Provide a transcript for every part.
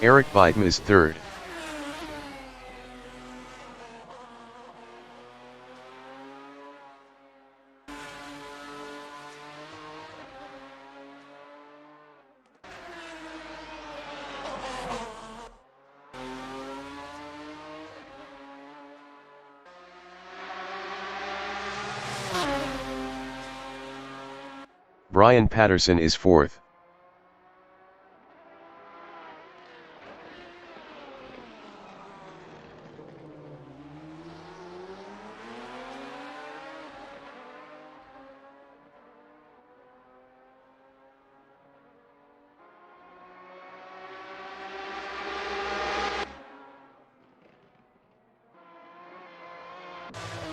Eric Beitem is third. Brian Patterson is fourth.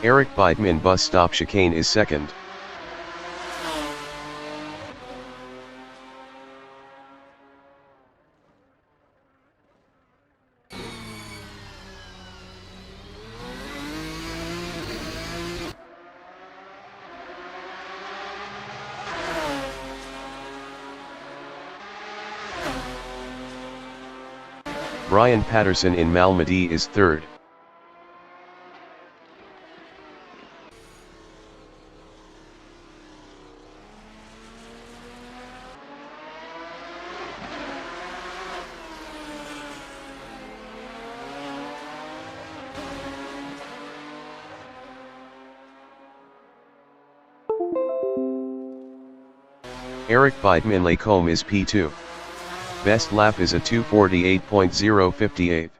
Eric Beitem in bus stop chicane is second. Brian Patterson in Malmedy is third. Eric Beitem in Lacombe is P2. Best lap is a 2:48.058.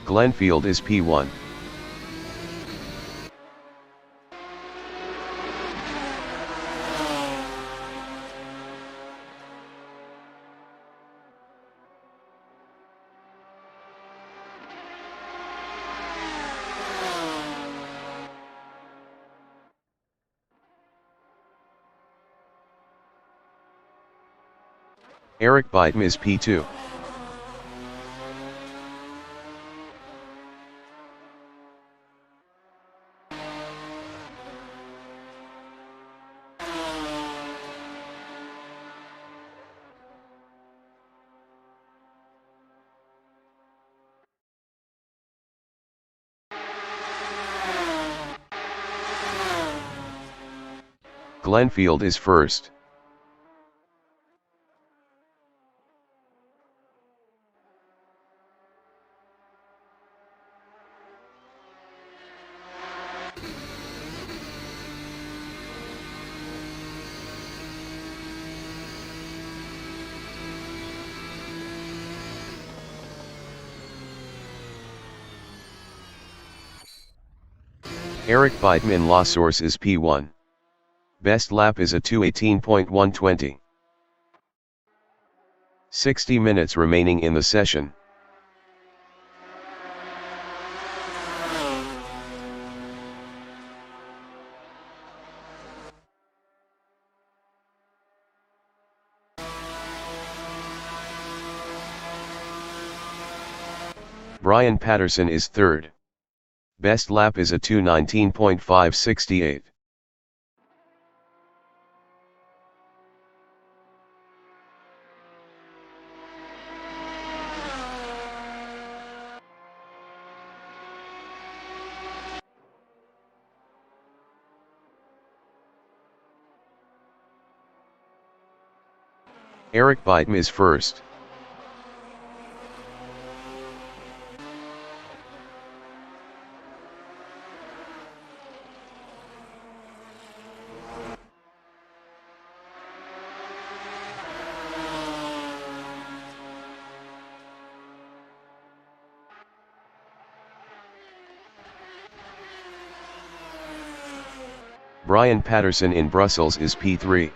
Glenfield is P1. Eric Beitem is P2. Glenfield is first. Eric Beitem in La Source is P1. Best lap is a 2:18.120. 60 minutes remaining in the session. Brian Patterson is third. Best lap is a 2:19.568. Eric Beitem is first. Brian Patterson in Brussels is P3.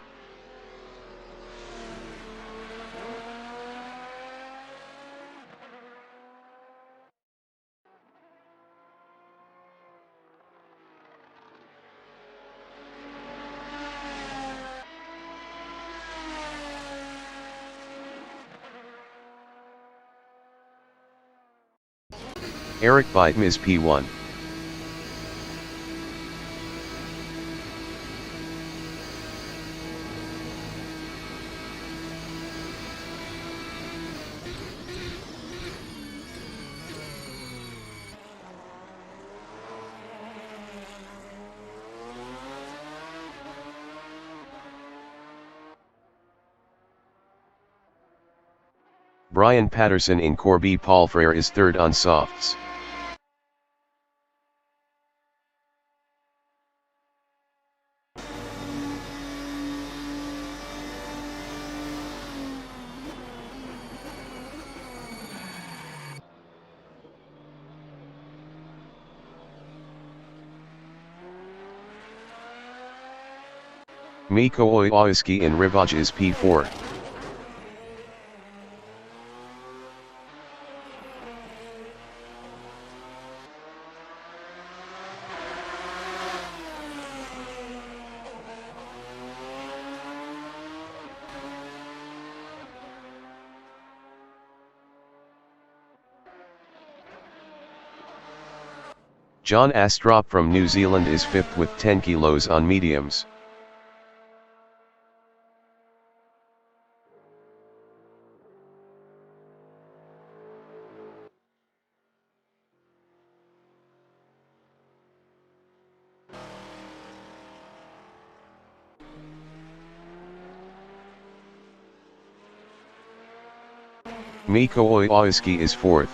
Eric Beitman is P1. Brian Patterson in Corby Palfrere is third on softs. Mikko Oiski in Ribaj is P4. John Astrop from New Zealand is 5th with 10 kilos on mediums. Mikko Oiski is 4th.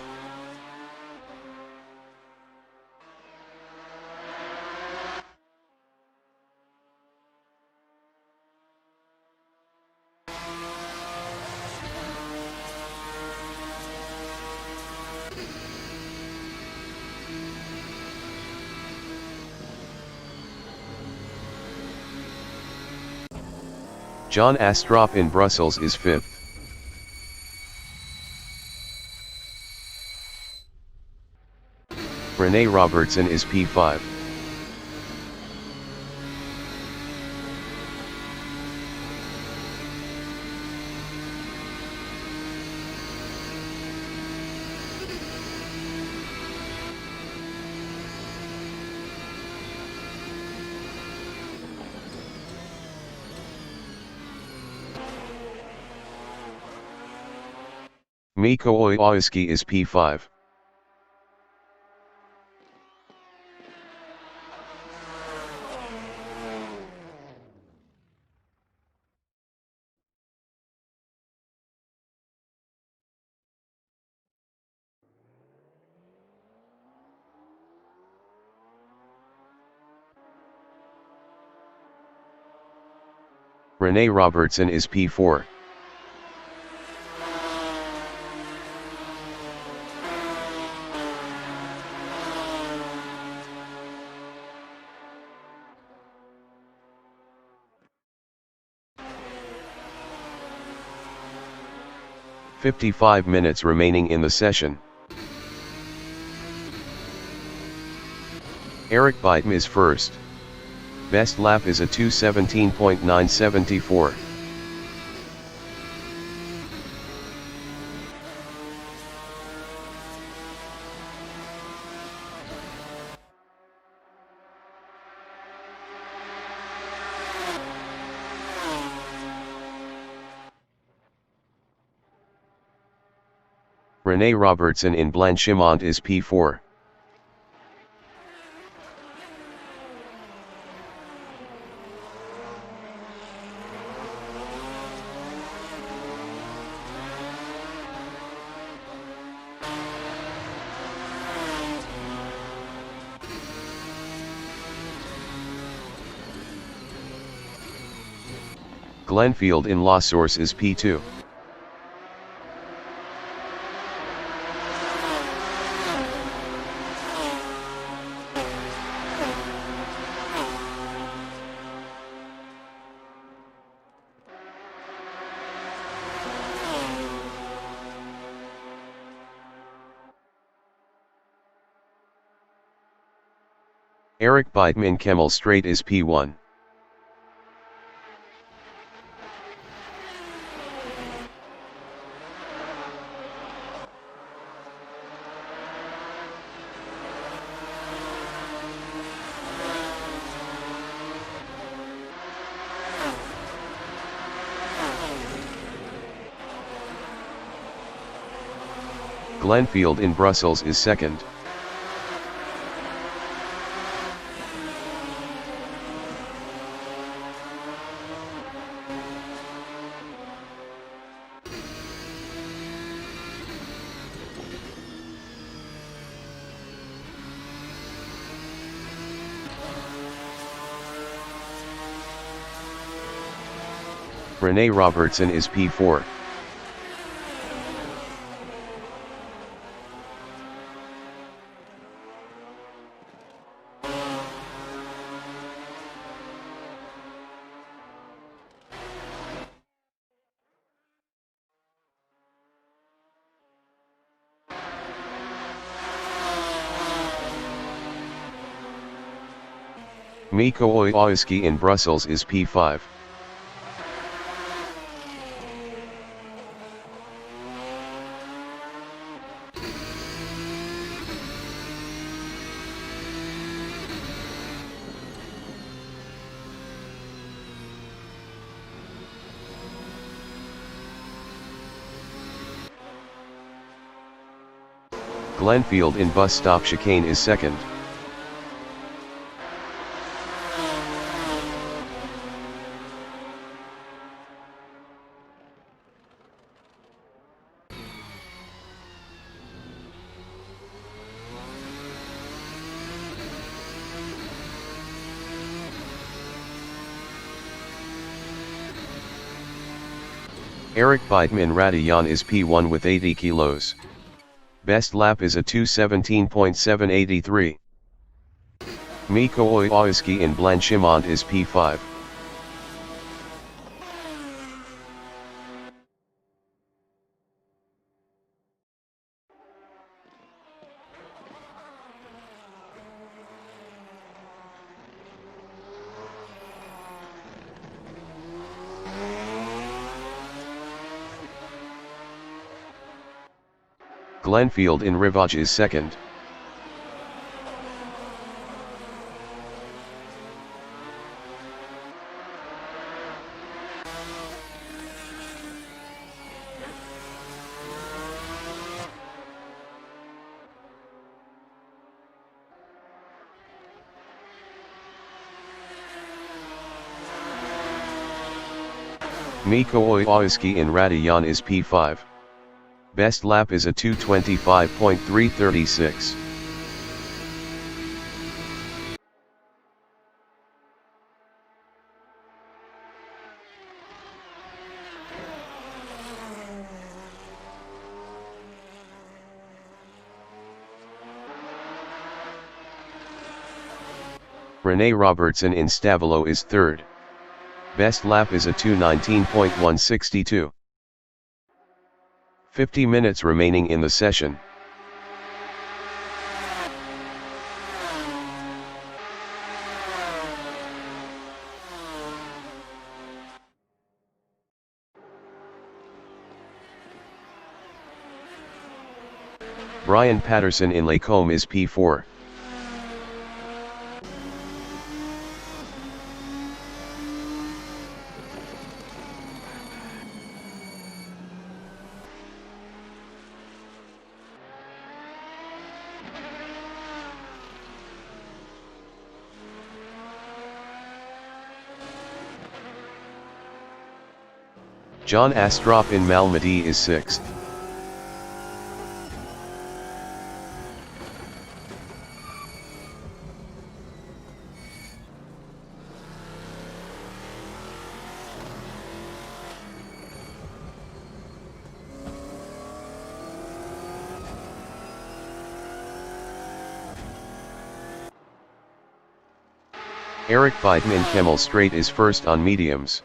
John Astrop in Brussels is 5th. Rene Robertson is P5. Mikko Oiski is P5. Rene Robertson is P4. "55 minutes remaining in the session. Eric Beitman is first. Best lap is a 2:17.974. Rene Robertson in Blanchimont is P4. Glenfield in La Source is P2. Eric Beitman in Kemmel Straight is P1. Glenfield in Brussels is second. Rene Robertson is P4. Miko Oiski in Brussels is P5. Glenfield in bus stop chicane is second. Eric Beitman Radion is P1 with 80 kilos. Best lap is a 2:17.783. Miko Oiski in Blanchimont is P5. Glenfield in Rivage is second. Miko Oiski in Radion is P5. Best lap is a 2:25.336. Rene Robertson in Stavolo is third. Best lap is a 2:19.162. 50 minutes remaining in the session. Brian Patterson in Lacombe is P4. John Astrop in Malmedy is sixth. Eric Beitman Kemmel Straight is first on mediums.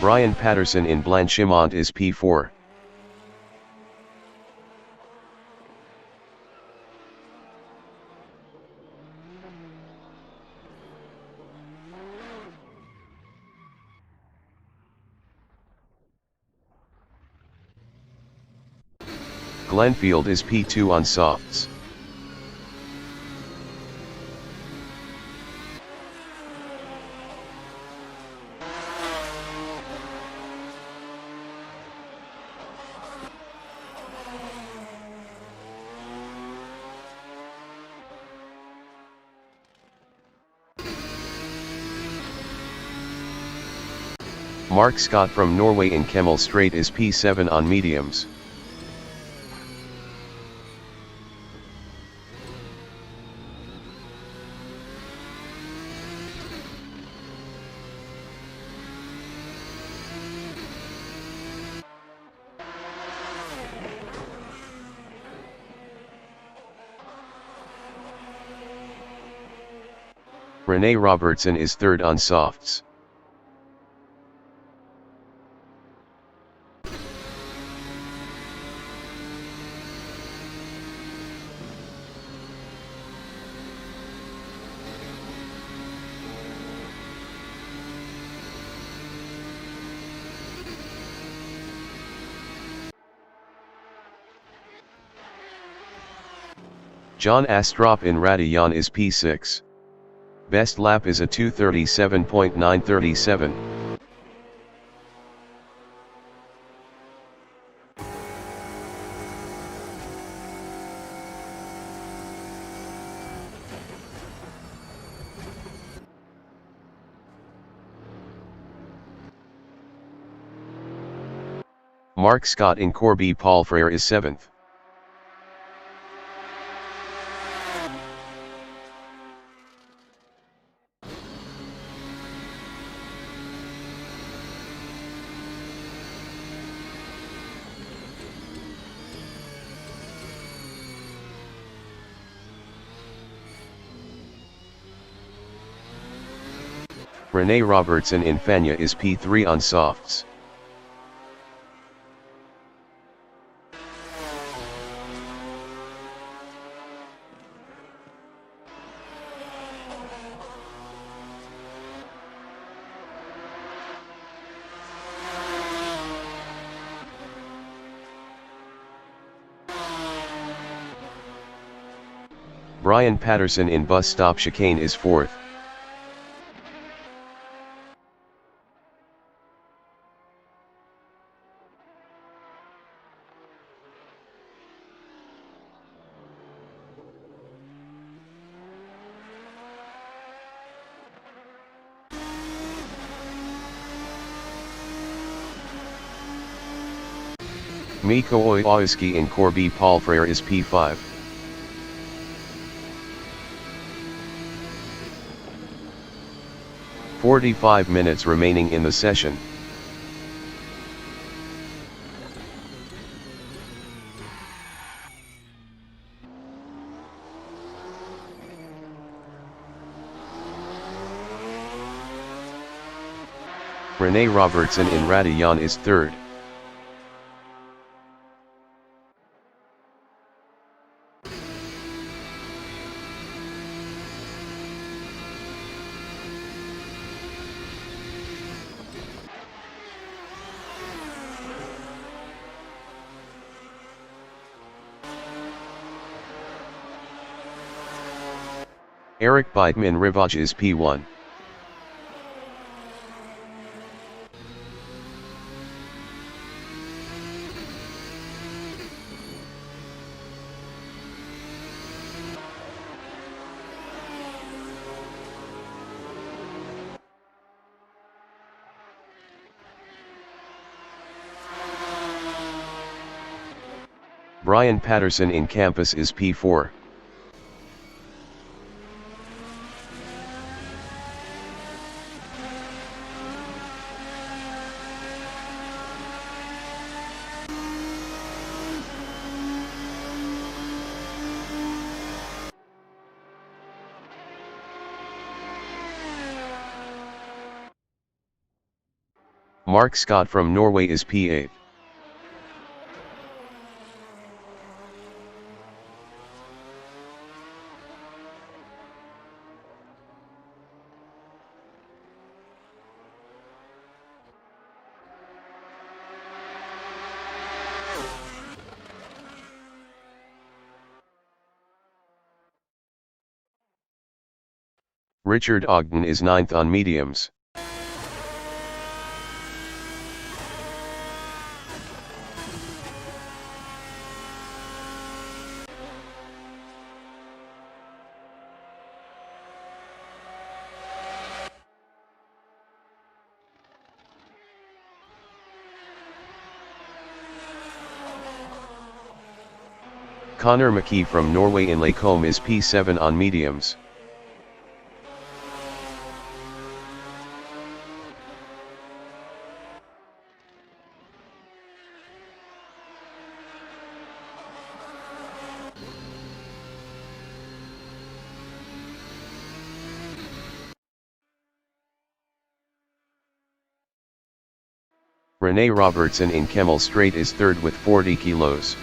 Brian Patterson in Blanchimont is P4. Glenfield is P2 on softs. Mark Scott from Norway in Kemmel Straight is P7 on mediums. Rene Robertson is third on softs. John Astrup in Radion is P6. Best lap is a 2:37.937. Mark Scott in Corby Paul Frere is 7th. Rene Robertson in Fania is P3 on softs. Brian Patterson in Bus Stop Chicane is 4th. Mikko Oiski in Corby Paul Frere is P5. "45 minutes remaining in the session. Rene Robertson in Radion is 3rd. Eric Beitman Rivage is P1. Brian Patterson in Campus is P4. Mark Scott from Norway is P8. Richard Ogden is 9th on mediums. Connor McKee from Norway in Lacombe is P7 on mediums. Rene Robertson in Kemmel Straight is 3rd with 40 kilos.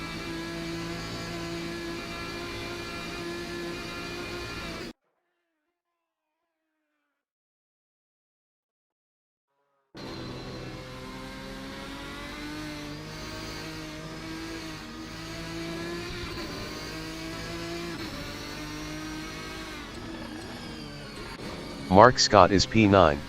Mark Scott is P9.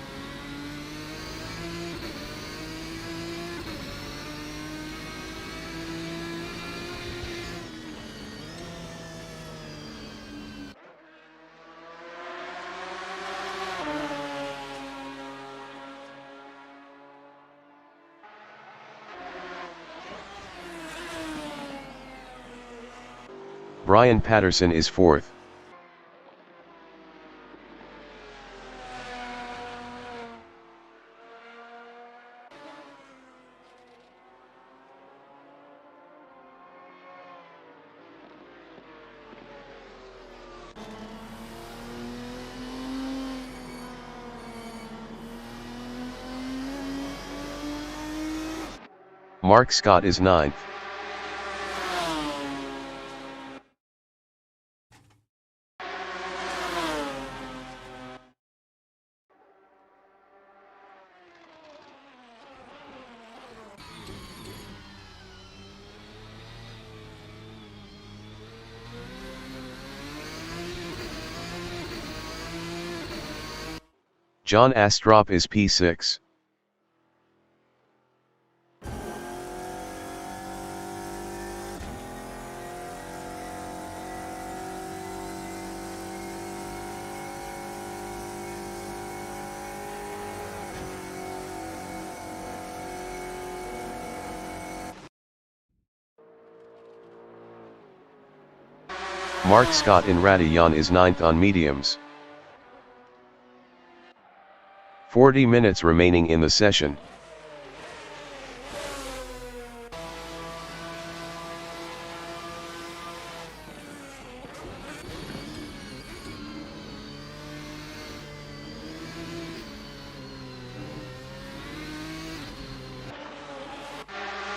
Brian Patterson is 4th. Mark Scott is 9th. John Astrop is P6. Mark Scott in Radion is 9th on mediums. 40 minutes remaining in the session.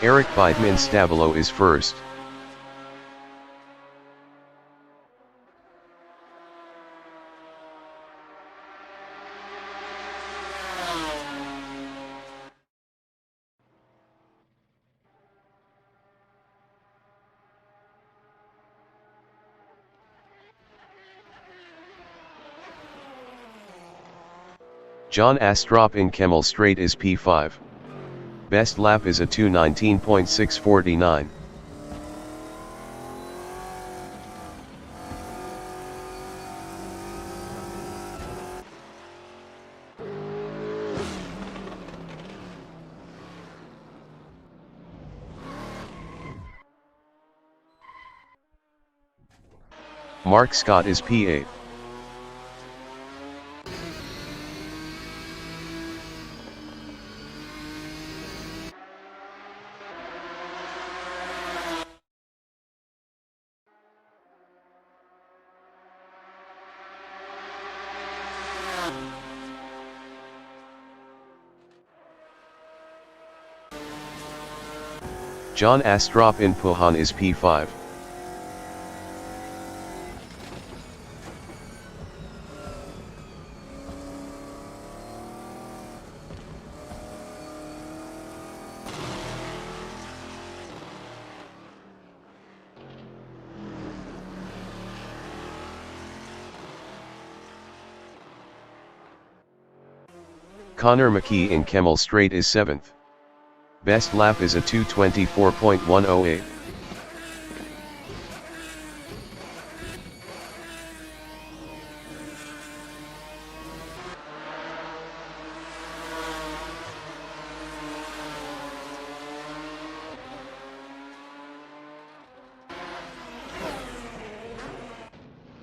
Eric Beitman Stabilo is 1st. John Astrop in Kemmel Straight is P5. Best lap is a 2:19.649. Mark Scott is P8. John Astrop in Puhan is P5. Connor McKee in Kemmel Straight is 7th. Best lap is a 2:24.108.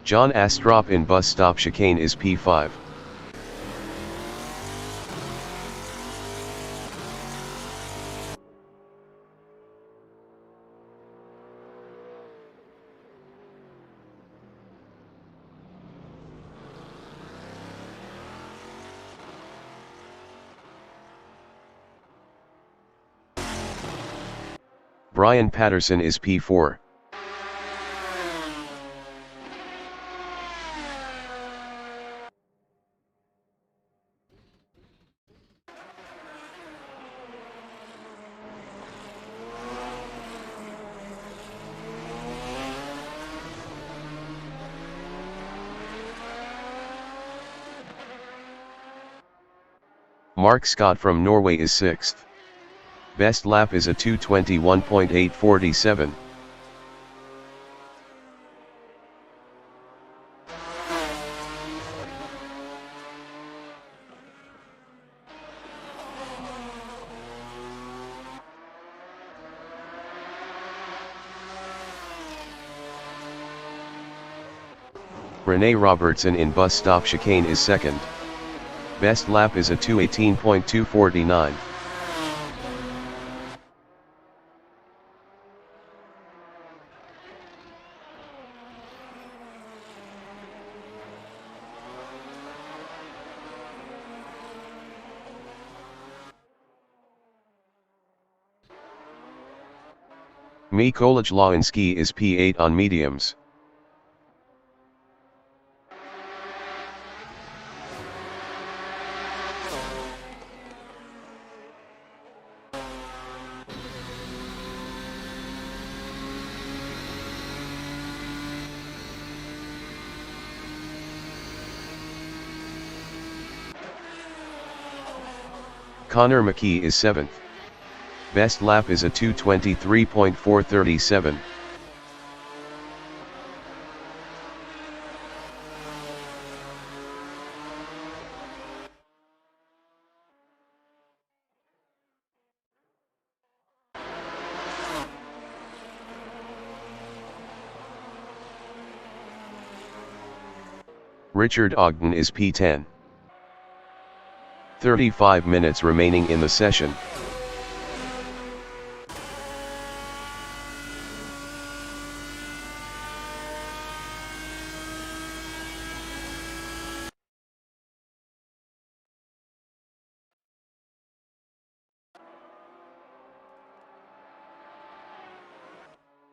John Astrop in Bus Stop Chicane is P5. Brian Patterson is P4. Mark Scott from Norway is 6th. Best lap is a 2:21.847. Rene Robertson in Bus Stop Chicane is 2nd. Best lap is a 2:18.249. Mikołaj Lawinski is P8 on mediums. Connor McKee is 7th. Best lap is a 2:23.437. Richard Ogden is P10. 35 minutes remaining in the session.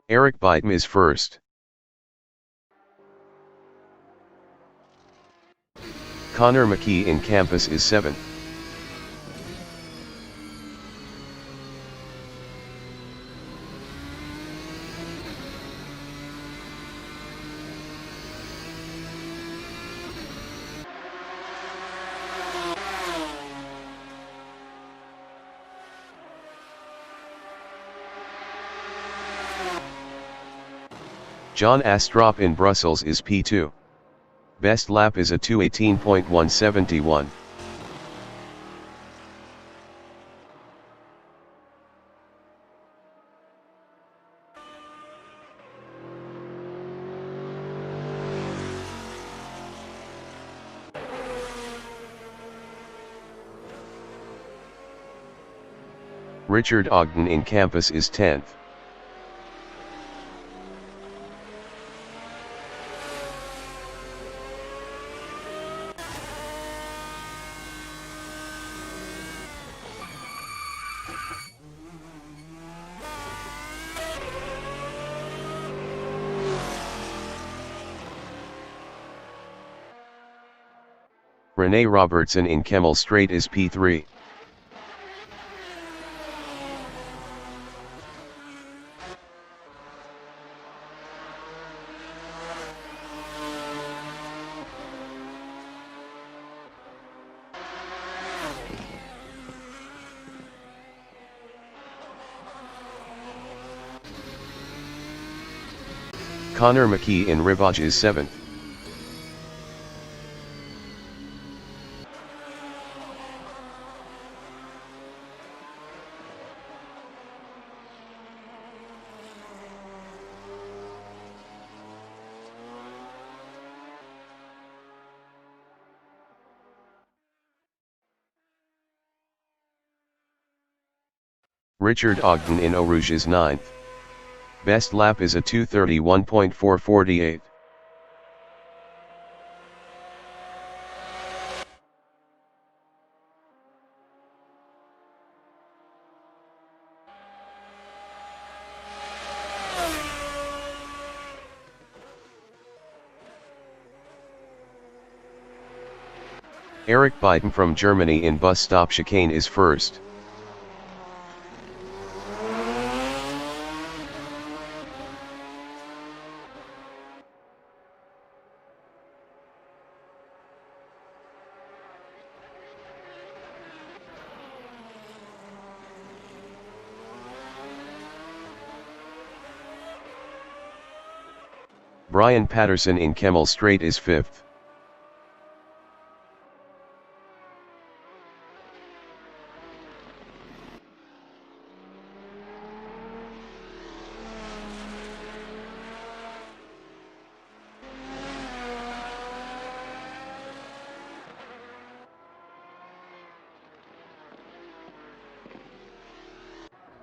Eric Beitem is 1st. Connor McKee in Campus is 7th. John Astrop in Brussels is P2. Best lap is a 2:18.171. Richard Ogden in Campus is 10th. Rene Robertson in Kemmel Straight is P3. Connor McKee in Rivage is 7th. Richard Ogden in Eau Rouge is 9th. Best lap is a 2:31.448. Eric Biden from Germany in bus stop chicane is 1st. Brian Patterson in Kemmel Straight is 5th.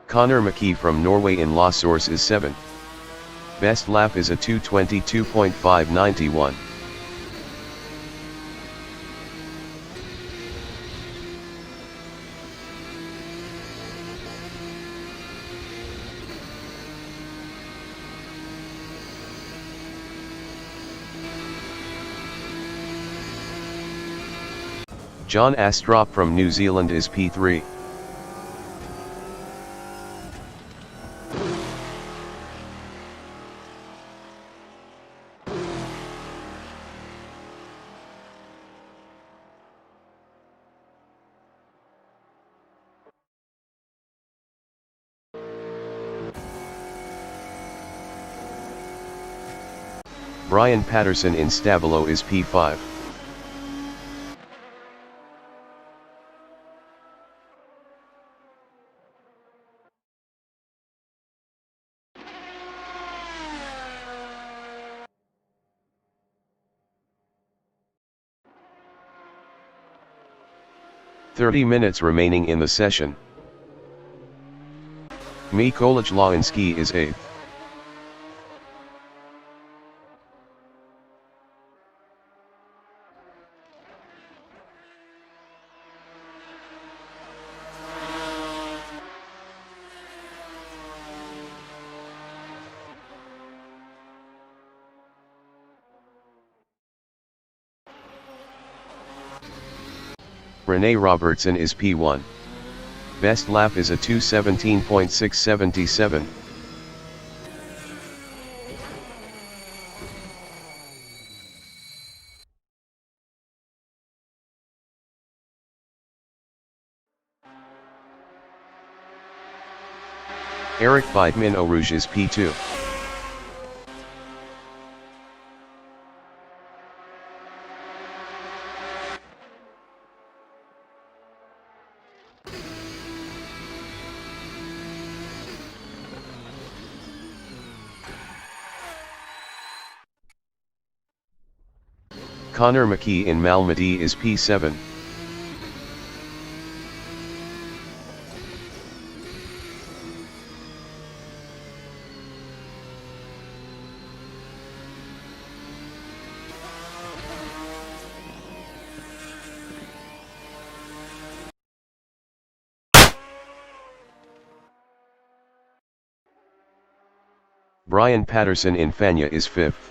Connor McKee from Norway in La Source is 7th. Best lap is a 2:22.591. John Astrop from New Zealand is P3. Brian Patterson in Stabilo is P5. "30 minutes remaining in the session. Mikołaj Lawinski is 8th. Rene Robertson is P1. Best lap is a 2:17.677. Eric Biden in Eau Rouge is P2. Connor McKee in Malmedy is P7. Brian Patterson in Fania is 5th.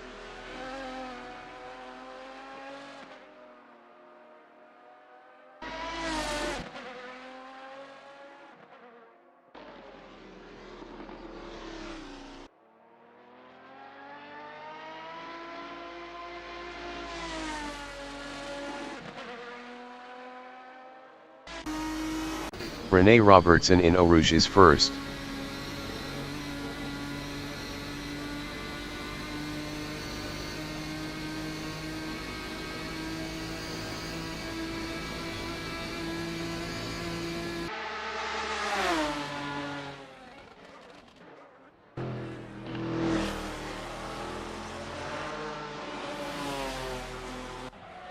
Rene Robertson in Eau Rouge is 1st.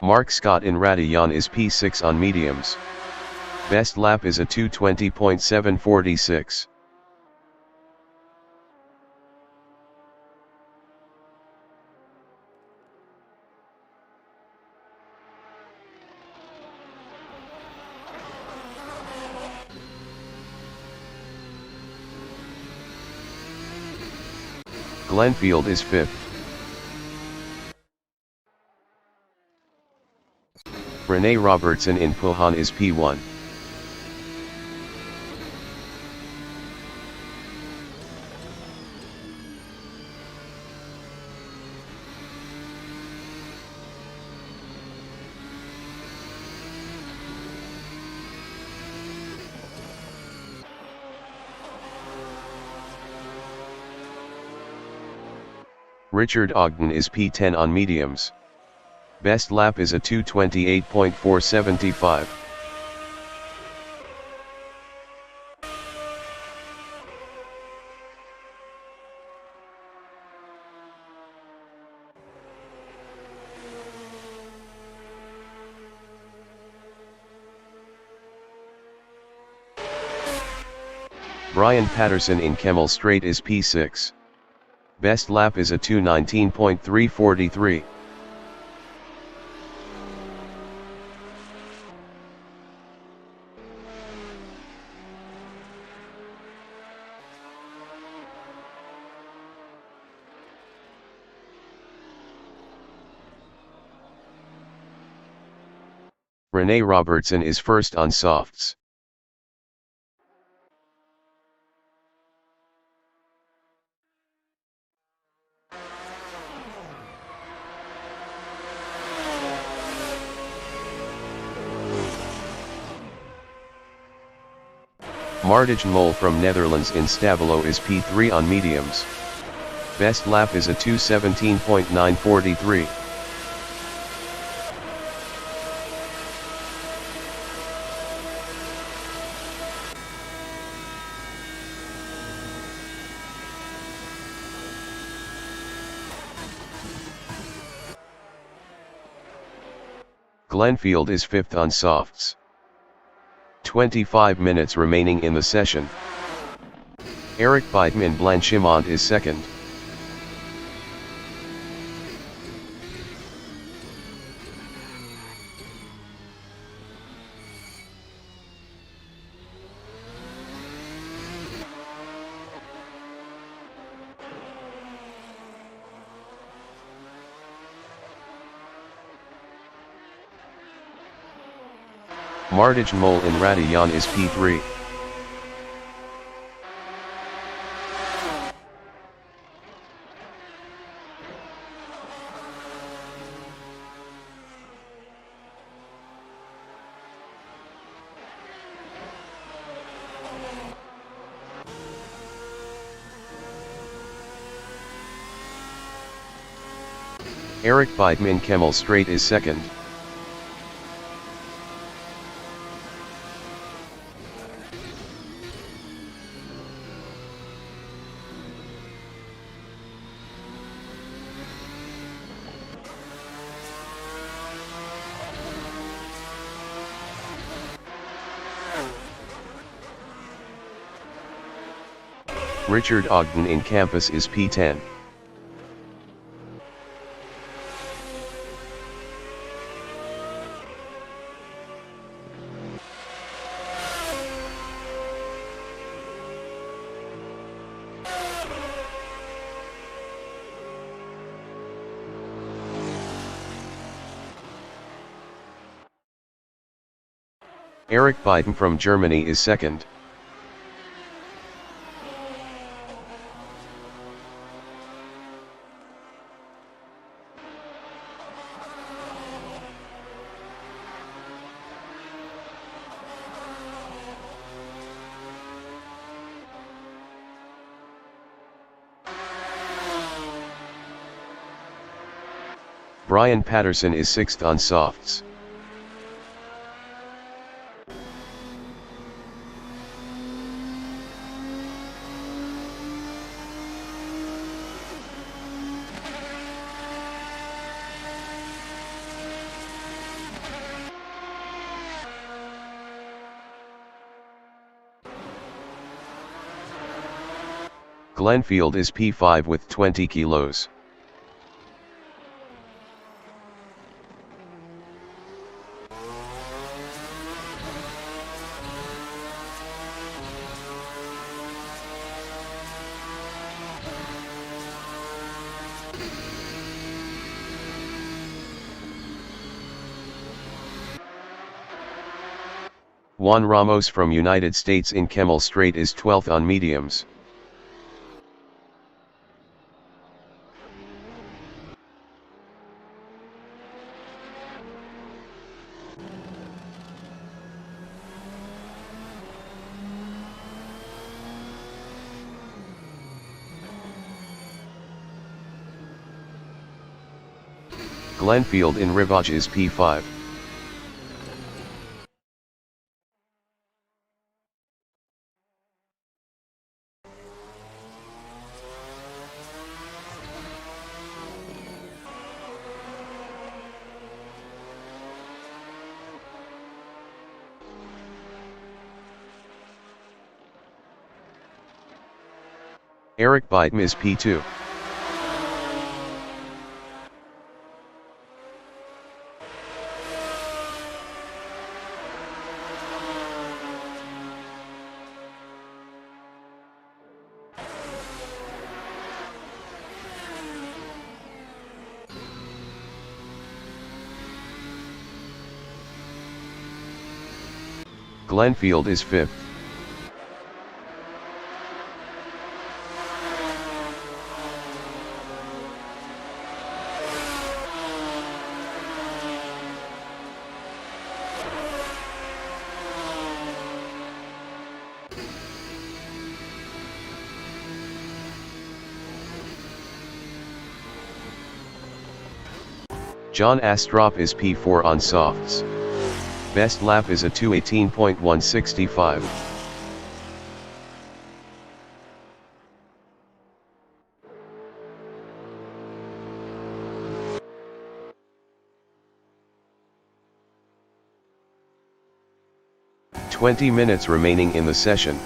Mark Scott in Radillon is P6 on mediums. Best lap is a 2:20.746. Glenfield is 5th. Rene Robertson in Puhan is P1. Richard Ogden is P10 on mediums. Best lap is a 2:28.475. Brian Patterson in Kemmel Straight is P6. Best lap is a 2:19.343. Rene Robertson is first on softs. Martijn Mol from Netherlands in Stabilo is P3 on mediums. Best lap is a 2:17.943. Glenfield is 5th on softs. 25 minutes remaining in the session. Eric Beitman in Blanchimont is 2nd. Martijn Mol in Radillon is P3. Eric Beitman Kemmel Straight is 2nd. Richard Ogden in Campus is P10. Eric Beitman from Germany is 2nd. Brian Patterson is 6th on softs. Glenfield is P5 with 20 kilos. Juan Ramos from United States in Kemmel Straight is 12th on mediums. Glenfield in Rivage is P5. Eric Beitem is P2. Glenfield is 5th. John Astrop is P4 on softs. Best lap is a 2:18.165. "20 minutes remaining in the session.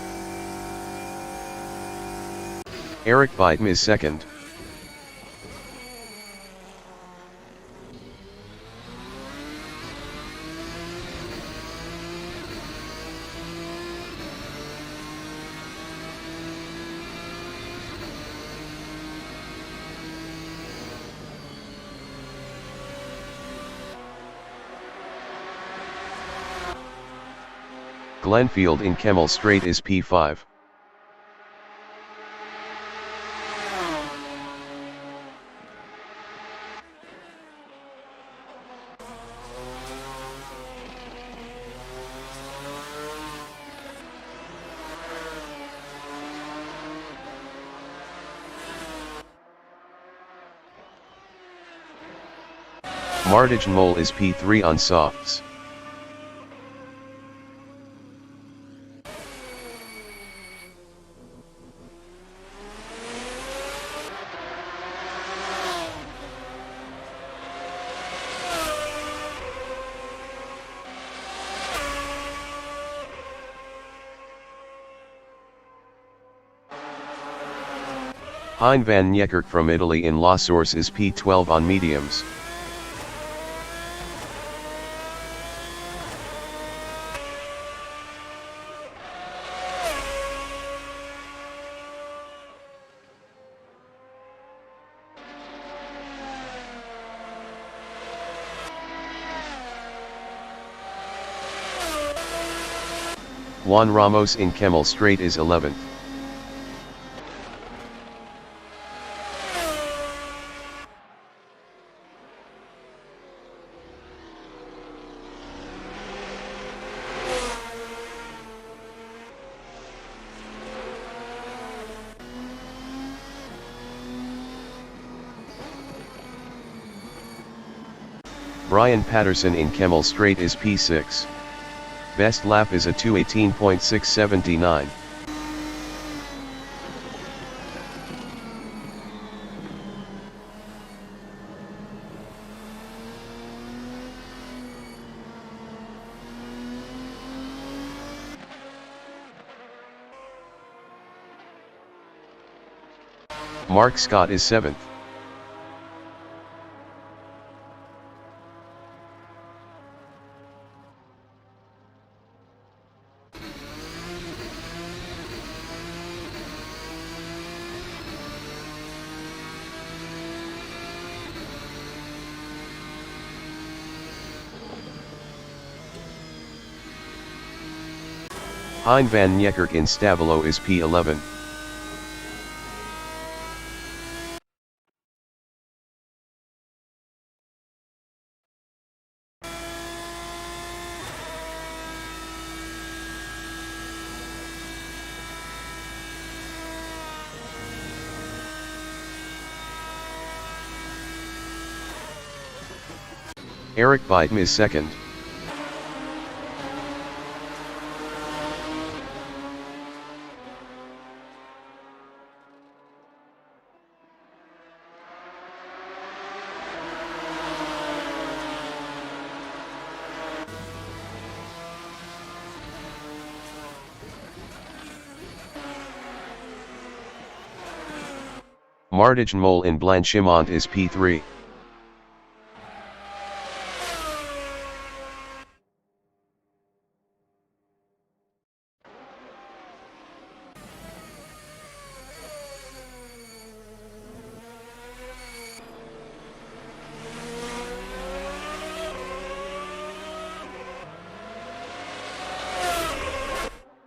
Eric Beitem is 2nd. Glenfield in Kemmel Straight is P5. Martijn Mol is P3 on softs. Hein van Niekerk from Italy in La Source is P12 on mediums. Juan Ramos in Kemmel Straight is 11th. Brian Patterson in Kemmel Straight is P6. Best lap is a 2:18.679. Mark Scott is 7th. Hein van Niekerk in Stavelo is P11. Eric Beitem is 2nd. Martijn Mol in Blanchimont is P3.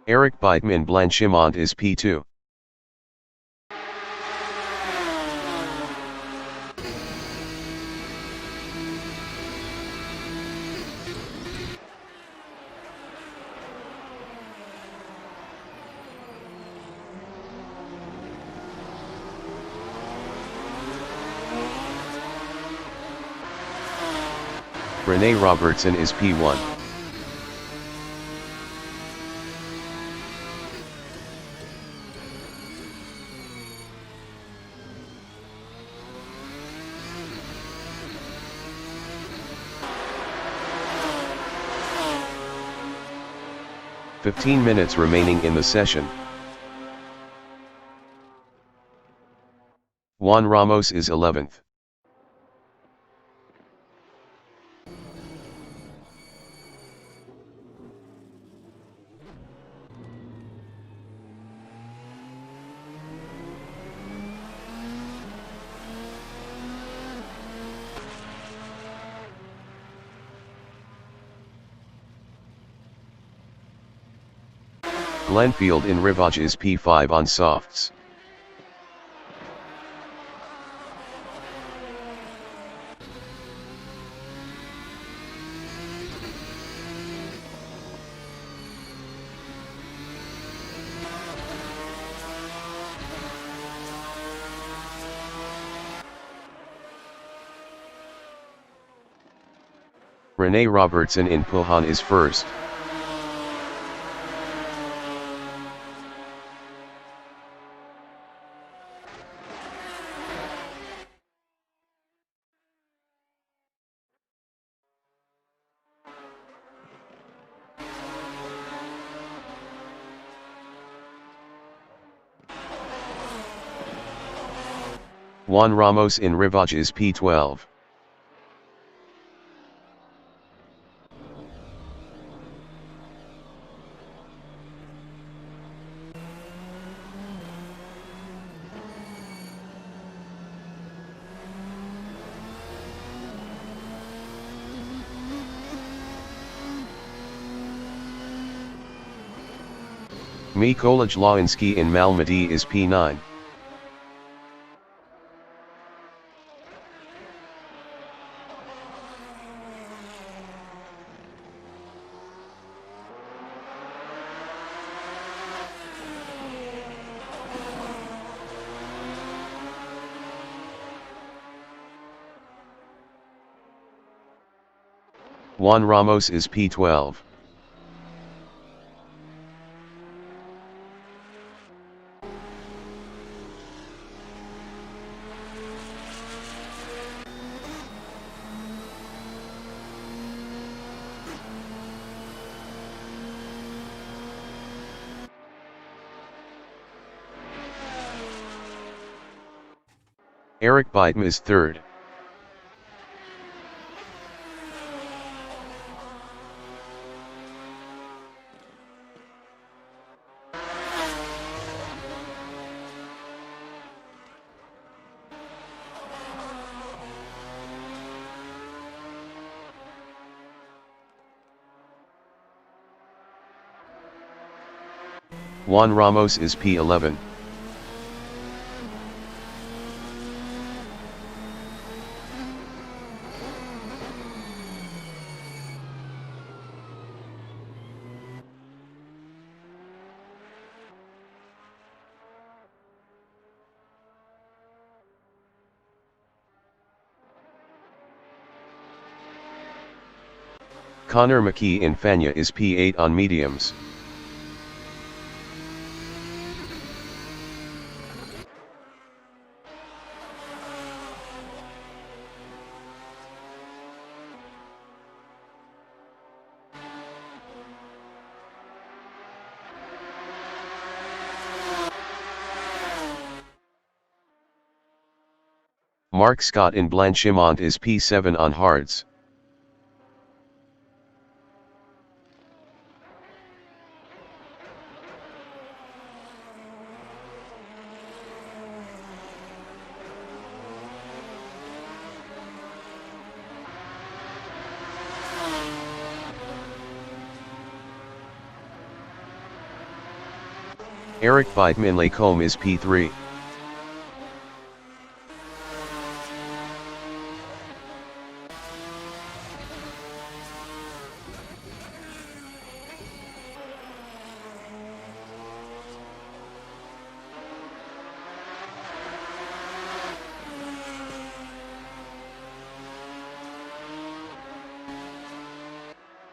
Eric Beitem in Blanchimont is P2. Rene Robertson is P1. "15 minutes remaining in the session." Juan Ramos is 11th. Glenfield in Rivage is P5 on softs. Rene Robertson in Puhan is 1st. Juan Ramos in Rivage is P12. Mikołaj Lawinski in Malmedy is P9. Juan Ramos is P12. Eric Beitma is third. Juan Ramos is P11. Connor McKee in Fania is P8 on mediums. Mark Scott in Blanchimont is P7 on hards. Eric Beitma in Lacombe is P3.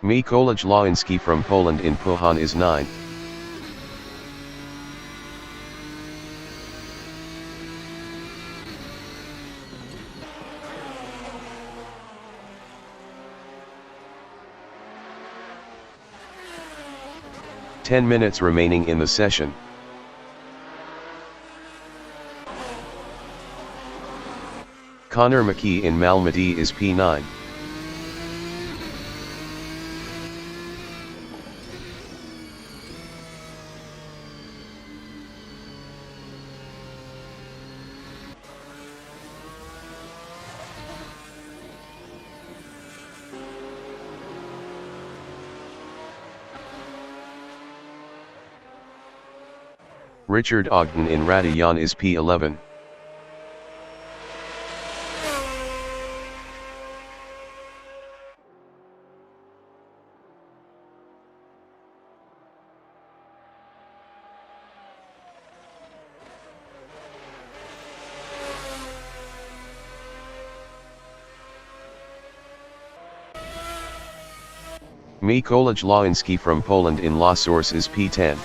Mikołaj Lański from Poland in Puchan is 9. Ten minutes remaining in the session. Connor McKee in Malmedy is P9. Richard Ogden in Radion is P11. Mikołaj Lański from Poland in La Source is P10.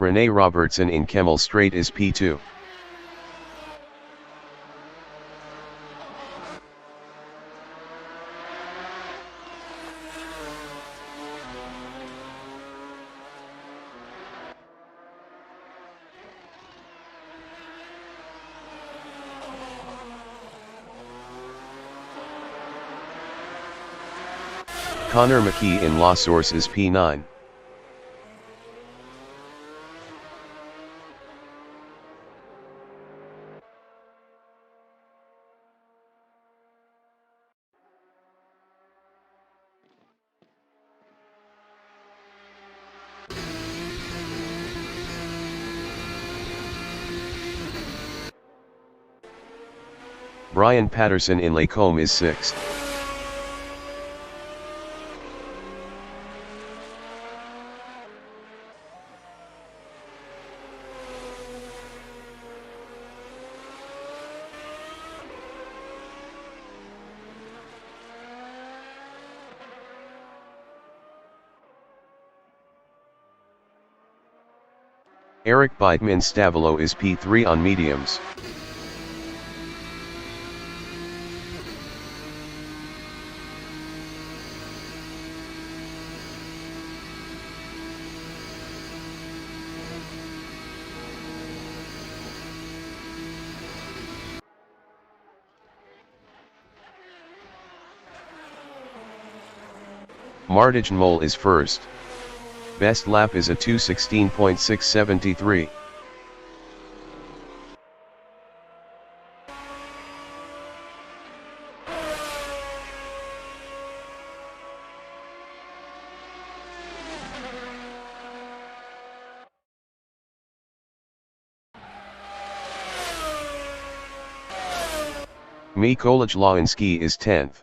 Rene Robertson in Kemmel Strait is P2. Connor McKee in La Source is P9. Brian Patterson in Lacombe is 6th. Eric Beitman Stavilo is P3 on mediums. Martijn Mol is first. Best lap is a 2:16.673. Mikołaj Lański is 10th.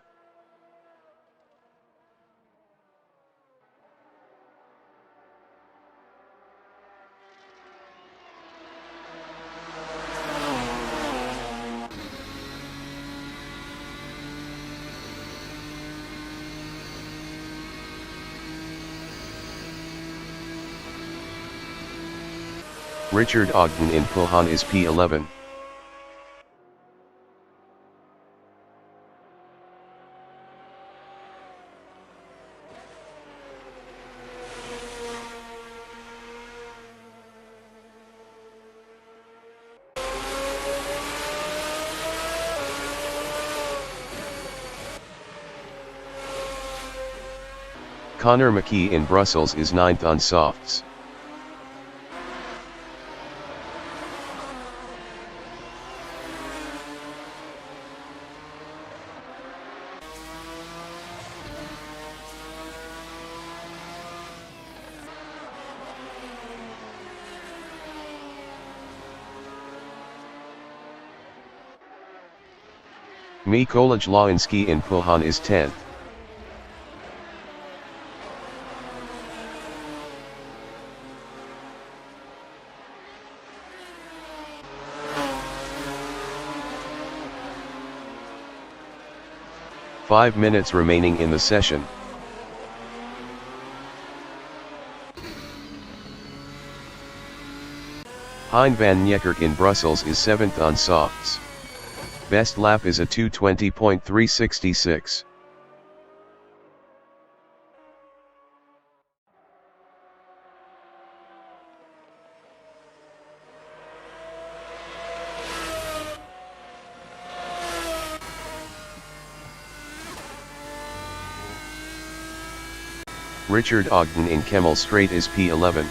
Richard Ogden in Pulhan is P11. Connor McKee in Brussels is 9th on softs. Mikołaj Lański in Pulhan is 10th. Five minutes remaining in the session. Hein van Niekerk in Brussels is 7th on softs. Best lap is a 2:20.366. Richard Ogden in Kemmel Straight is P11.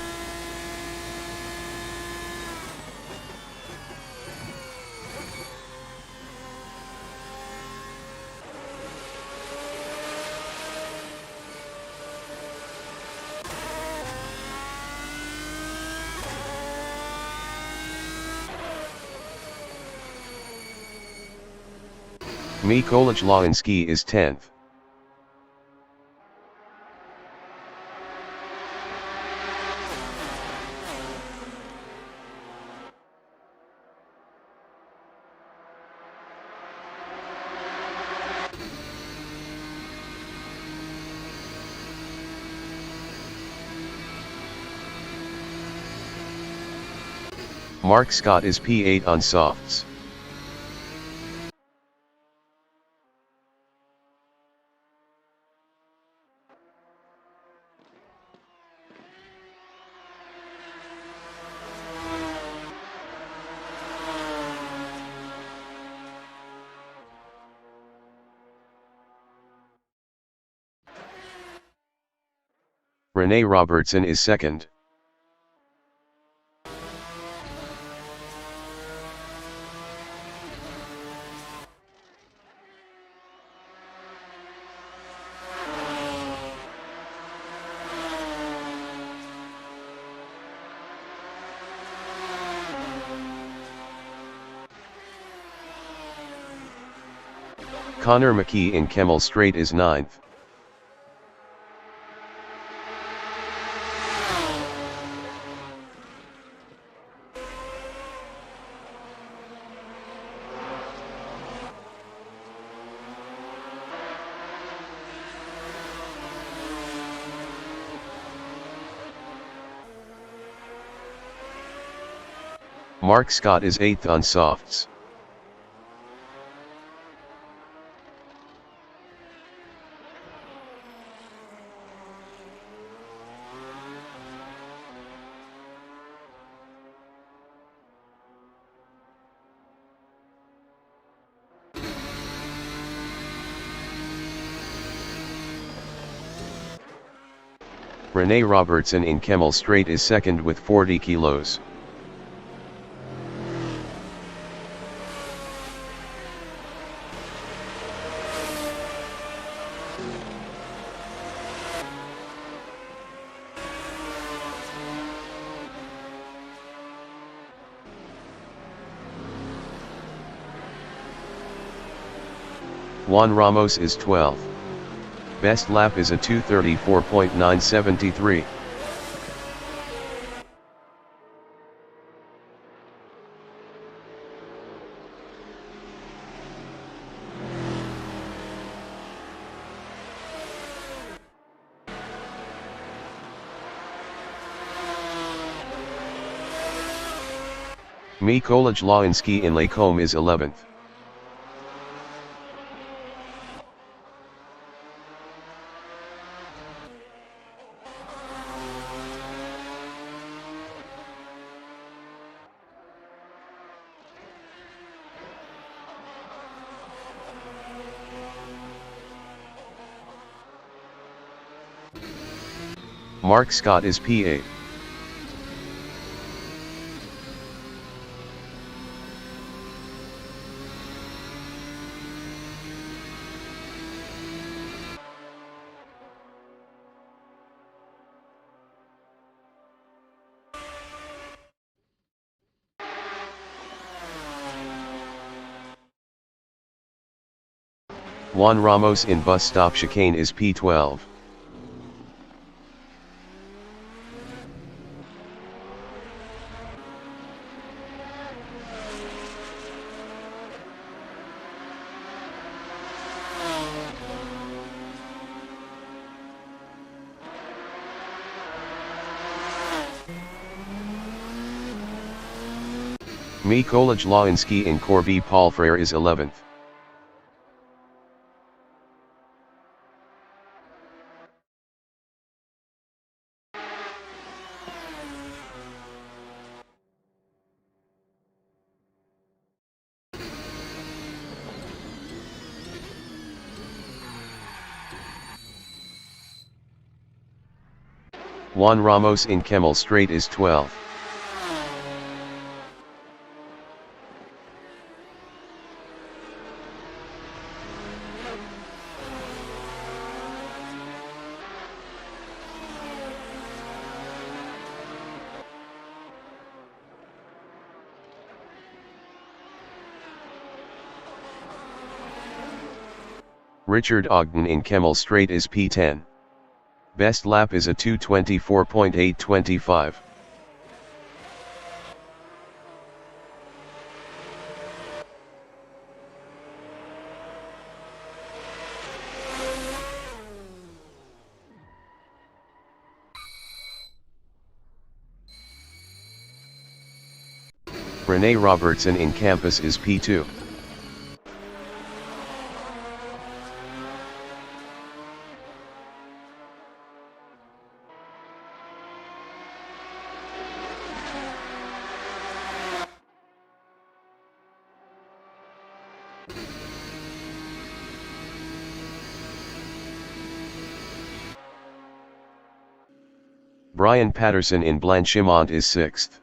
Mikołaj Lański is 10th. Mark Scott is P8 on softs. Rene Robertson is second. Connor McKee in Kemmel Straight is 9th. Mark Scott is 8th on softs. Rene Robertson in Kemmel Straight is 2nd with 40 kilos. Juan Ramos is 12th. Best lap is a 2:34.973. Mikołaj Lański in Lacombe is 11th. Mark Scott is P8. Juan Ramos in bus stop chicane is P12. Mikołaj Lański in Corby Paul Frere is 11th. Juan Ramos in Kemmel Straight is 12th. Richard Ogden in Kemmel Straight is P10. Best lap is a 2:24.825. Rene Robertson in Campus is P2. Brian Patterson in Blanchimont is 6th.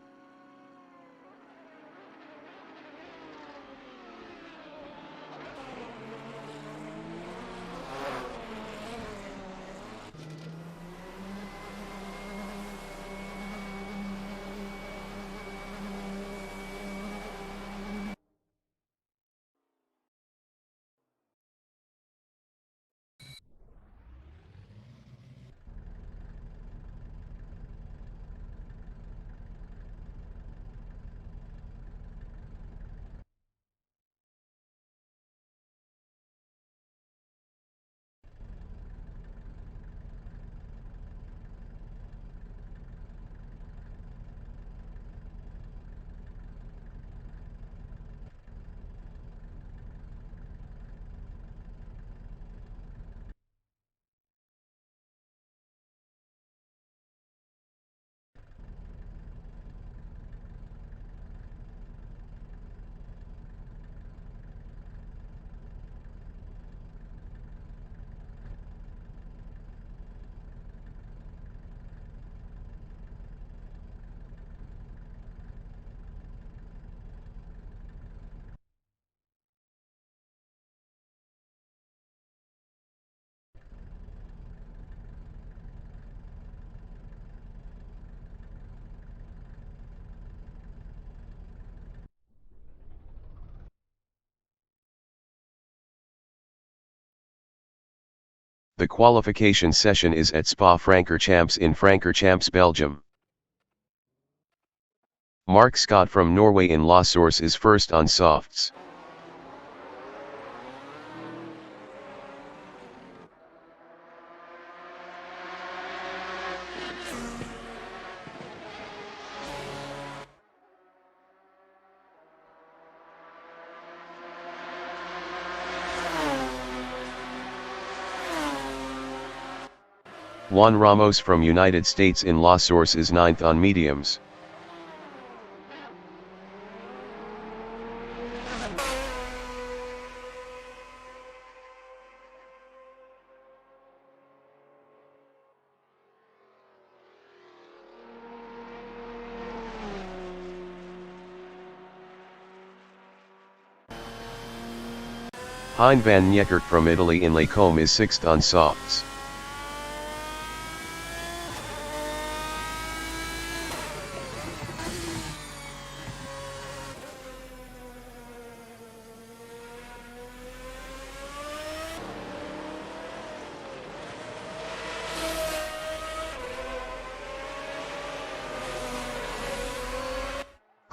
The qualification session is at Spa-Francorchamps in Francorchamps, Belgium. Mark Scott from Norway in La Source is first on softs. Juan Ramos from United States in La Source is 9th on mediums. Hein van Niekerk from Italy in Lacombe is 6th on softs.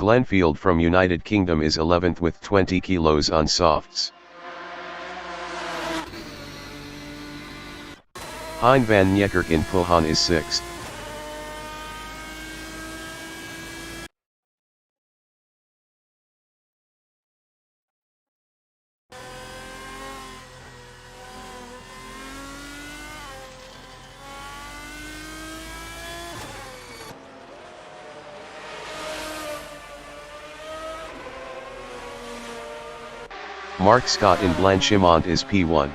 Glenfield from United Kingdom is 11th with 20 kilos on softs. Hein van Niekerk in Pohon is 6th. Mark Scott in Blanchimont is P1.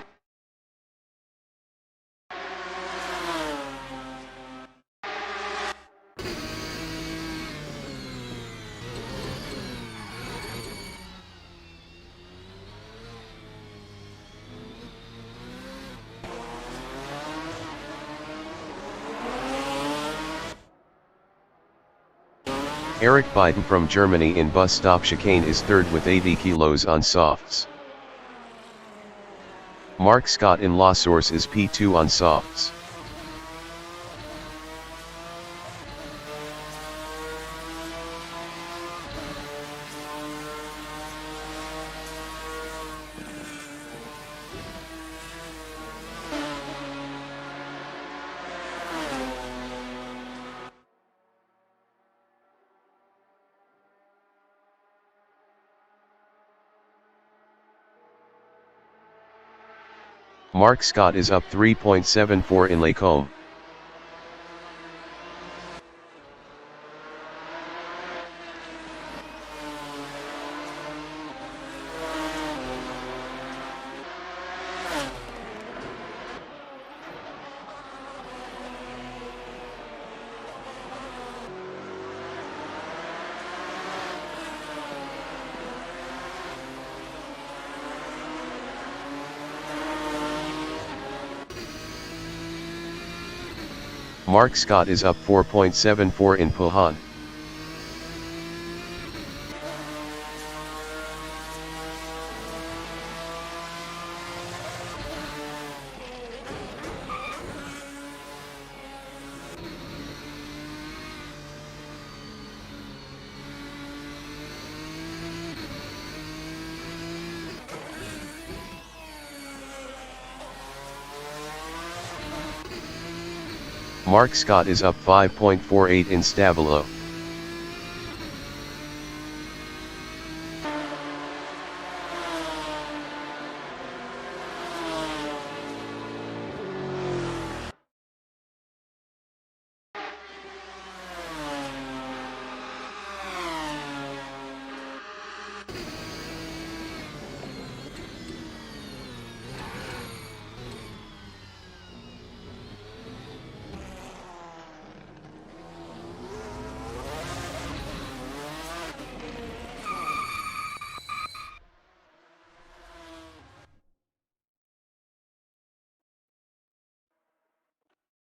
Eric Biden from Germany in bus stop chicane is 3rd with 80 kilos on softs. Mark Scott in La Source is P2 on softs. Mark Scott is up 3.74 in Lacombe. Mark Scott is up 4.74 in Pohon. Mark Scott is up 5.48 in Stabilo.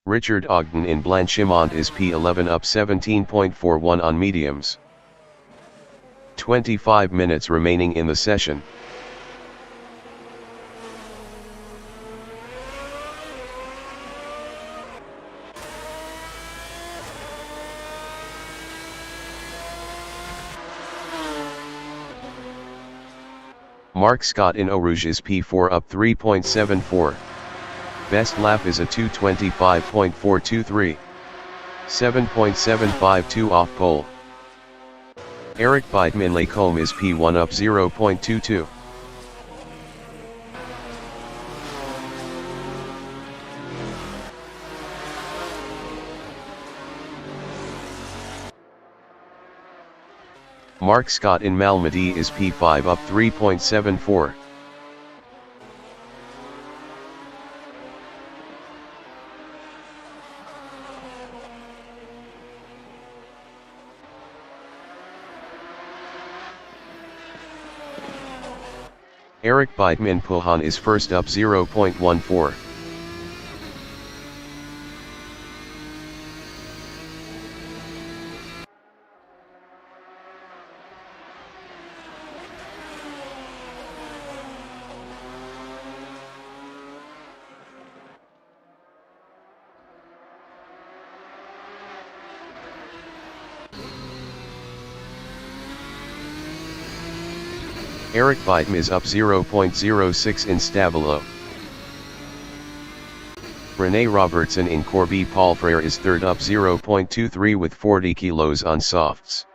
Richard Ogden in Blanchimont is P11 up 17.41 on mediums. 25 minutes remaining in the session. Mark Scott in Eau Rouge is P4 up 3.74. Best lap is a 2:25.423. 7.752 off pole. Eric Beitman Lacombe is P1 up 0.22. Mark Scott in Malmedy is P5 up 3.74. Eric Beitman Puhan is first up 0.14. Eric Beitman is up 0.06 in Stabilo. Rene Robertson in Corby Paul Frere is third up 0.23 with 40 kilos on softs.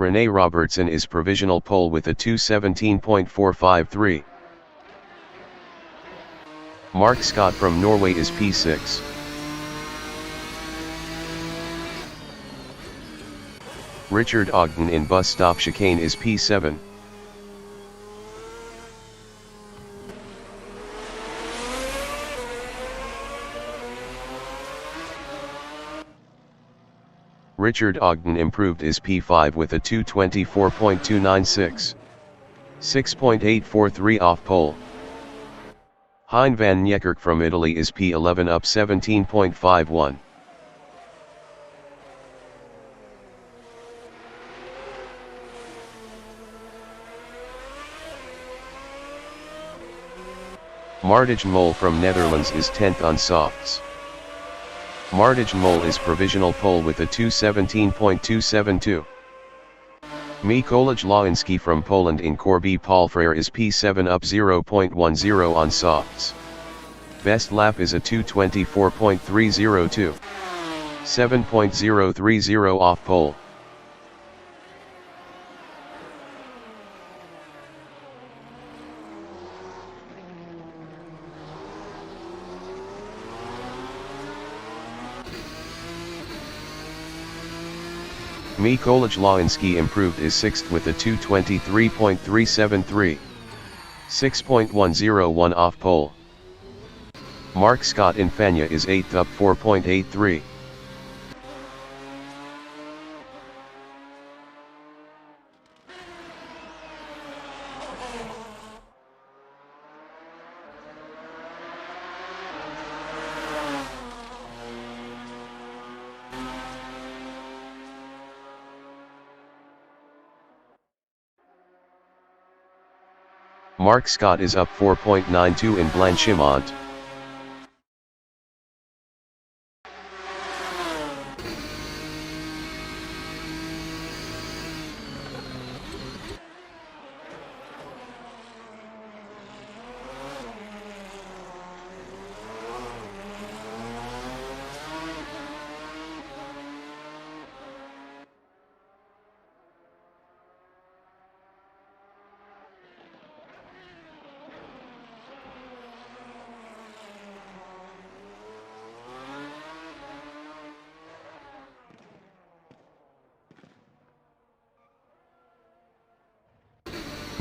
Rene Robertson is provisional pole with a 2:17.453. Mark Scott from Norway is P6. Richard Ogden in bus stop chicane is P7. Richard Ogden improved is P5 with a 2:24.296. 6.843 off pole. Hein van Niekerk from Italy is P11 up 17.51. Martijn Mol from Netherlands is 10th on softs. Martijn Mol is provisional pole with a 2:17.272. Mikołaj Lański from Poland in Corby Paul Frere is P7 up 0.10 on softs. Best lap is a 2:24.302. 7.030 off pole. Mikołaj Lański improved is 6th with a 2:23.373. 6.101 off pole. Mark Scott in Fania is 8th up 4.83. Mark Scott is up 4.92 in Blanchimont.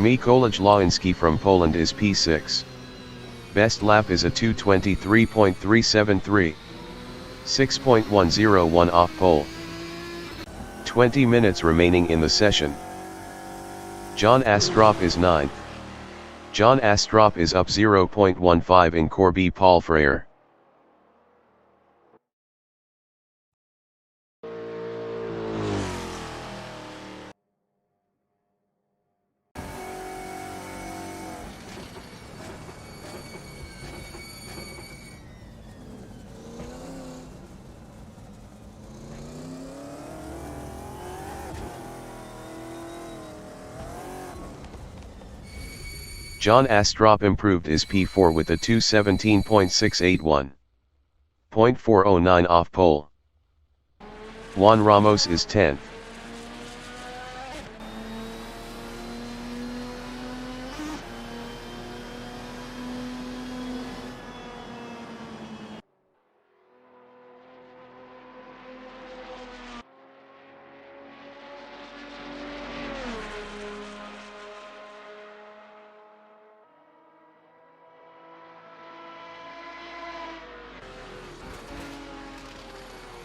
Mikołaj Lański from Poland is P6. Best lap is a 2:23.373. 6.101 off pole. 20 minutes remaining in the session. John Astrup is 9th. John Astrup is up 0.15 in Corby Paul Frere. John Astrup improved his P4 with a 2:17.681. 0.409 off pole. Juan Ramos is 10th.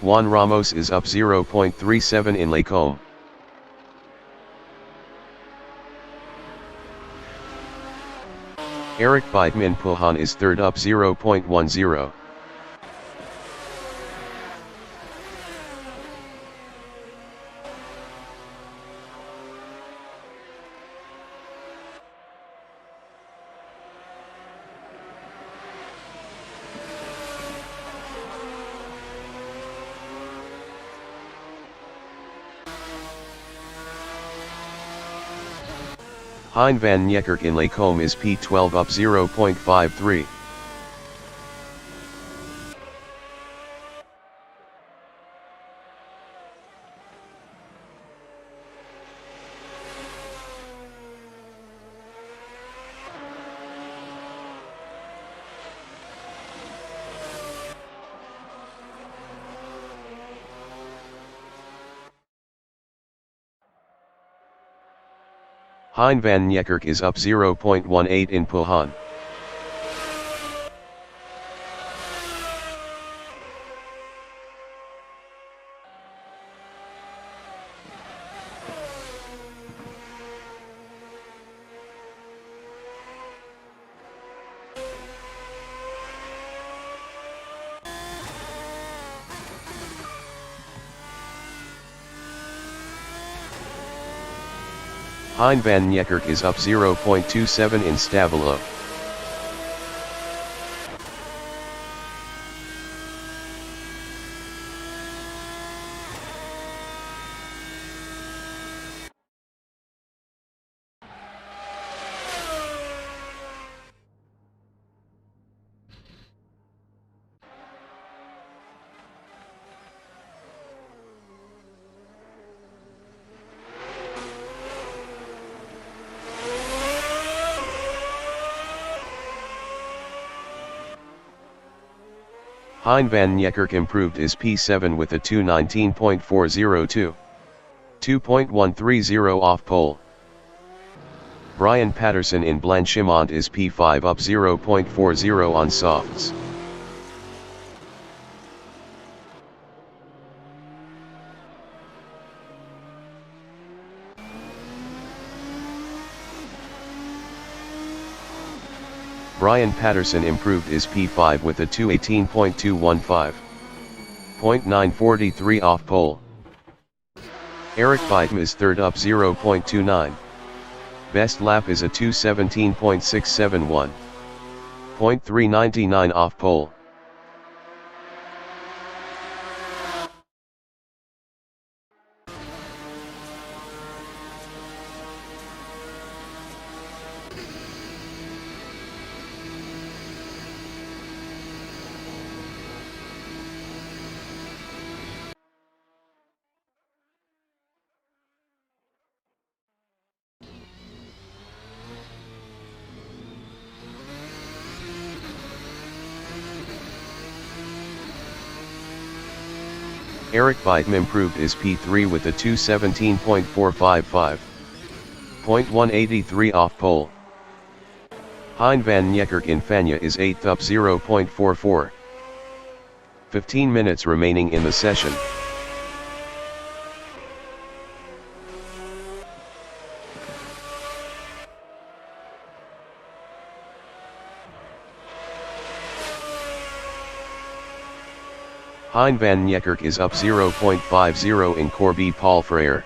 Juan Ramos is up 0.37 in Lacombe. Eric Beitman Puhan is third, up 0.10. Hein van Niekerk in Lacombe is P12, up 0.53. Hein van Niekerk is up 0.18 in Puhan. Hein van Niekerk is up 0.27 in Stavelo. Hein van Niekerk improved his P7 with a 2:19.402. 2.130 off pole. Brian Patterson in Blanchimont is P5, up 0.40 on softs. Brian Patterson improved his P5 with a 2:18.215. 0.943 off pole. Eric Beitman is third, up 0.29. Best lap is a 2:17.671. 0.399 off pole. Eric Beitman improved his P3 with a 2:17.455. 0.183 off pole. Hein van Niekerk in Fania is 8th, up 0.44. 15 minutes remaining in the session. Hein van Niekerk is up 0.50 in Corby Paul Frere.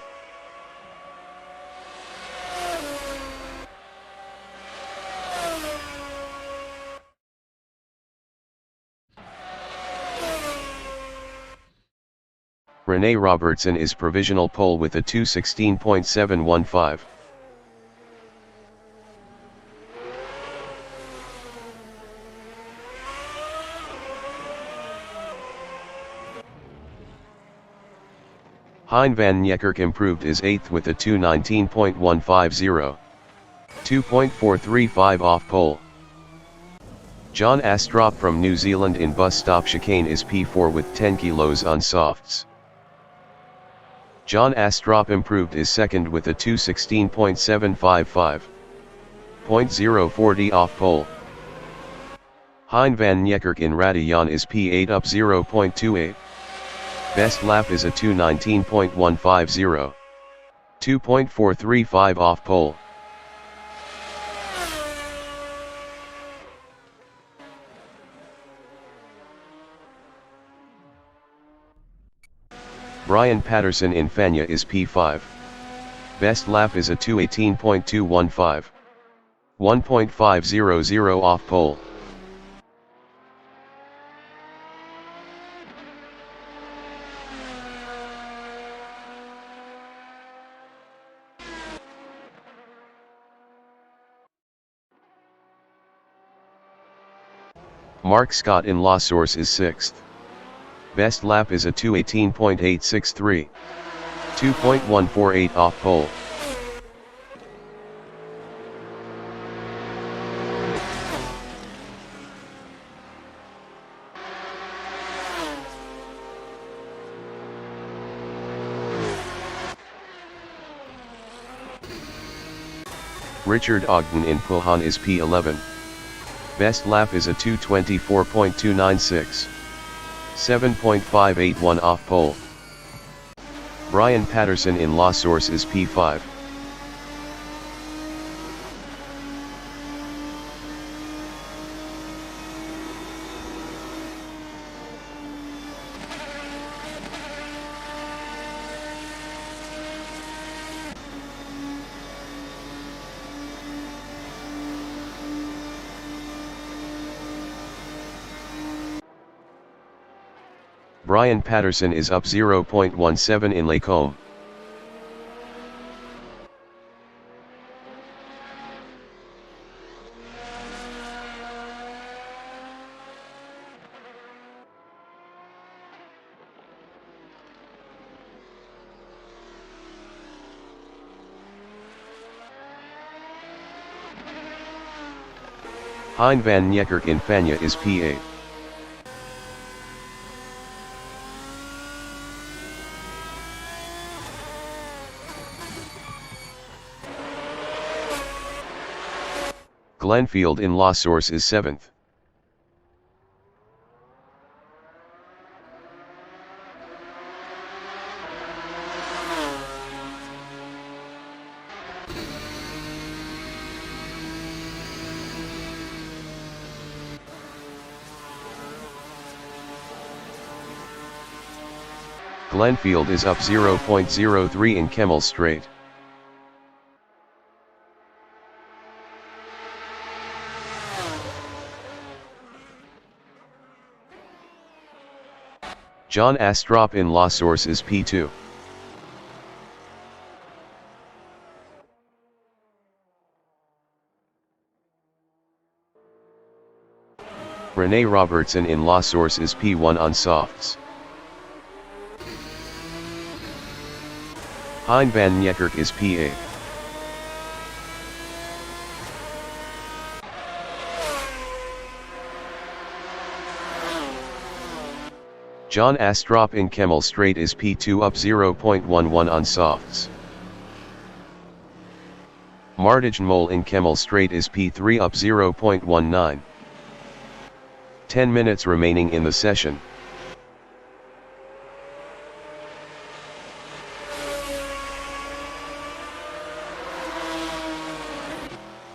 Rene Robertson is provisional pole with a 2:16.715. Hein van Niekerk improved is 8th with a 2:19.150. 2.435 off pole. John Astrop from New Zealand in bus stop chicane is P4 with 10 kilos on softs. John Astrop improved is 2nd with a 2:16.755. 0.040 off pole. Hein van Niekerk in Radion is P8 up 0.28. Best lap is a 2:19.150. 2.435 off pole. Brian Patterson in Fania is P5. Best lap is a 2:18.215. 1.500 off pole. Mark Scott in La Source is 6th. Best lap is a 2:18.863. 2.148 off pole. Richard Ogden in Pulhan is P11. Best lap is a 2:24.296. 7.581 off pole. Brian Patterson in La Source is P5. Brian Patterson is up 0.17 in Lacombe. Hein van Niekerk in Fania is P8. Glenfield in La Source is 7th. Glenfield is up 0.03 in Kemmel Straight. John Astrop in La Source is P2. Rene Robertson in La Source is P1 on softs. Hein van Niekerk is P8. John Astrop in Kemmel Straight is P2 up 0.11 on softs. Martijn Mol in Kemmel Straight is P3 up 0.19. 10 minutes remaining in the session.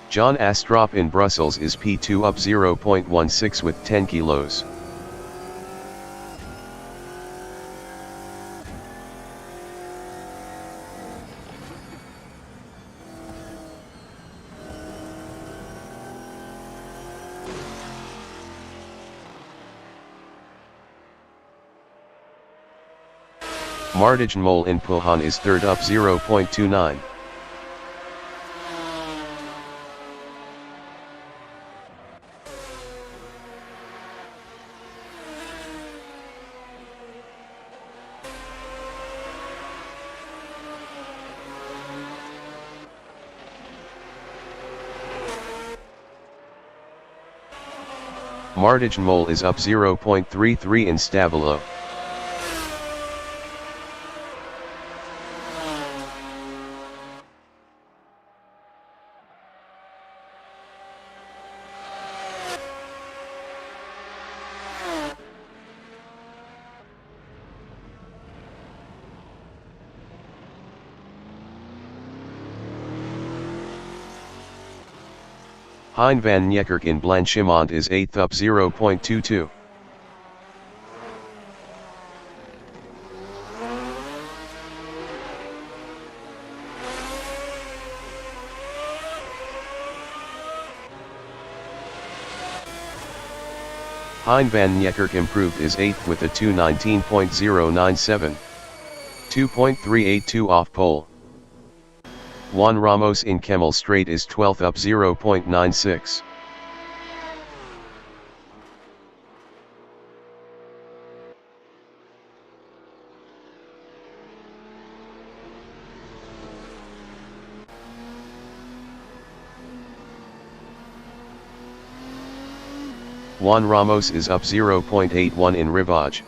John Astrop in Brussels is P2 up 0.16 with 10 kilos. Martijn Mol in Pulhan is 3rd up 0.29. Martignmol is up 0.33 in Stabilo. Hein van Niekerk in Blanchimont is 8th up 0.22. Hein van Niekerk improved is 8th with a 2:19.097. 2.382 off pole. Juan Ramos in Kemmel Straight is 12th up 0.96. Juan Ramos is up 0.81 in Rivage.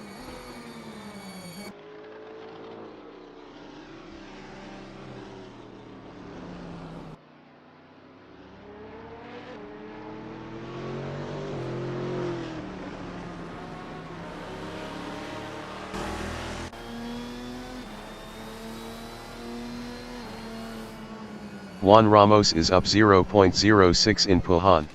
Juan Ramos is up 0.06 in Puhan.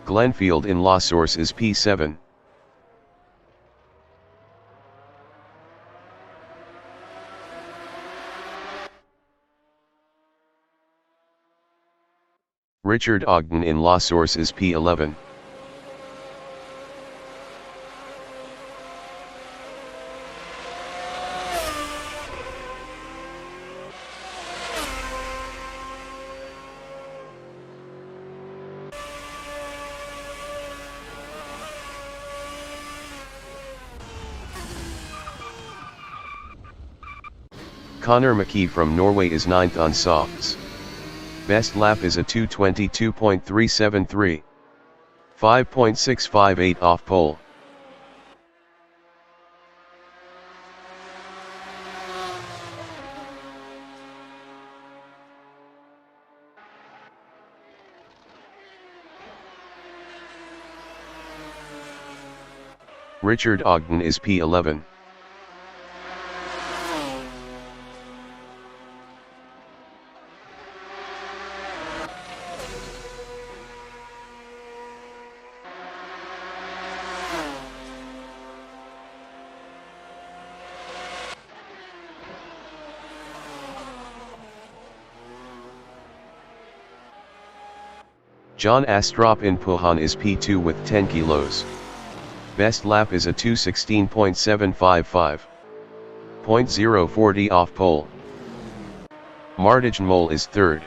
Glenfield in La Source is P7. Richard Ogden in La Source is P11. Connor McKee from Norway is 9th on softs. Best lap is a 2:22.373. 5.658 off pole. Richard Ogden is P11. John Astrop in Puhan is P2 with 10 kilos. Best lap is a 2:16.755. 0.040 off pole. Martignmol is 3rd.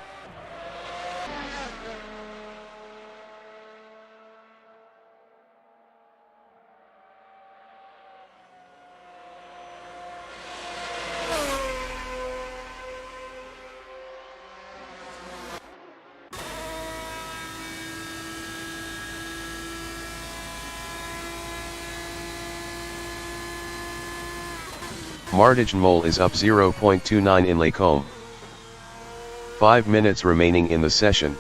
Martignmol is up 0.29 in Lacombe. 5 minutes remaining in the session.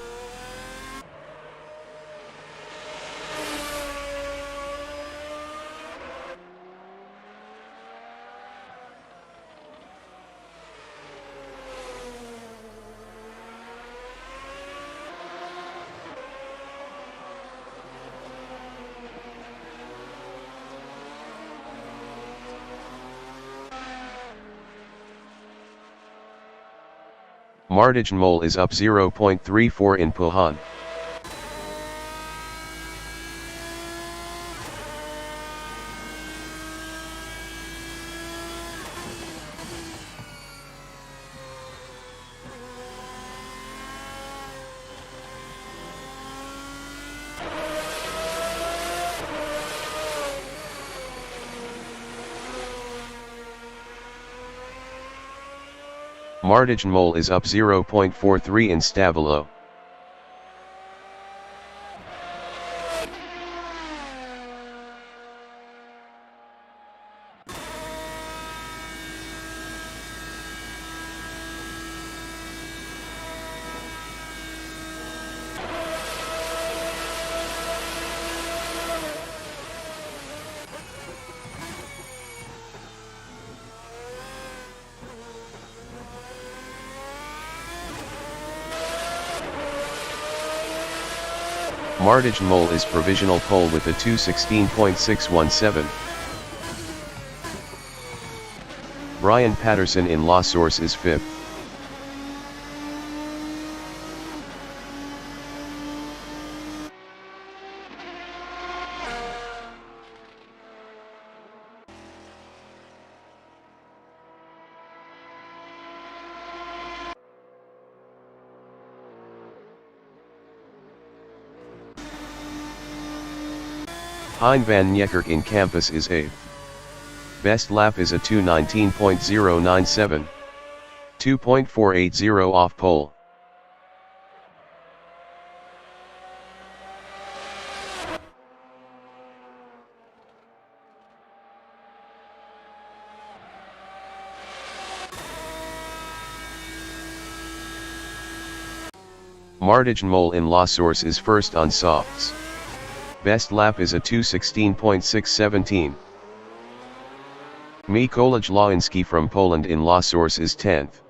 Martignmol is up 0.34 in Puhan. Martignmol is up 0.43 in Stavolo. Martignmol is provisional pole with a 2:16.617. Brian Patterson in La Source is 5th. Hein van Niekerk in Campus is 8th. Best lap is a 2:19.097. 2.480 off pole. Martignmol in La Source is first on softs. Best lap is a 2:16.617. Mikołaj Lański from Poland in La Source is 10th.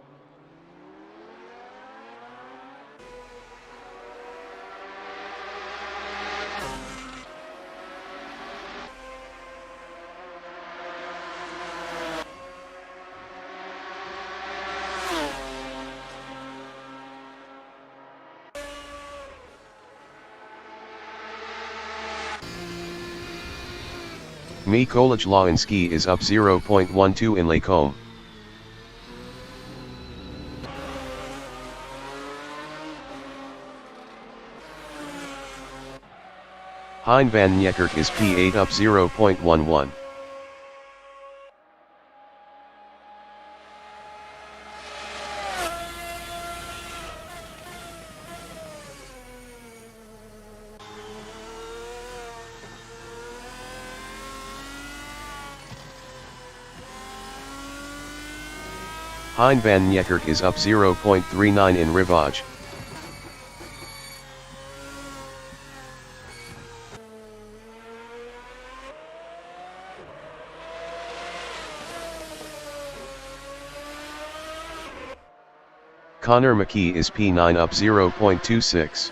Mikołaj Lański is up 0.12 in Lacombe. Hein van Niekerk is P8 up 0.11. Hein van Niekerk is up 0.39 in Rivage. Conor McKee is P9 up 0.26.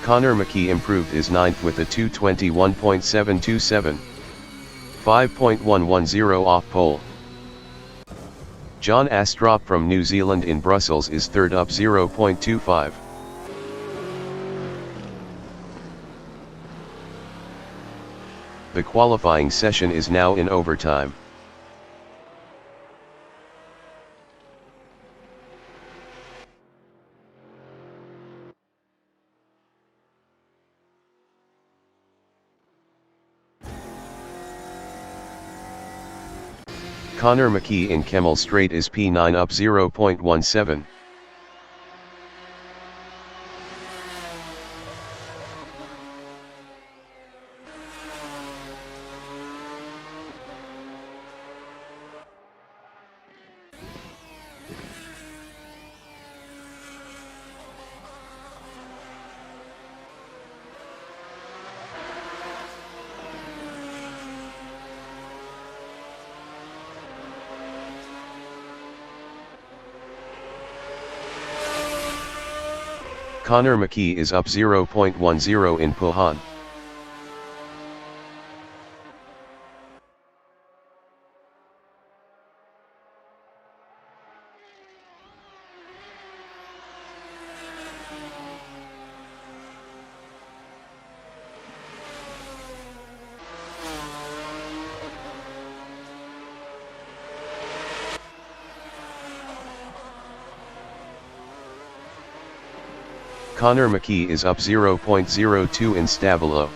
Conor McKee improved his 9th with a 2:21.727. 5.110 off pole. John Astrop from New Zealand in Brussels is 3rd up 0.25. The qualifying session is now in overtime. Conor McKee in Kemmel Straight is P9 up 0.17. Conor McKee is up 0.10 in Pohon. Connor McKee is up 0.02 in Stabilo.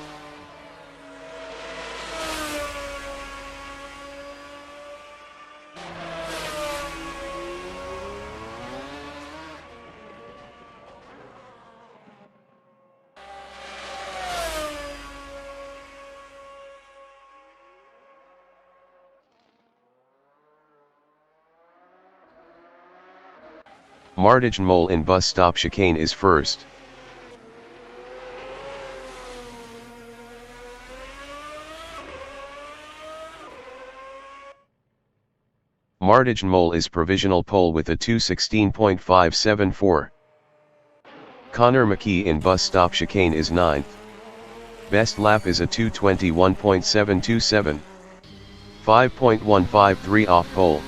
Martijn Mol in bus stop chicane is first. Martijn Mol is provisional pole with a 2:16.574. Connor McKee in bus stop chicane is 9th. Best lap is a 2:21.727. 5.153 off pole.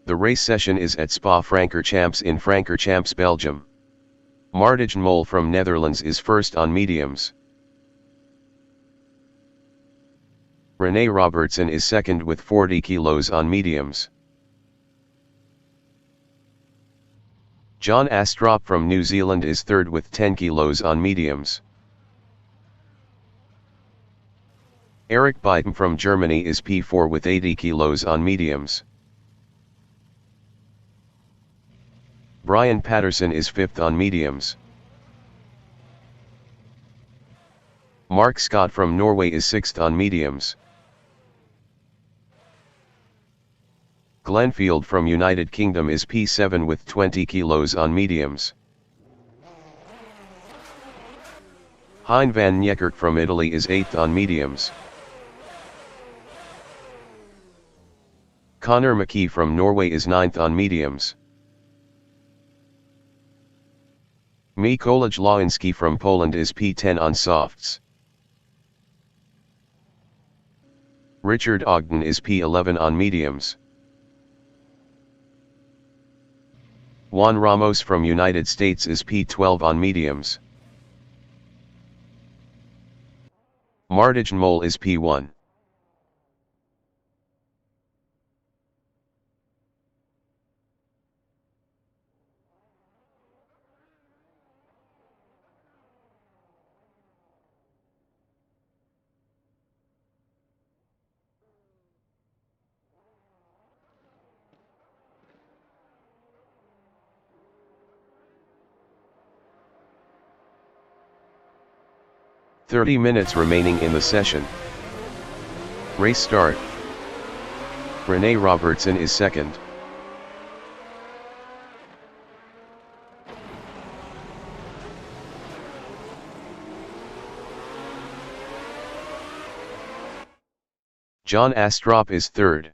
The race session is at Spa-Francorchamps in Francorchamps, Belgium. Martijn Mol from Netherlands is first on mediums. Rene Robertson is second with 40 kilos on mediums. John Astrop from New Zealand is third with 10 kilos on mediums. Eric Beitem from Germany is P4 with 80 kilos on mediums. Brian Patterson is fifth on mediums. Mark Scott from Norway is sixth on mediums. Glenfield from United Kingdom is P7 with 20 kilos on mediums. Hein van Niekerk from Italy is 8th on mediums. Connor McKee from Norway is 9th on mediums. Mikołaj Lański from Poland is P10 on softs. Richard Ogden is P11 on mediums. Juan Ramos from United States is P12 on mediums. Martijn Mol is P1. "30 minutes remaining in the session. Race start. Rene Robertson is second. John Astrop is third.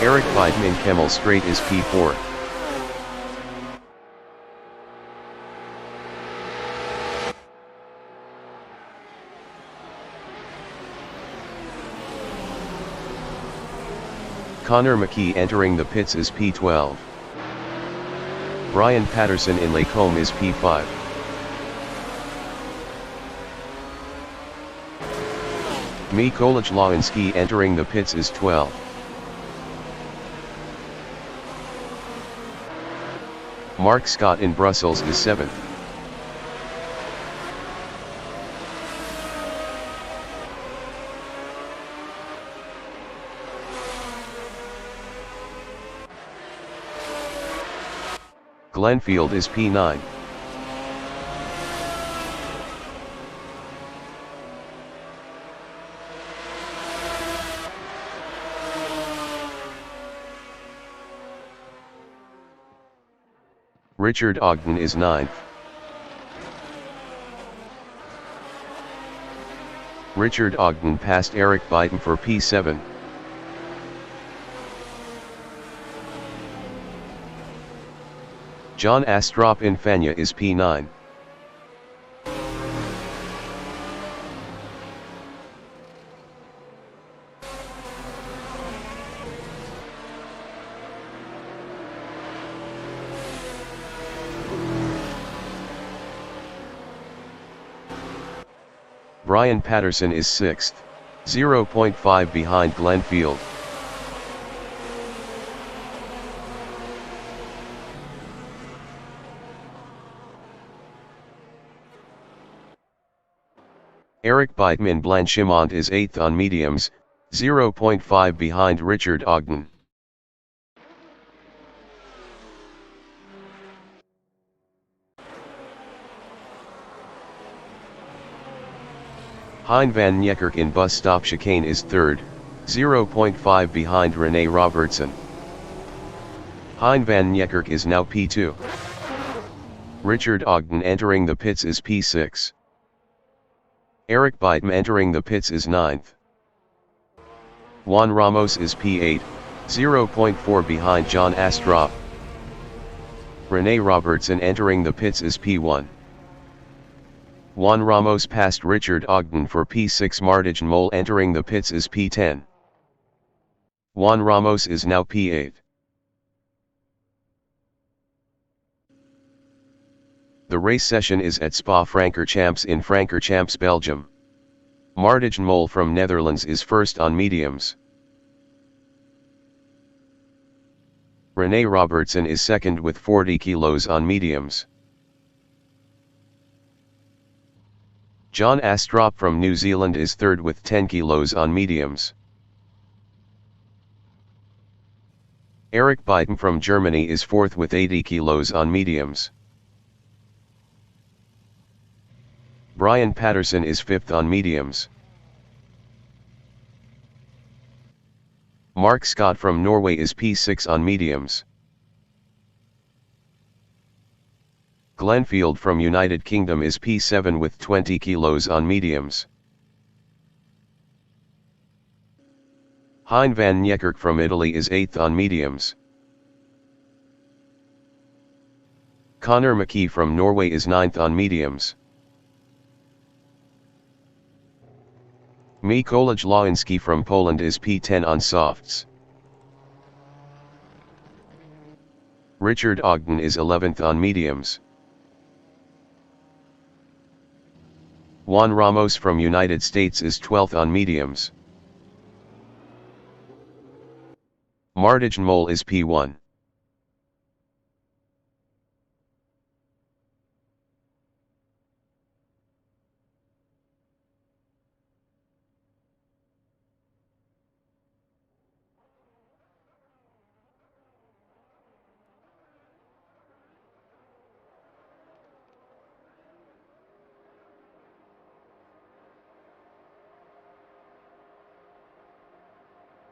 Eric Weidman Kemmel Straight is P4. Connor McKee entering the pits is P12. Brian Patterson in Lacombe is P5. Mikołaj Lawiński entering the pits is 12. Mark Scott in Brussels is 7th. Glenfield is P9. Richard Ogden is 9th. Richard Ogden passed Eric Weidman for P7. John Astrup in Fania is P9. Brian Patterson is 6th, 0.5 behind Glenfield. Eric Weidman Blanchimont is 8th on mediums, 0.5 behind Richard Ogden. Hein van Niekerk in bus stop chicane is 3rd, 0.5 behind Rene Robertson. Hein van Niekerk is now P2. Richard Ogden entering the pits is P6. Eric Weidman entering the pits is 9th. Juan Ramos is P8, 0.4 behind John Astrup. Rene Robertson entering the pits is P1. Juan Ramos passed Richard Ogden for P6. Martijn Mol entering the pits is P10. Juan Ramos is now P8. The race session is at Spa-Francorchamps in Francorchamps, Belgium. Martijn Mol from Netherlands is 1st on mediums. Rene Robertson is 2nd with 40 kilos on mediums. John Astrup from New Zealand is 3rd with 10 kilos on mediums. Eric Weidman from Germany is 4th with 80 kilos on mediums. Brian Patterson is 5th on mediums. Mark Scott from Norway is P6 on mediums. Glenfield from United Kingdom is P7 with 20 kilos on mediums. Hein van Niekerk from Italy is 8th on mediums. Connor McKee from Norway is 9th on mediums. Mikołaj Lawiński from Poland is P10 on softs. Richard Ogden is 11th on mediums. Juan Ramos from United States is 12th on mediums. Martijn Mol is P1.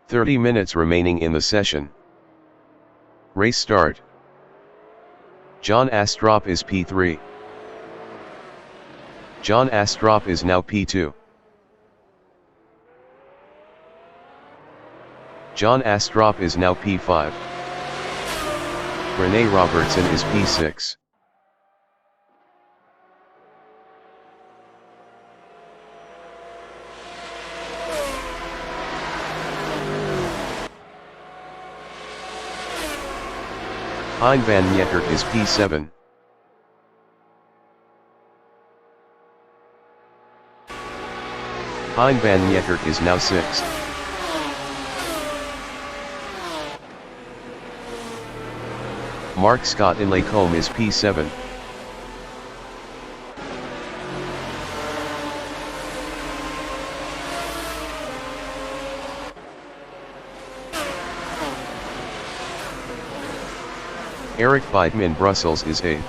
"30 minutes remaining in the session. Race start. John Astrup is P3. John Astrup is now P2. John Astrup is now P5. Rene Robertson is P6. Hein van Niekerk is P7. Hein van Niekerk is now 6th. Mark Scott in Lacombe is P7. Eric Beitman in Brussels is 8th.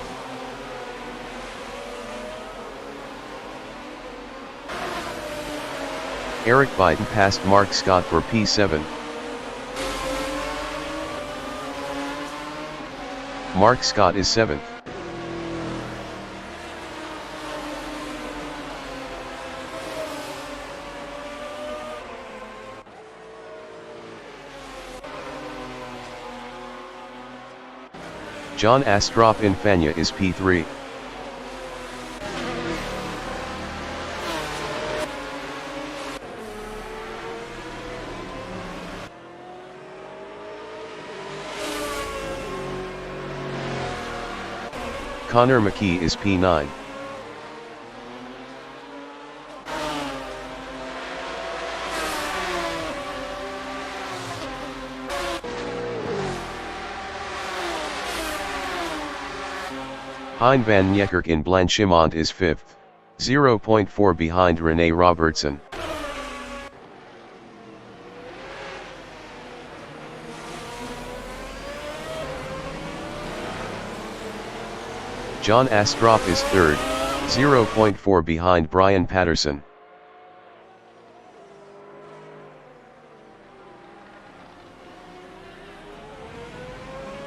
Eric Beitman passed Mark Scott for P7. Mark Scott is 7th. John Astrup in Fania is P3. Connor McKee is P9. Hein van Niekerk in Blanchimont is 5th, 0.4 behind Rene Robertson. John Astrup is 3rd, 0.4 behind Brian Patterson.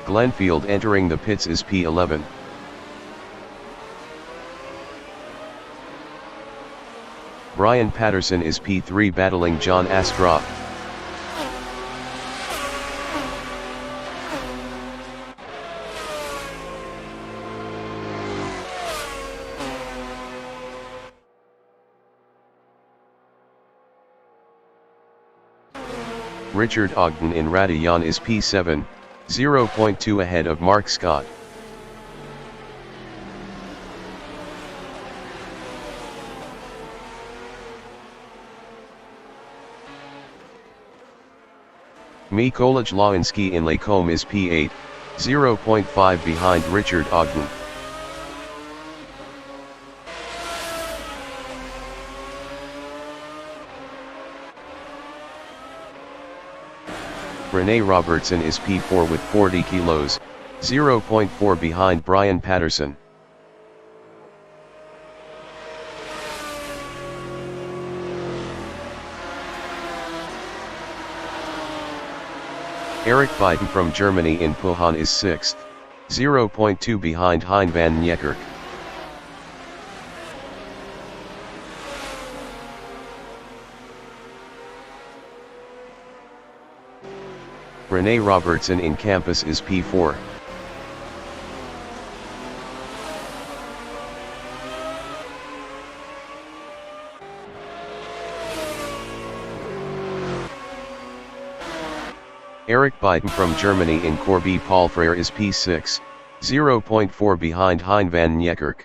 Glenfield entering the pits is P11. Brian Patterson is P3 battling John Astrup. Richard Ogden in Radillon is P7, 0.2 ahead of Mark Scott. Mikołaj Lawinski in Lacombe is P8, 0.5 behind Richard Ogden. Rene Robertson is P4 with 40 kilos, 0.4 behind Brian Patterson. Eric Beitman from Germany in Pohon is 6th, 0.2 behind Hein van Niekerk. Rene Robertson in Campus is P4. Eric Beitman from Germany in Corby Palfrère is P6, 0.4 behind Hein van Niekerk.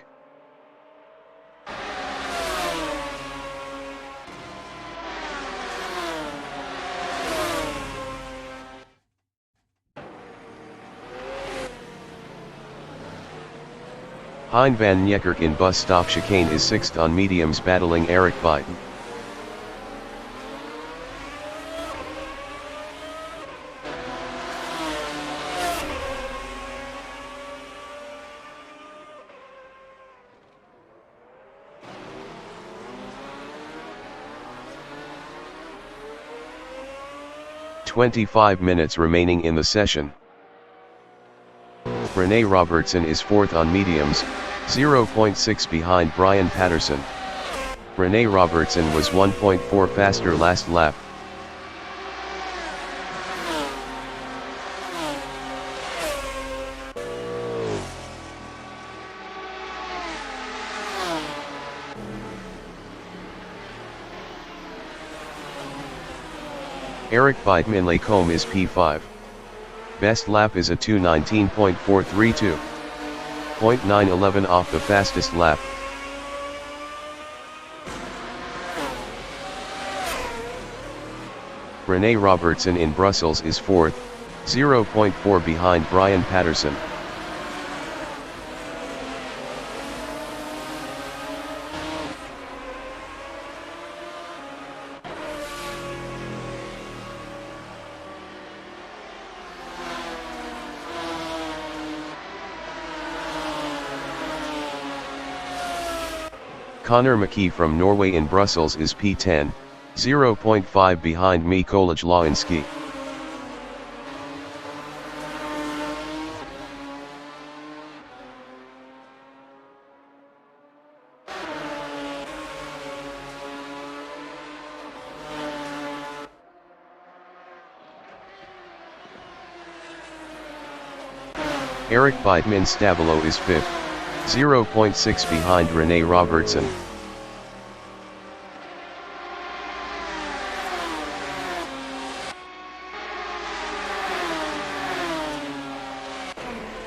Hein van Niekerk in Bus Stop Chicane is 6th on mediums battling Eric Beitman. "25 minutes remaining in the session. Rene Robertson is 4th on mediums, 0.6 behind Brian Patterson. Rene Robertson was 1.4 faster last lap. Eric Beitman Lacombe is P5. Best lap is a 2:19.432. 0.911 off the fastest lap. Rene Robertson in Brussels is 4th, 0.4 behind Brian Patterson. Connor McKee from Norway in Brussels is P10, 0.5 behind Mikołaj Lawinski. Eric Beitman Stabilo is 5th, 0.6 behind Rene Robertson.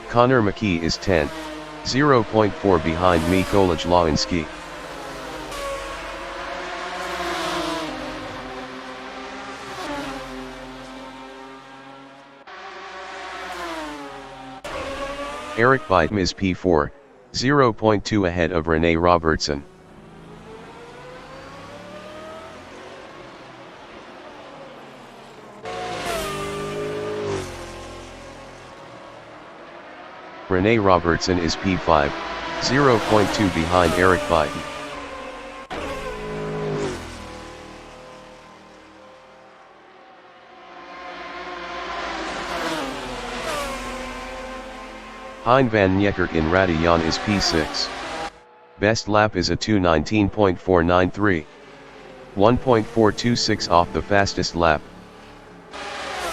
Connor McKee is 10th, 0.4 behind Mikołaj Lawinski. Eric Beitman is P4, 0.2 ahead of Rene Robertson. Rene Robertson is P5, 0.2 behind Eric Beitman. Hein van Niekerk in Radillon is P6. Best lap is a 2:19.493. 1.426 off the fastest lap.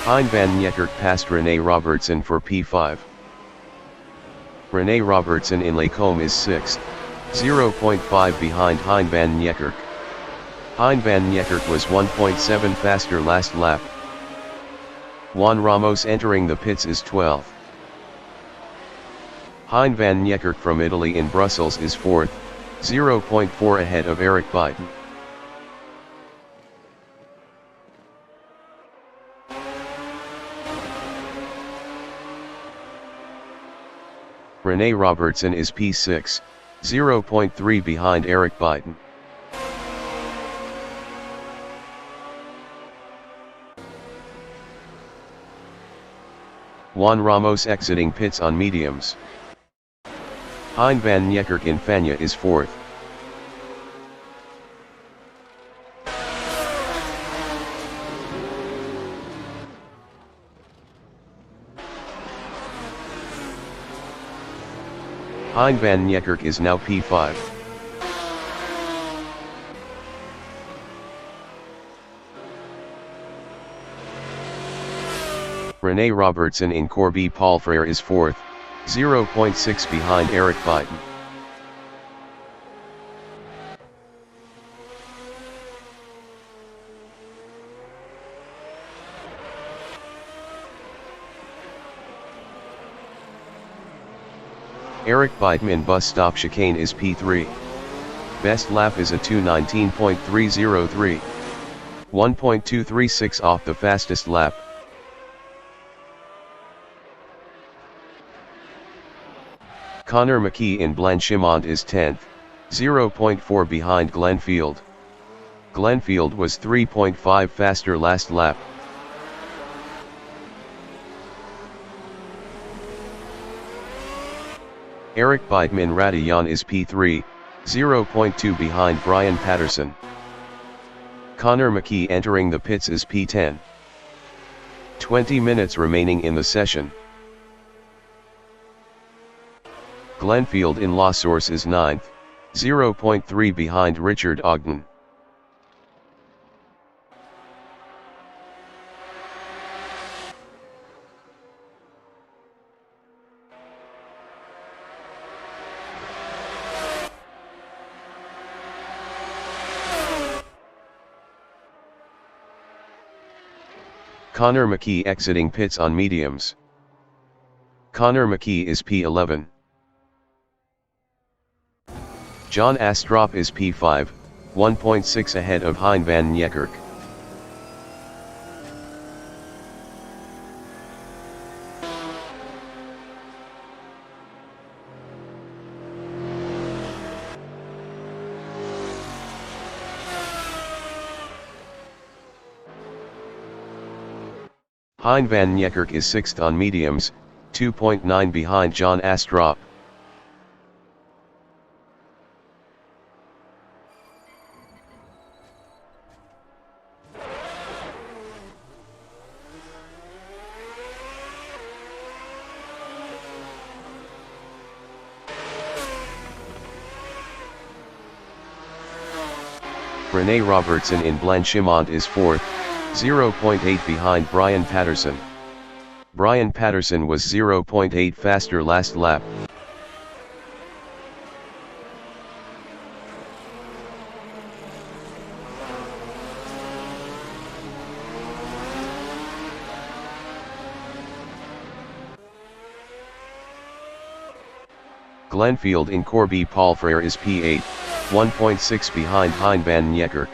Hein van Niekerk passed Rene Robertson for P5. Rene Robertson in Lacombe is 6th, 0.5 behind Hein van Niekerk. Hein van Niekerk was 1.7 faster last lap. Juan Ramos entering the pits is 12th. Hein van Niekerk from Italy in Brussels is 4th, 0.4 ahead of Eric Beitman. Rene Robertson is P6, 0.3 behind Eric Beitman. Juan Ramos exiting pits on mediums. Hein van Niekerk in Fania is 4th. Hein van Niekerk is now P5. Rene Robertson in Corby Palfrère is 4th, 0.6 behind Eric Beitman. Eric Beitman bus stop chicane is P3. Best lap is a 2:19.303. 1.236 off the fastest lap. Connor McKee in Blanchimont is 10th, 0.4 behind Glenfield. Glenfield was 3.5 faster last lap. Eric Beitman Radillon is P3, 0.2 behind Brian Patterson. Connor McKee entering the pits is P10. 20 minutes remaining in the session. Glenfield in La Source is 9th, 0.3 behind Richard Ogden. Connor McKee exiting pits on mediums. Connor McKee is P11. John Astrup is P5, 1.6 ahead of Hein van Niekerk. Hein van Niekerk is 6th on mediums, 2.9 behind John Astrup. Rene Robertson in Blanchimont is 4th, 0.8 behind Brian Patterson. Brian Patterson was 0.8 faster last lap. Glenfield in Corby Palfrère is P8, 1.6 behind Hein van Niekerk.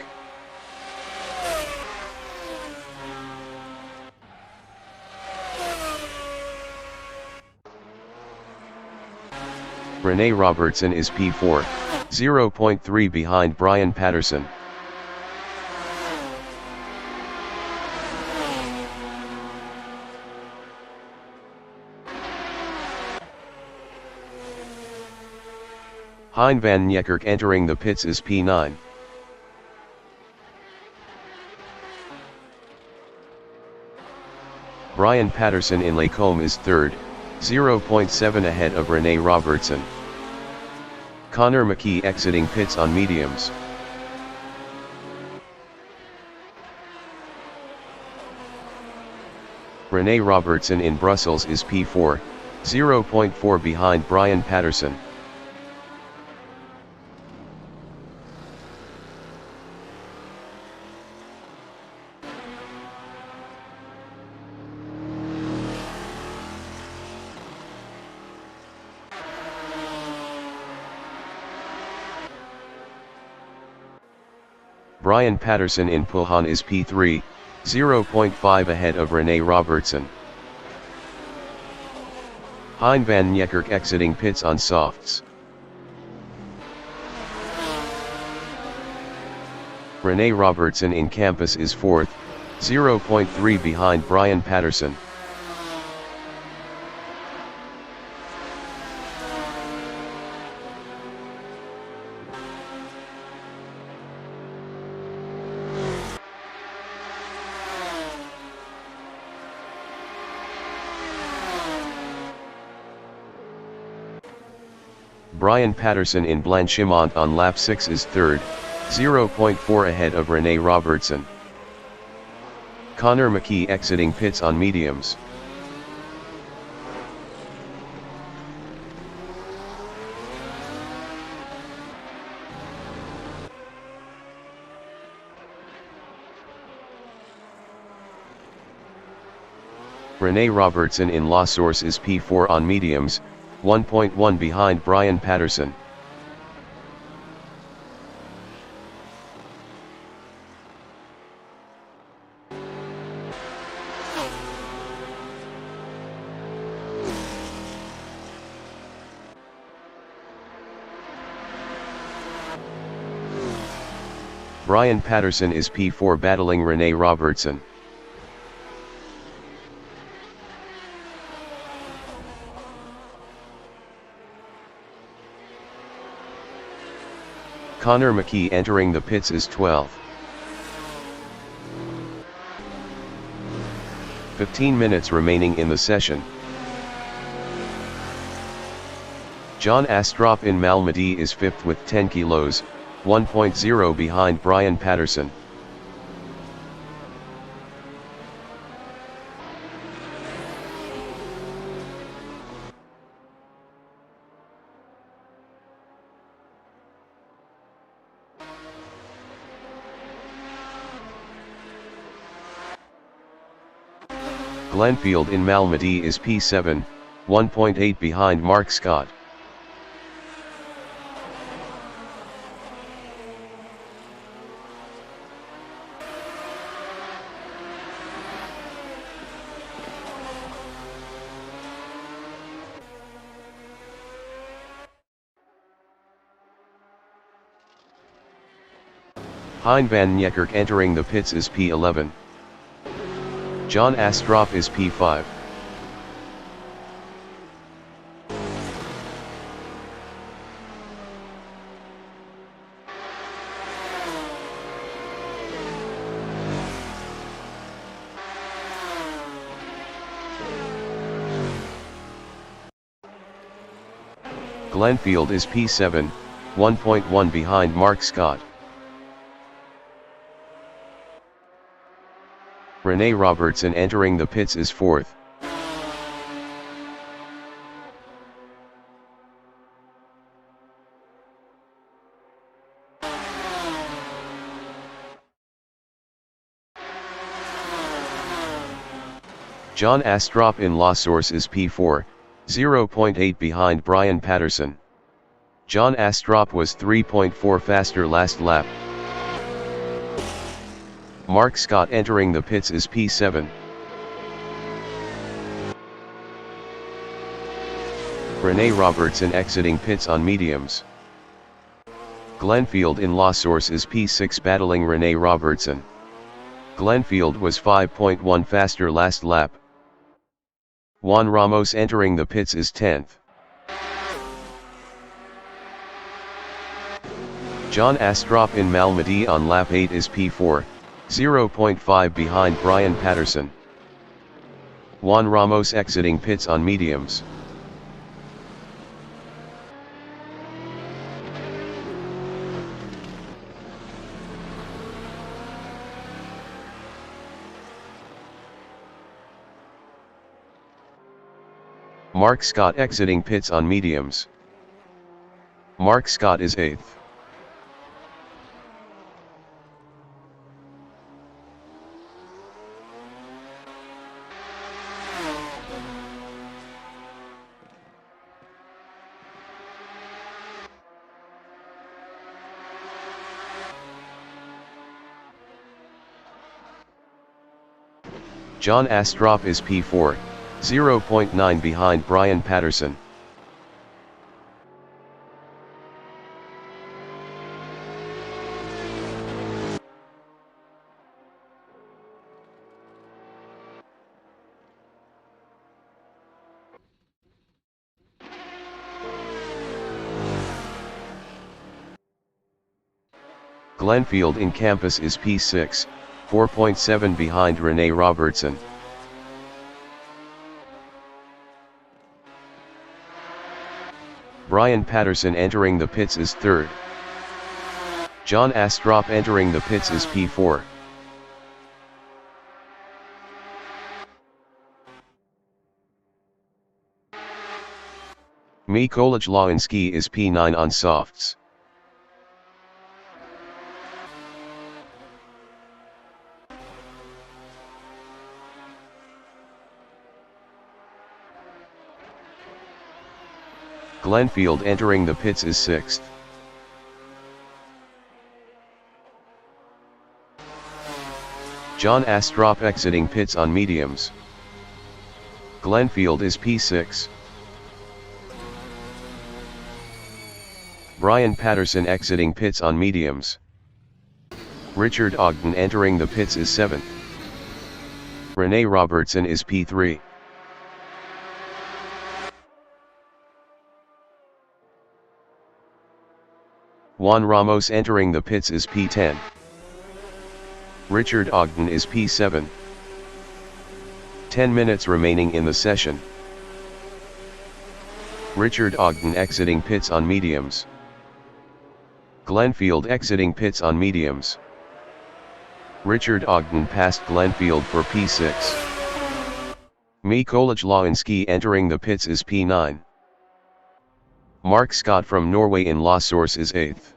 Rene Robertson is P4, 0.3 behind Brian Patterson. Hein van Niekerk entering the pits is P9. Brian Patterson in Lacombe is 3rd, 0.7 ahead of Rene Robertson. Connor McKee exiting pits on mediums. Rene Robertson in Brussels is P4, 0.4 behind Brian Patterson. Brian Patterson in Pulhan is P3, 0.5 ahead of Rene Robertson. Hein van Niekerk exiting pits on softs. Rene Robertson in Campus is 4th, 0.3 behind Brian Patterson. Brian Patterson in Blanchimont on lap 6 is 3rd, 0.4 ahead of Rene Robertson. Connor McKee exiting pits on mediums. Rene Robertson in La Source is P4 on mediums, 1.1 behind Brian Patterson. Brian Patterson is P4 battling Rene Robertson. Connor McKee entering the pits is 12th. 15 minutes remaining in the session. John Astrup in Malmedy is 5th with 10 kilos, 1.0 behind Brian Patterson. Glenfield in Malmedy is P7, 1.8 behind Mark Scott. Hein van Niekerk entering the pits is P11. John Astrup is P5. Glenfield is P7, 1.1 behind Mark Scott. Rene Robertson entering the pits is 4th. John Astrup in La Source is P4, 0.8 behind Brian Patterson. John Astrup was 3.4 faster last lap. Mark Scott entering the pits is P7. Rene Robertson exiting pits on mediums. Glenfield in La Source is P6 battling Rene Robertson. Glenfield was 5.1 faster last lap. Juan Ramos entering the pits is 10th. John Astrup in Malmedy on lap 8 is P4, 0.5 behind Brian Patterson. Juan Ramos exiting pits on mediums. Mark Scott exiting pits on mediums. Mark Scott is 8th. John Astrup is P4, 0.9 behind Brian Patterson. Glenfield in Campus is P6, 4.7 behind Rene Robertson. Brian Patterson entering the pits is 3rd. John Astrup entering the pits is P4. Mikołaj Lewiński is P9 on softs. Glenfield entering the pits is 6th. John Astrup exiting pits on mediums. Glenfield is P6. Brian Patterson exiting pits on mediums. Richard Ogden entering the pits is 7th. Rene Robertson is P3. Juan Ramos entering the pits is P10. Richard Ogden is P7. 10 minutes remaining in the session. Richard Ogden exiting pits on mediums. Glenfield exiting pits on mediums. Richard Ogden passed Glenfield for P6. Mikołaj Lewiński entering the pits is P9. Mark Scott from Norway in La Source is 8th.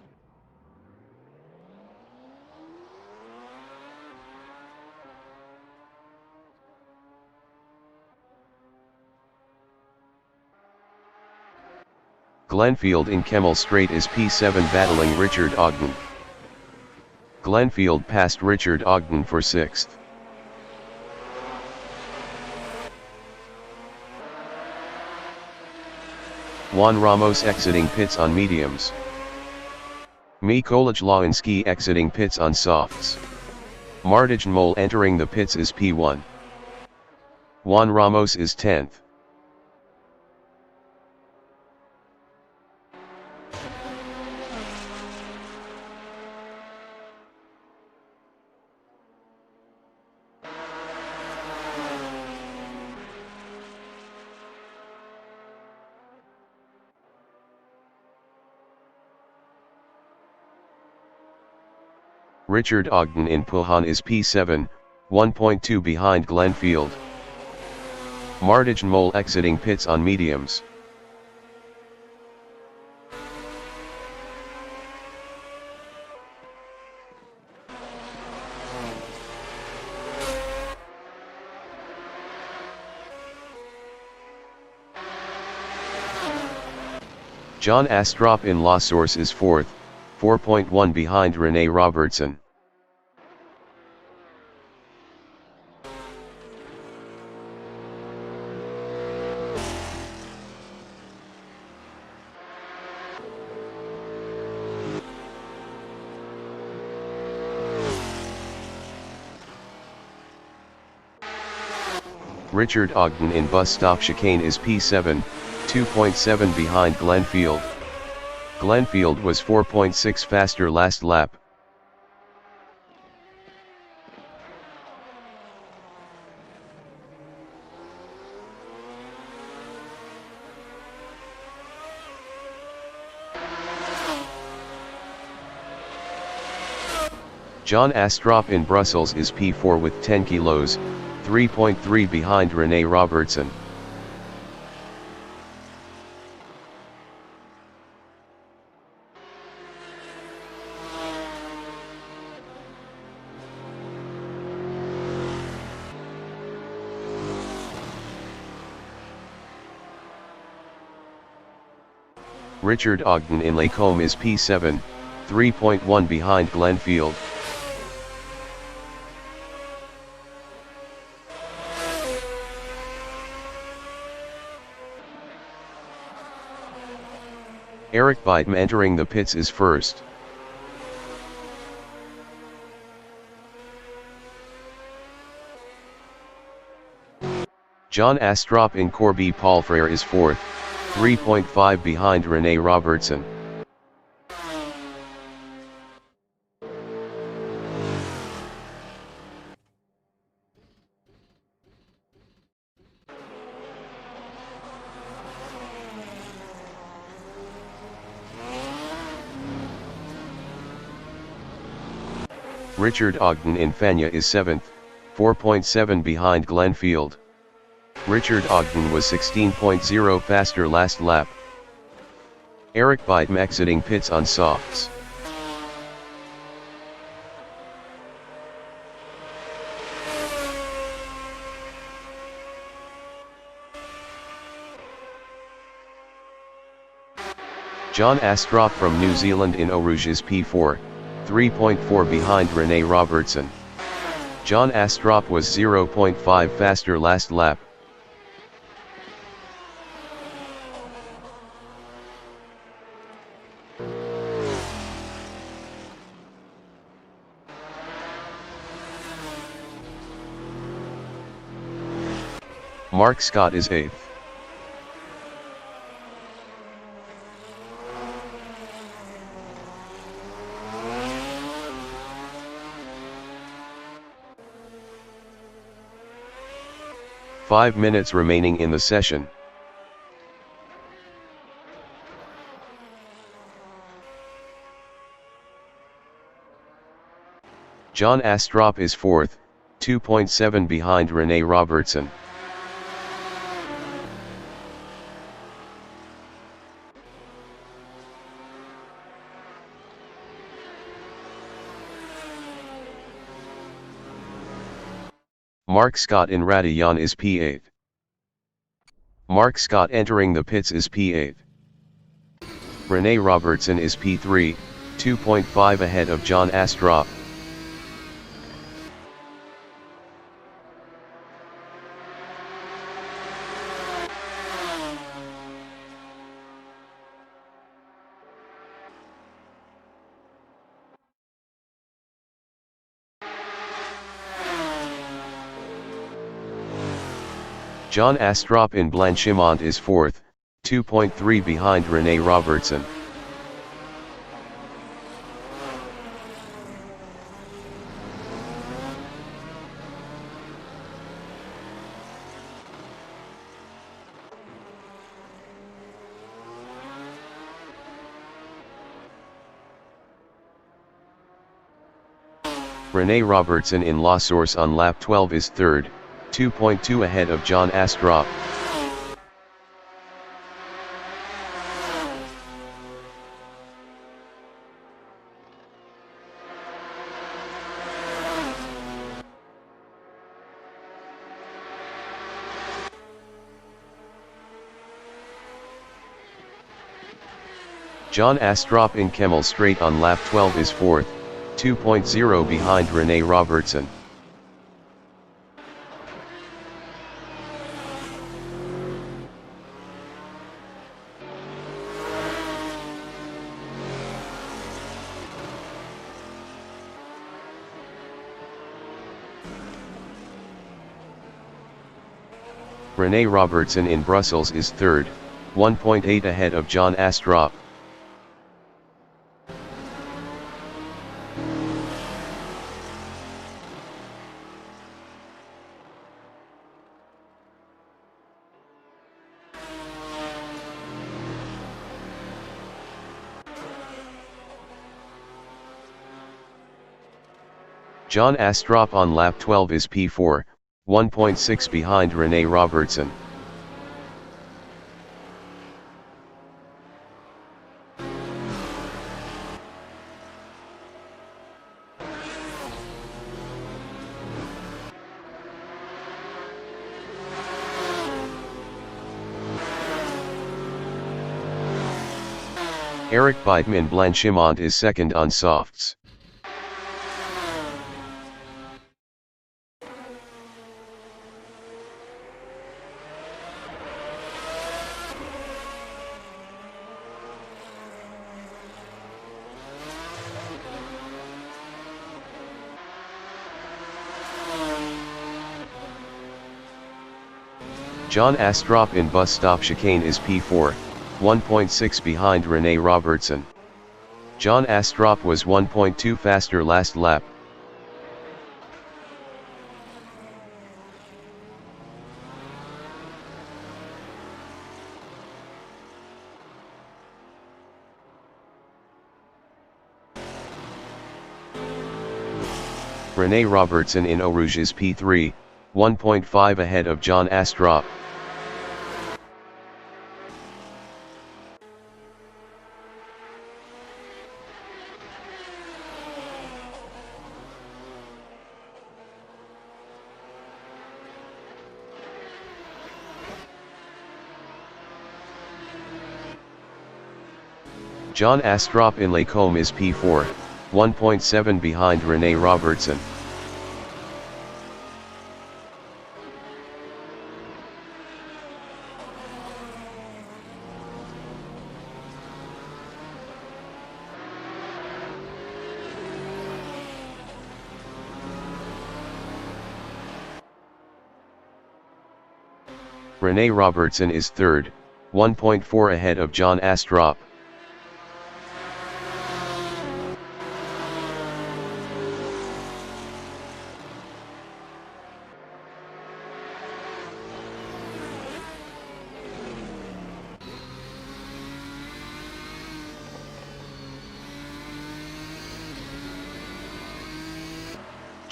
Glenfield in Kemmel Straight is P7 battling Richard Ogden. Glenfield passed Richard Ogden for 6th. Juan Ramos exiting pits on mediums. Mikołaj Lawinski exiting pits on softs. Martijn Mol entering the pits is P1. Juan Ramos is 10th. Richard Ogden in Puhan is P7, 1.2 behind Glenfield. Martijn Mol exiting pits on mediums. John Astrup in La Source is 4th, 4.1 behind Rene Robertson. Richard Ogden in Bus Stop Chicane is P7, 2.7 behind Glenfield. Glenfield was 4.6 faster last lap. John Astrup in Brussels is P4 with 10 kilos, 3.3 behind Rene Robertson. Richard Ogden in Lacombe is P7, 3.1 behind Glenfield. Eric Beitem entering the pits is first. John Astrup in Corby Palfrère is 4th, 3.5 behind Rene Robertson. Richard Ogden in Fania is 7th, 4.7 behind Glenfield. Richard Ogden was 16.0 faster last lap. Eric Beitem exiting pits on softs. John Astrup from New Zealand in Eau Rouge is P4, 3.4 behind Rene Robertson. John Astrup was 0.5 faster last lap. Mark Scott is 8th. Five minutes remaining in the session. John Astrup is 4th, 2.7 behind Rene Robertson. Mark Scott in Radillon is P8. Mark Scott entering the pits is P8. Rene Robertson is P3, 2.5 ahead of John Astrup. John Astrup in Blanchimont is 4th, 2.3 behind Rene Robertson. Rene Robertson in La Source on lap 12 is 3rd, 2.2 ahead of John Astrup. John Astrup in Kemmel Straight on lap 12 is 4th, 2.0 behind Rene Robertson. Rene Robertson in Brussels is 3rd, 1.8 ahead of John Astrup. John Astrup on lap 12 is P4, 1.6 behind Rene Robertson. Eric Beitman in Blanchimont is 2nd on softs. John Astrup in Bus Stop Chicane is P4, 1.6 behind Rene Robertson. John Astrup was 1.2 faster last lap. Rene Robertson in Eau Rouge is P3, 1.5 ahead of John Astrup. John Astrup in Les Combes is P4, 1.7 behind Rene Robertson. Rene Robertson is 3rd, 1.4 ahead of John Astrup.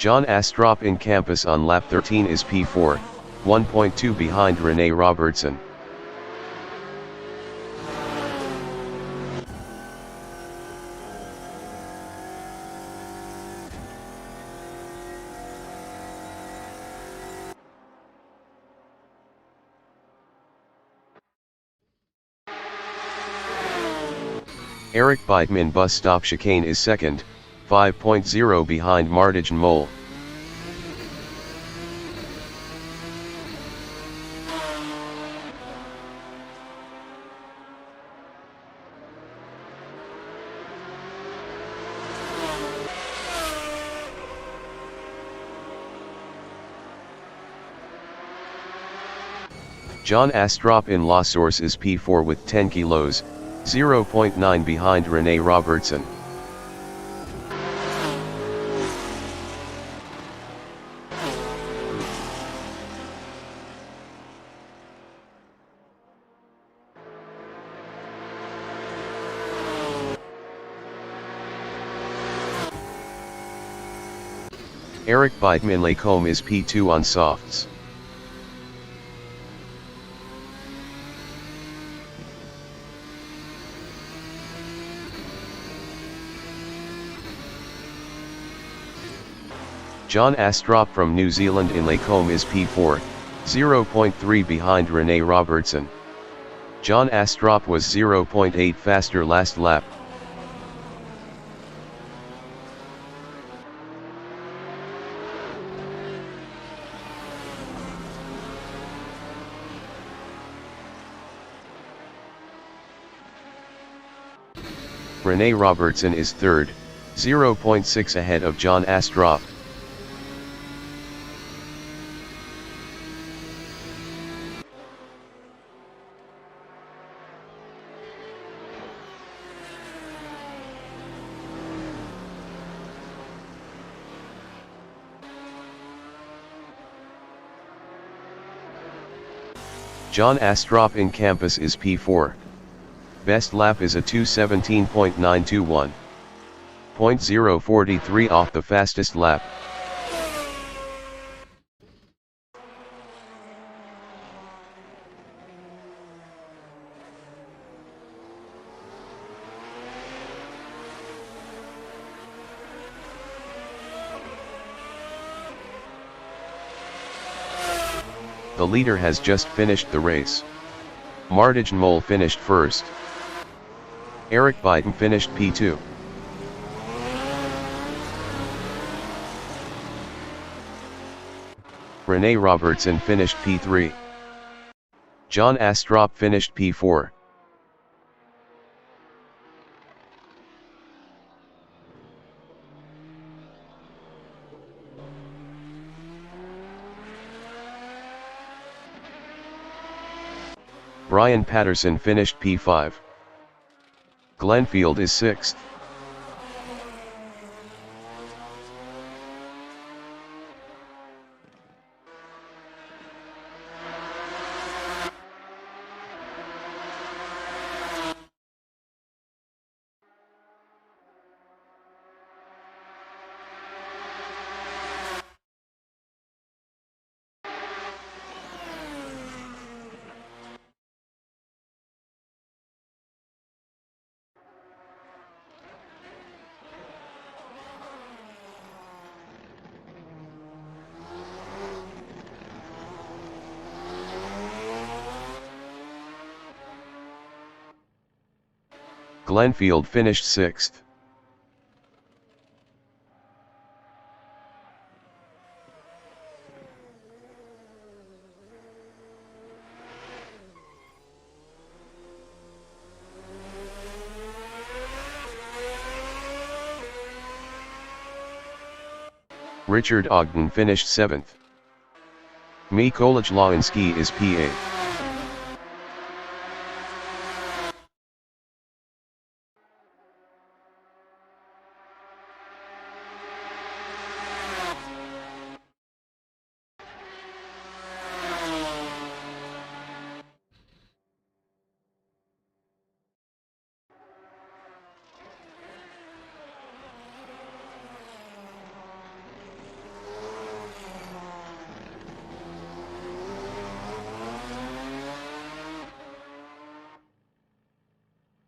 John Astrup in Campus on lap 13 is P4, 1.2 behind Rene Robertson. Eric Beitman bus stop chicane is second, 5.0 behind Martin Mole. John Astrup in La Source is P4 with 10 kilos, 0.9 behind Rene Robertson. Eric Beitman Lacombe is P2 on softs. John Astrup from New Zealand in Lacombe is P4, 0.3 behind Rene Robertson. John Astrup was 0.8 faster last lap. Rene Robertson is third, 0.6 ahead of John Astrup. John Astrup in Campus is P4. Best lap is a 2:17.921. 0.043 off the fastest lap. The leader has just finished the race. Martin Mole finished first. Eric Beitman finished P2. Rene Robertson finished P3. John Astrup finished P4. Brian Patterson finished P5. Glenfield is 6th. Glenfield finished 6th. Richard Ogden finished 7th. Mikołaj Lawinski is P8.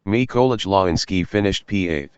Mikołaj Lawinski finished P8.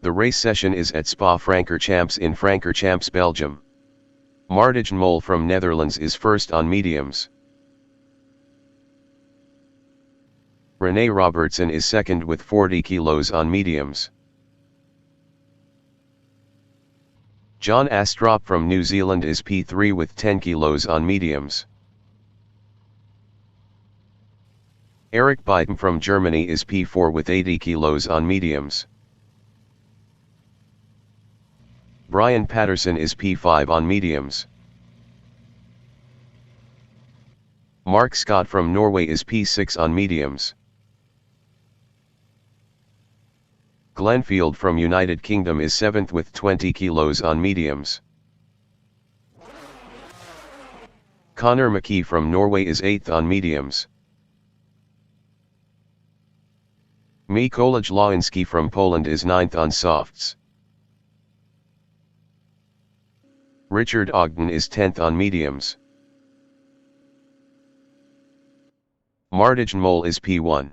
The race session is at Spa-Francorchamps in Francorchamps, Belgium. Martijn Mol from Netherlands is first on mediums. Rene Robertson is second with 40 kilos on mediums. John Astrup from New Zealand is P3 with 10 kilos on mediums. Eric Beitem from Germany is P4 with 80 kilos on mediums. Brian Patterson is P5 on mediums. Mark Scott from Norway is P6 on mediums. Glenfield from United Kingdom is 7th with 20 kilos on mediums. Connor McKee from Norway is 8th on mediums. Mikołaj Lański from Poland is 9th on softs. Richard Ogden is 10th on mediums. Martijn Mol is P1.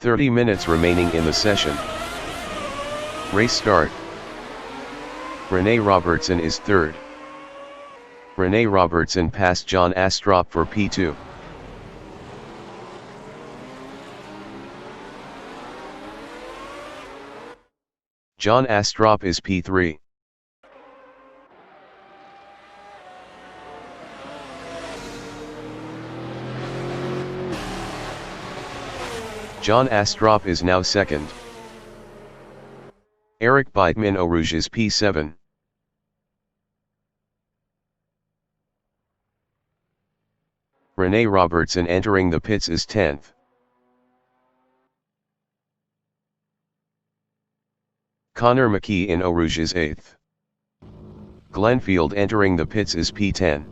"30 minutes remaining in the session. Race start. Rene Robertson is third. Rene Robertson passed John Astrup for P2. John Astrup is P3. John Astrup is now second. Eric Beitem in Eau Rouge is P7. Rene Robertson entering the pits is 10th. Connor McKee in Eau Rouge is 8th. Glenfield entering the pits is P10.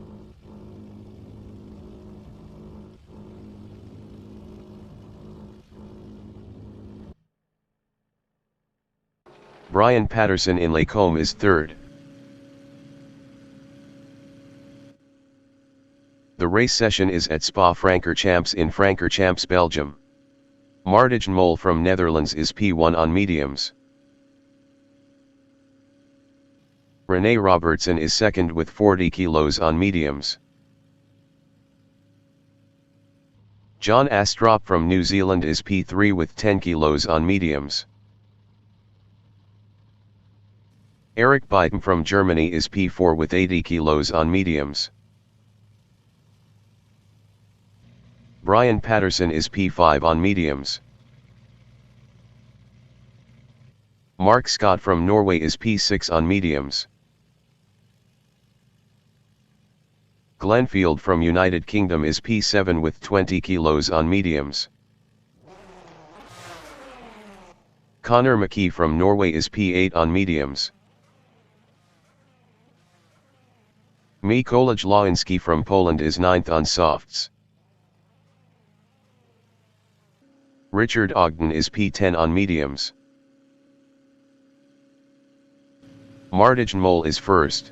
Brian Patterson in Lacombe is third. The race session is at Spa-Francorchamps in Francorchamps, Belgium. Martijn Mol from Netherlands is P1 on mediums. Rene Robertson is second with 40 kilos on mediums. John Astrup from New Zealand is P3 with 10 kilos on mediums. Eric Beitem from Germany is P4 with 80 kilos on mediums. Brian Patterson is P5 on mediums. Mark Scott from Norway is P6 on mediums. Glenfield from United Kingdom is P7 with 20 kilos on mediums. Connor McKee from Norway is P8 on mediums. Mikołaj Lański from Poland is 9th on softs. Richard Ogden is P10 on mediums. Martijn Mol is first.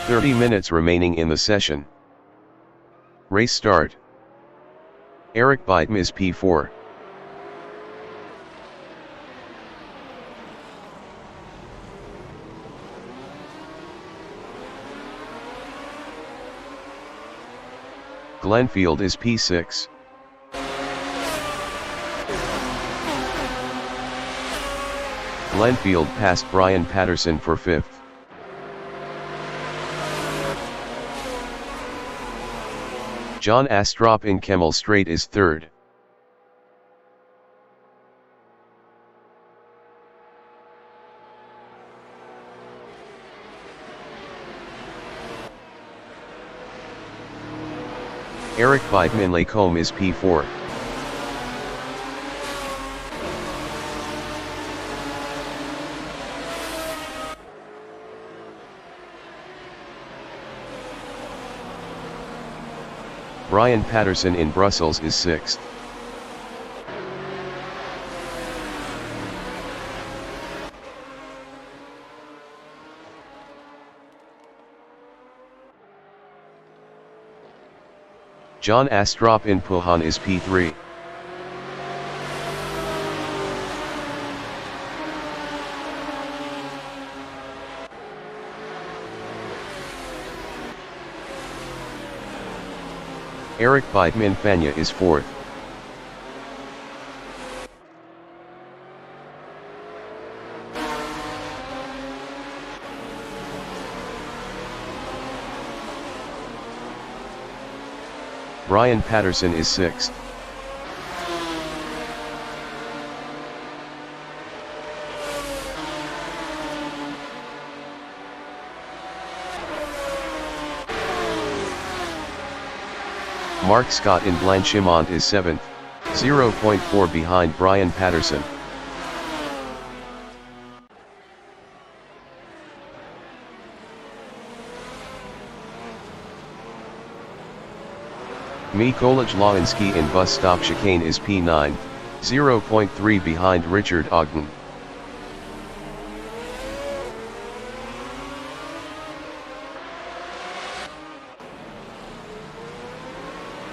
"30 minutes remaining in the session. Race start. Eric Beitem is P4. Glenfield is P6. Glenfield passed Brian Patterson for 5th. John Astrup in Kemmel Straight is 3rd. Eric Beitem in Lacombe is P4. Brian Patterson in Brussels is 6th. John Astrup in Puhan is P3. Eric Beitem in Fania is 4th. Brian Patterson is 6th. Mark Scott in Blanchimont is 7th, 0.4 behind Brian Patterson. Mikołaj Lawinski in Bus Stop Chicane is P9, 0.3 behind Richard Ogden.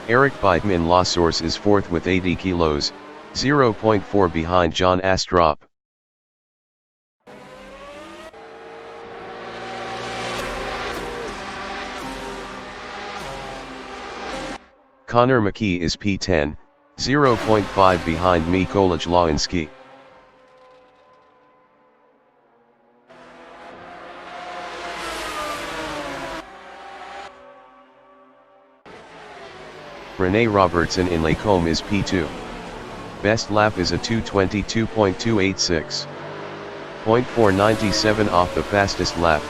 Eric Beitem in La Source is 4th with 80 kilos, 0.4 behind John Astrup. Connor McKee is P10, 0.5 behind Mikołaj Lawinski. Rene Robertson in Lacombe is P2. Best lap is a 2:22.286. 0.497 off the fastest lap.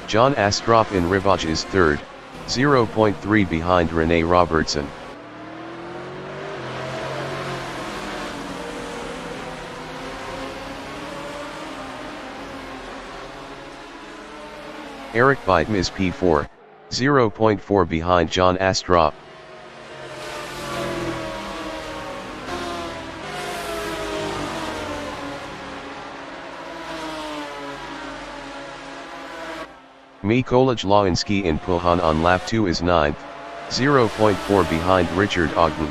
John Astrup in Rivage is 3rd, 0.3 behind Rene Robertson. Eric Beitem is P4, 0.4 behind John Astrup. Mikołaj Lawinski in Puhan on lap 2 is 9th, 0.4 behind Richard Ogden.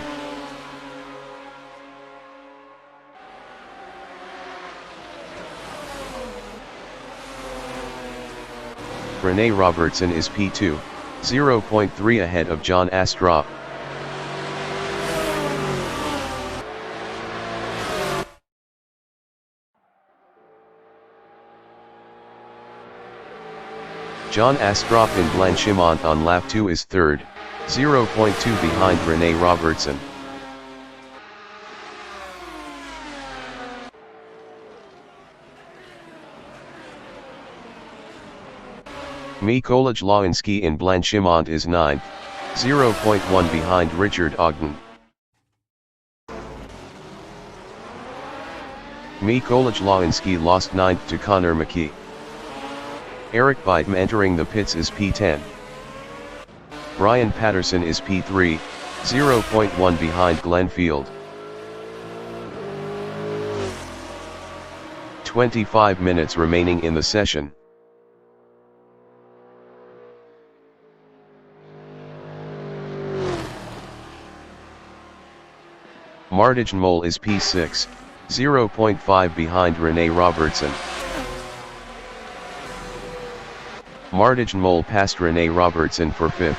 Rene Robertson is P2, 0.3 ahead of John Astrup. John Astrup in Blanchimont on lap 2 is 3rd, 0.2 behind Rene Robertson. Mikołaj Lawinski in Blanchimont is 9th, 0.1 behind Richard Ogden. Mikołaj Lawinski lost 9th to Connor McKee. Eric Beitem entering the pits is P10. Brian Patterson is P3, 0.1 behind Glenfield. 25 minutes remaining in the session. Mol is P6, 0.5 behind Rene Robertson. Mol passed Rene Robertson for 5th.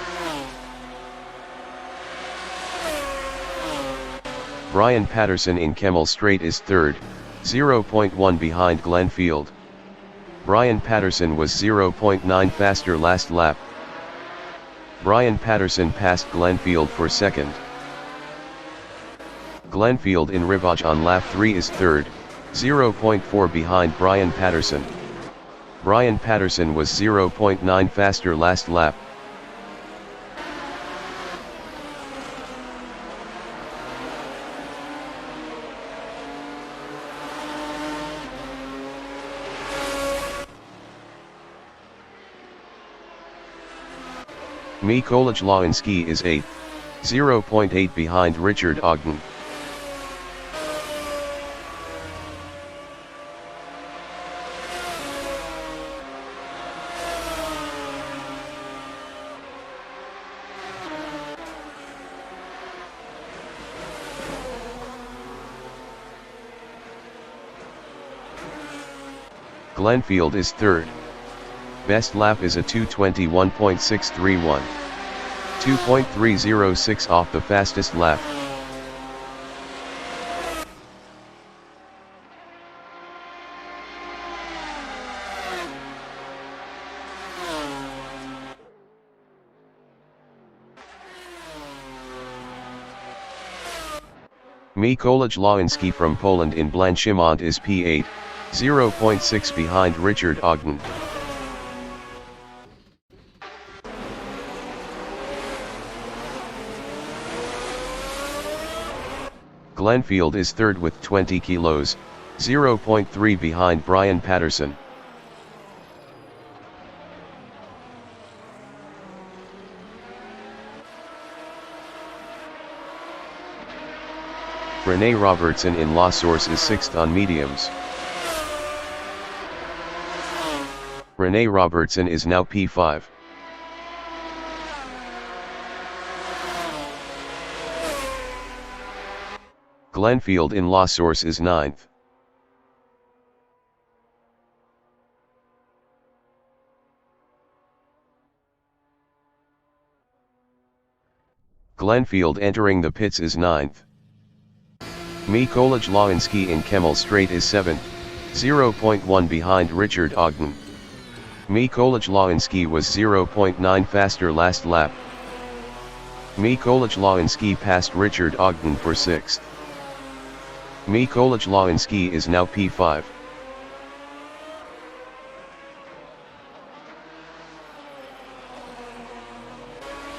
Brian Patterson in Kemmel Straight is 3rd, 0.1 behind Glenfield. Brian Patterson was 0.9 faster last lap. Brian Patterson passed Glenfield for 2nd. Glenfield in Rivage on lap 3 is 3rd, 0.4 behind Brian Patterson. Brian Patterson was 0.9 faster last lap. Mikołaj Lawinski is 8th, 0.8 behind Richard Ogden. Glenfield is 3rd. Best lap is a 2:21.631. 2.306 off the fastest lap. Mikołaj Lawinski from Poland in Blanchimont is P8, 0.6 behind Richard Ogden. Glenfield is 3rd with 20 kilos, 0.3 behind Brian Patterson. Rene Robertson in La Source is 6th on mediums. Rene Robertson is now P5. Glenfield in La Source is 9th. Glenfield entering the pits is 9th. Mikołaj Lawinski in Kemmel Straight is 7th, 0.1 behind Richard Ogden. Mikołaj Lawinski was 0.9 faster last lap. Mikołaj Lawinski passed Richard Ogden for 6th. Mikołaj Lawinski is now P5.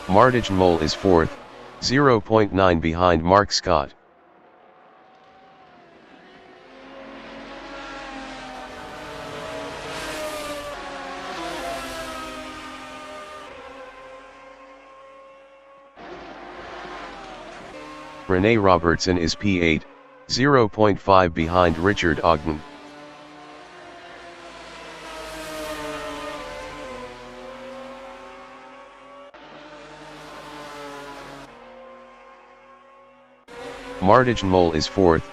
Mol is 4th, 0.9 behind Mark Scott. Rene Robertson is P8, 0.5 behind Richard Ogden. Mol is 4th,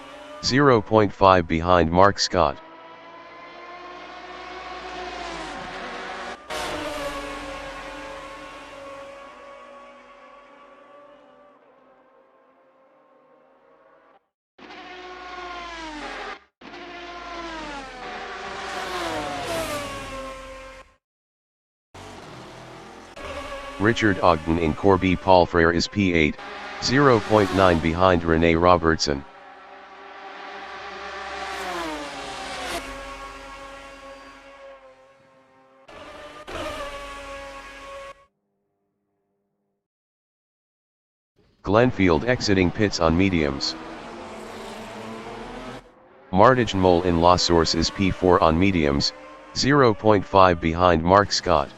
0.5 behind Mark Scott. Richard Ogden in Corby Paul Frere is P8, 0.9 behind Rene Robertson. Glenfield exiting pits on mediums. Mol in La Source is P4 on mediums, 0.5 behind Mark Scott.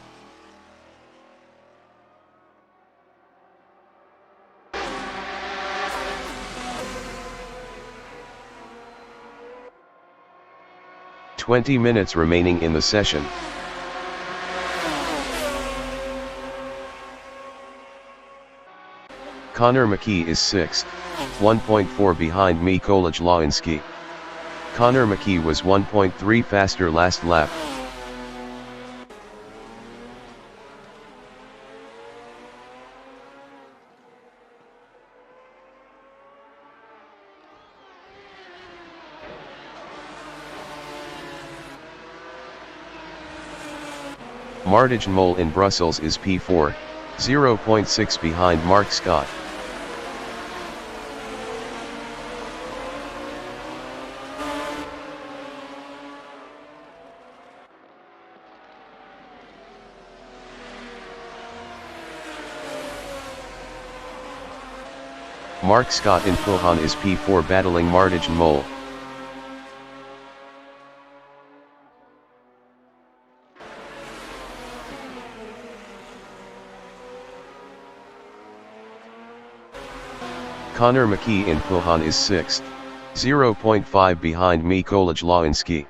"20 minutes remaining in the session. Connor McKee is 6th, 1.4 behind Mikołaj Lański. Connor McKee was 1.3 faster last lap. Martijn Mol in Brussels is P4, 0.6 behind Mark Scott. Mark Scott in Pohjan is P4 battling Martijn Mol. Connor McKee in Pohjan is 6th, 0.5 behind Mikołaj Lański.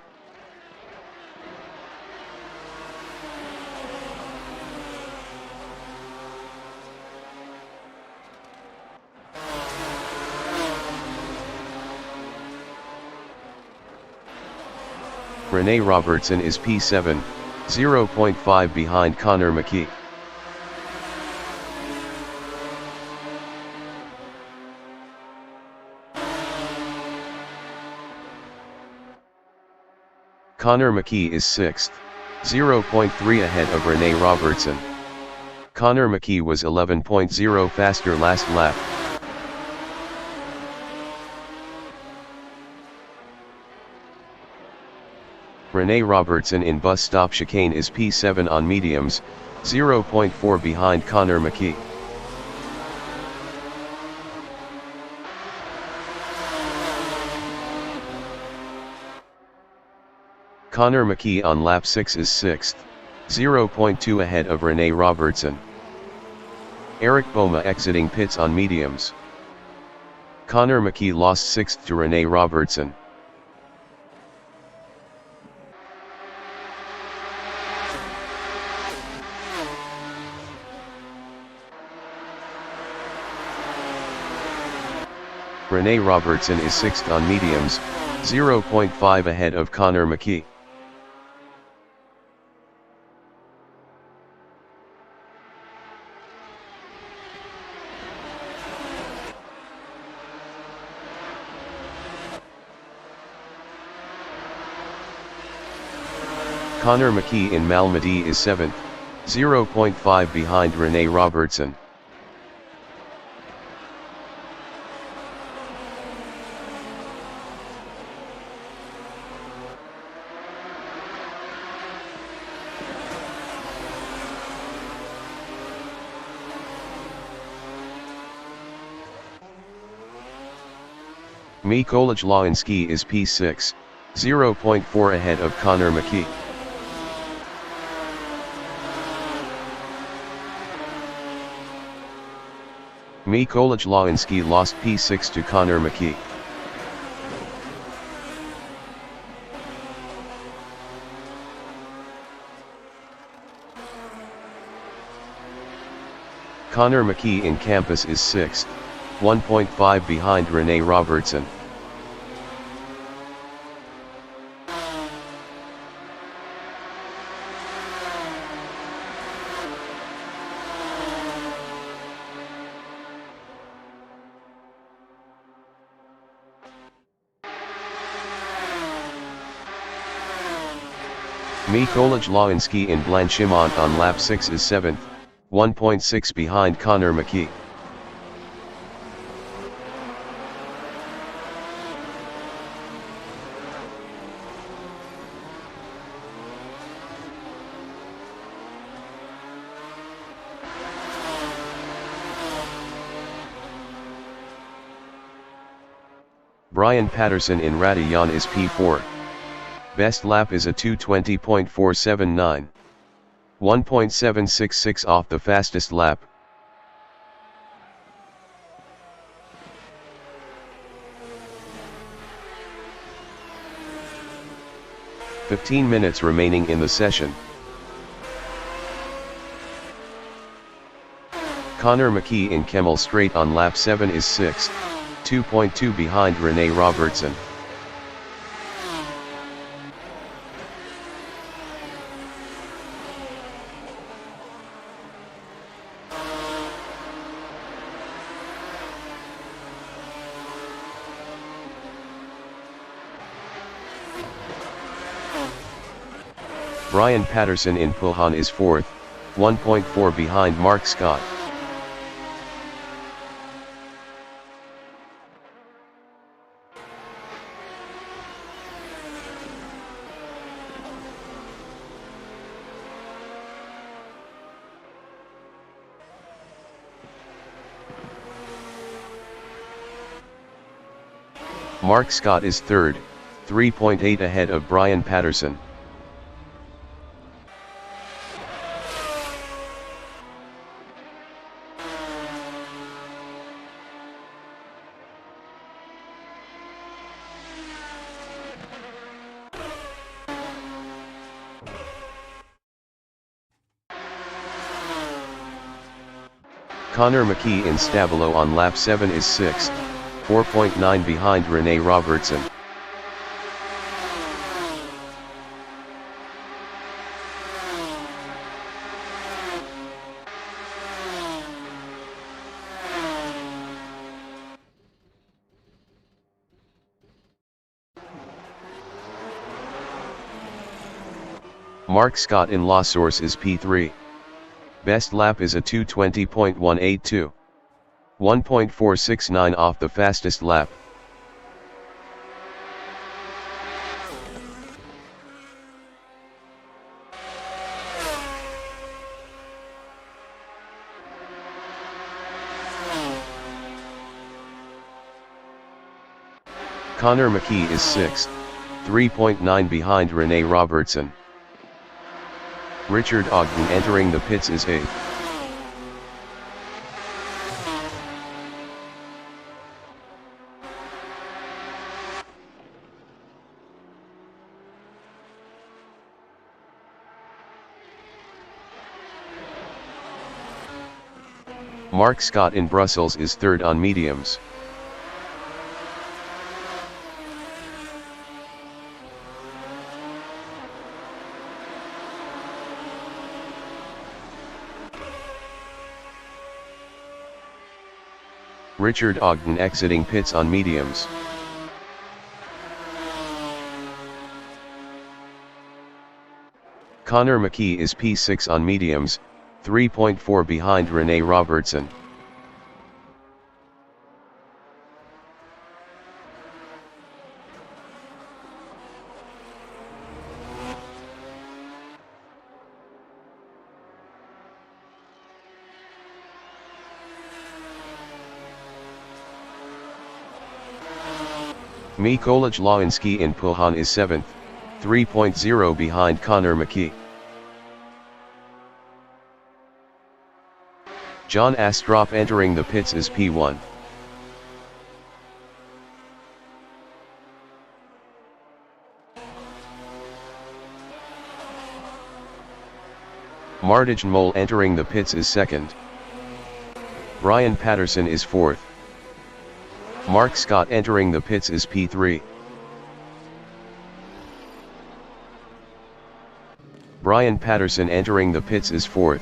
Rene Robertson is P7, 0.5 behind Connor McKee. Connor McKee is 6th, 0.3 ahead of Rene Robertson. Connor McKee was 11.0 faster last lap. Rene Robertson in bus stop chicane is P7 on mediums, 0.4 behind Connor McKee. Connor McKee on lap 6 is 6th, 0.2 ahead of Rene Robertson. Eric Boma exiting pits on mediums. Connor McKee lost 6th to Rene Robertson. Rene Robertson is 6th on mediums, 0.5 ahead of Connor McKee. Connor McKee in Malmedy is 7th, 0.5 behind Rene Robertson. Mikołaj Lański is P6, 0.4 ahead of Connor McKee. Mikołaj Lański lost P6 to Connor McKee. Connor McKee in Campus is 6th, 1.5 behind Rene Robertson. Mikołaj Lański in Blanchimont on lap 6 is 7th, 1.6 behind Connor McKee. Brian Patterson in Radillon is P4. Best lap is a 2:20.479. 1.766 off the fastest lap. "15 minutes remaining in the session." Connor McKee in Kemmel Straight on lap 7 is 6th, 2.2 behind Rene Robertson. Brian Patterson in Pulhan is 4th, 1.4 behind Mark Scott. Mark Scott is 3rd, 3.8 ahead of Brian Patterson. Connor McKee in Stabilo on lap 7 is 6th, 4.9 behind Rene Robertson. Mark Scott in La Source is P3. Best lap is a 2:20.182. 1.469 off the fastest lap. Connor McKee is 6th, 3.9 behind Rene Robertson. Richard Ogden entering the pits is 8th. Mark Scott in Brussels is 3rd on mediums. Richard Ogden exiting pits on mediums. Connor McKee is P6 on mediums, 3.4 behind Rene Robertson. Mikołaj Lawinski in Pulhan is 7th, 3.0 behind Connor McKee. John Astrop entering the pits is P1. Martijn Mol entering the pits is 2nd. Brian Patterson is 4th. Mark Scott entering the pits is P3. Brian Patterson entering the pits is 4th.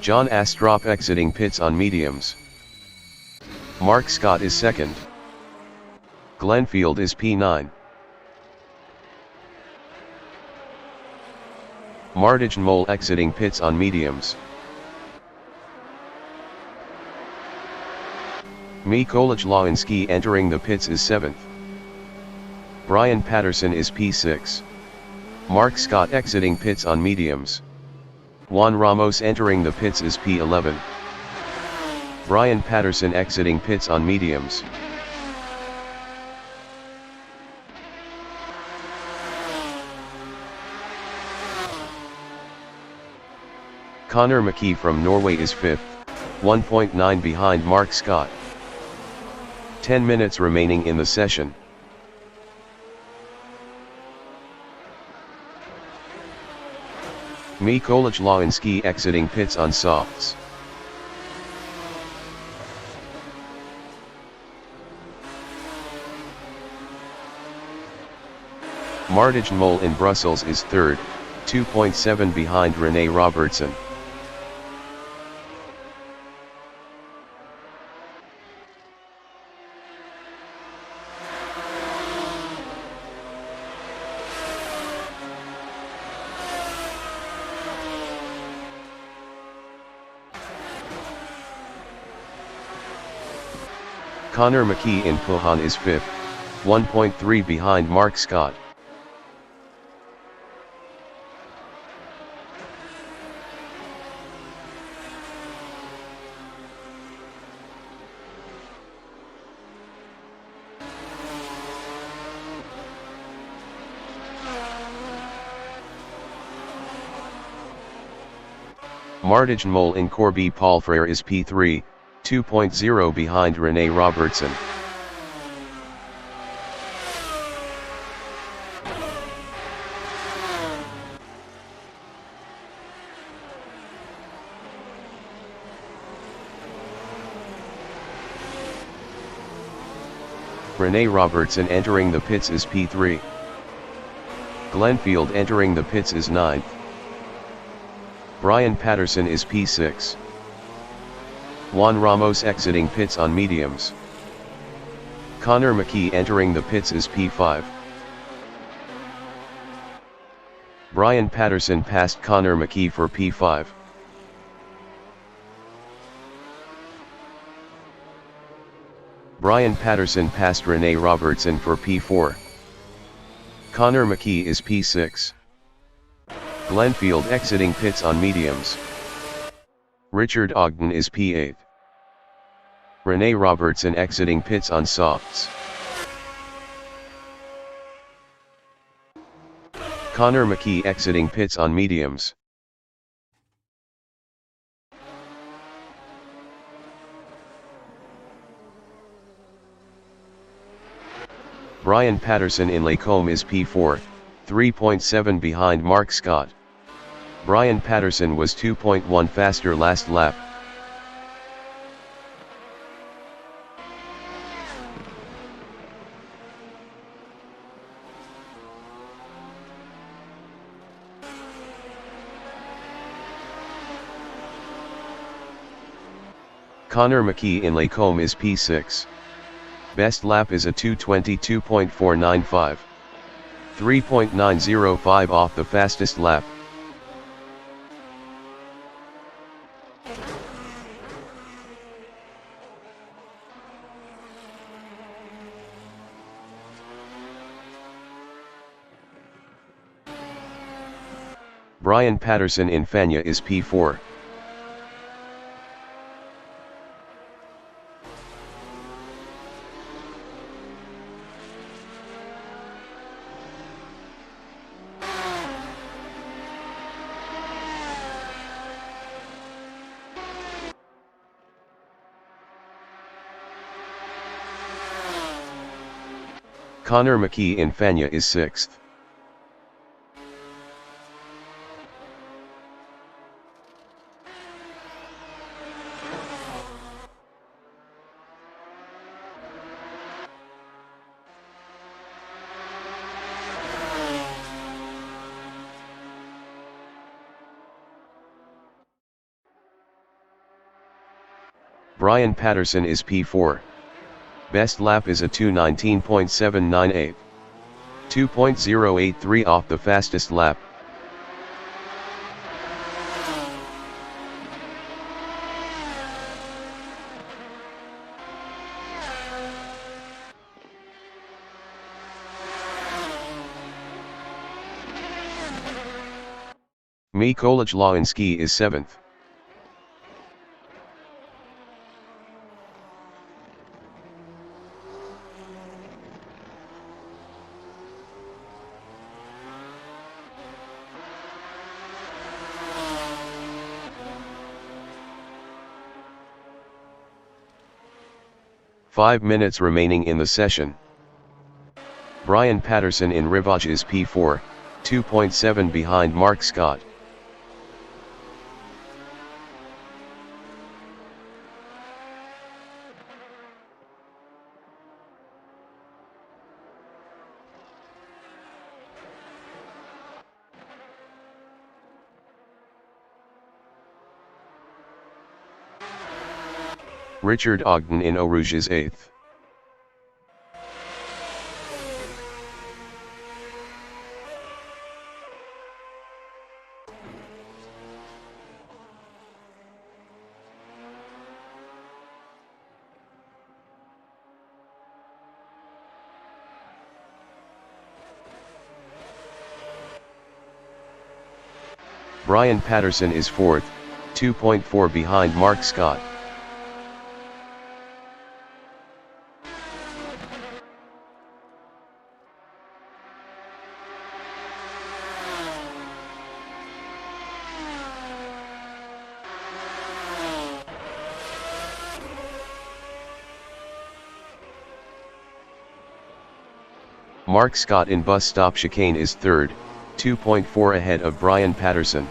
John Astrop exiting pits on mediums. Mark Scott is 2nd. Glenfield is P9. Martijn Mol exiting pits on mediums. Mikołaj Lawinski entering the pits is 7th. Brian Patterson is P6. Mark Scott exiting pits on mediums. Juan Ramos entering the pits is P11. Brian Patterson exiting pits on mediums. Connor McKee from Norway is 5th, 1.9 behind Mark Scott. 10 minutes remaining in the session. Mikołaj Lański exiting pits on softs. Martijn Mol in Brussels is third, 2.7 behind Rene Robertson. Conor McKee in Pohon is fifth, 1.3 behind Mark Scott. Martijn Mol in Corby Palfrère is P3, 2.0 behind Rene Robertson. Rene Robertson entering the pits is P3. Glenfield entering the pits is 9th. Brian Patterson is P6. Juan Ramos exiting pits on mediums. Conor McKee entering the pits is P5. Brian Patterson passed Conor McKee for P5. Brian Patterson passed Rene Robertson for P4. Conor McKee is P6. Glenfield exiting pits on mediums. Richard Ogden is P8. Rene Robertson exiting pits on softs. Conor McKee exiting pits on mediums. Brian Patterson in Lacombe is P4, 3.7 behind Mark Scott. Brian Patterson was 2.1 faster last lap. Conor McKee in Lacombe is P6. Best lap is a 2:22.495. 3.905 off the fastest lap. Brian Patterson in Fania is P4. Conor McKee in Fania is 6th. Brian Patterson is P4. Best lap is a 2:19.798. 2.083 off the fastest lap. Mikołaj Lański is 7th. Five minutes remaining in the session. Brian Patterson in Rivage is P4, 2.7 behind Mark Scott. Richard Ogden in Eau Rouge is 8th. Brian Patterson is 4th, 2.4 behind Mark Scott. Mark Scott in bus stop chicane is 3rd, 2.4 ahead of Brian Patterson.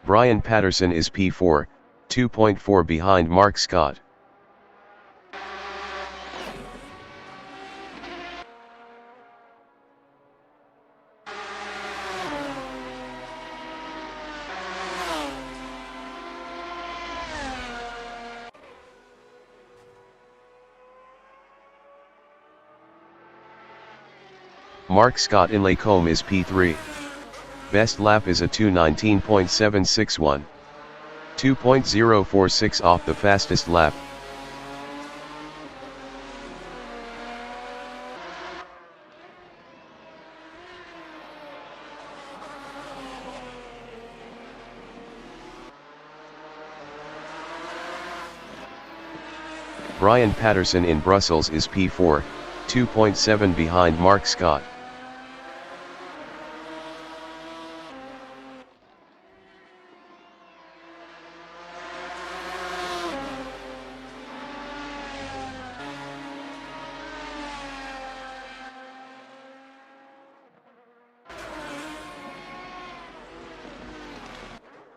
Brian Patterson is P4, 2.4 behind Mark Scott. Mark Scott in Lacombe is P3. Best lap is a 2:19.761. 2.046 off the fastest lap. Brian Patterson in Brussels is P4, 2.7 behind Mark Scott.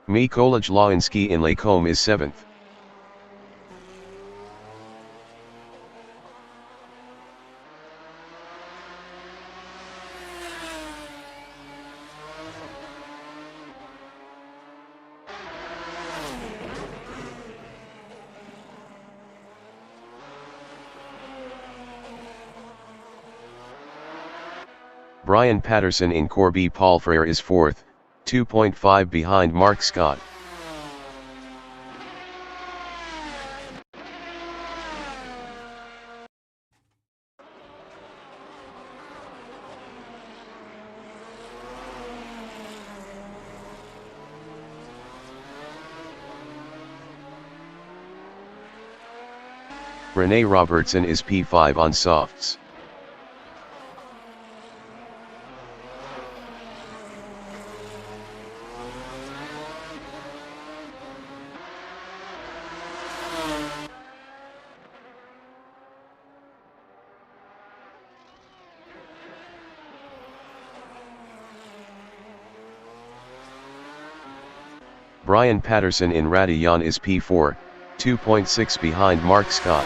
Mikola Jlawinski in Lacombe is 7th. Brian Patterson in Corby Palfrere is 4th, 2.5 behind Mark Scott. Rene Robertson is P5 on softs. Brian Patterson in Radillon is P4, 2.6 behind Mark Scott.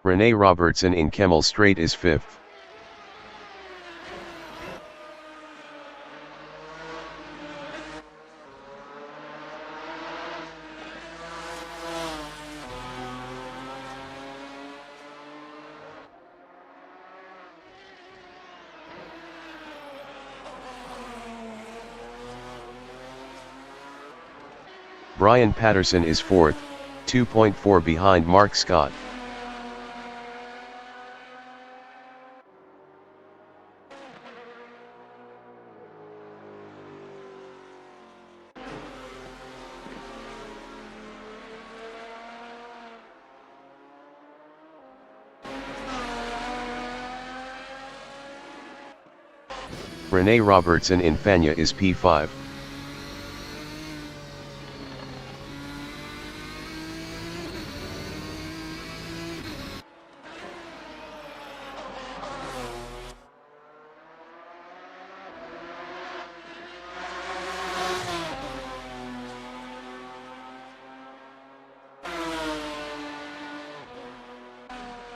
Rene Robertson in Kemmel Straight is 5th. Brian Patterson is 4th, 2.4 behind Mark Scott. Rene Robertson in Fagna is P5.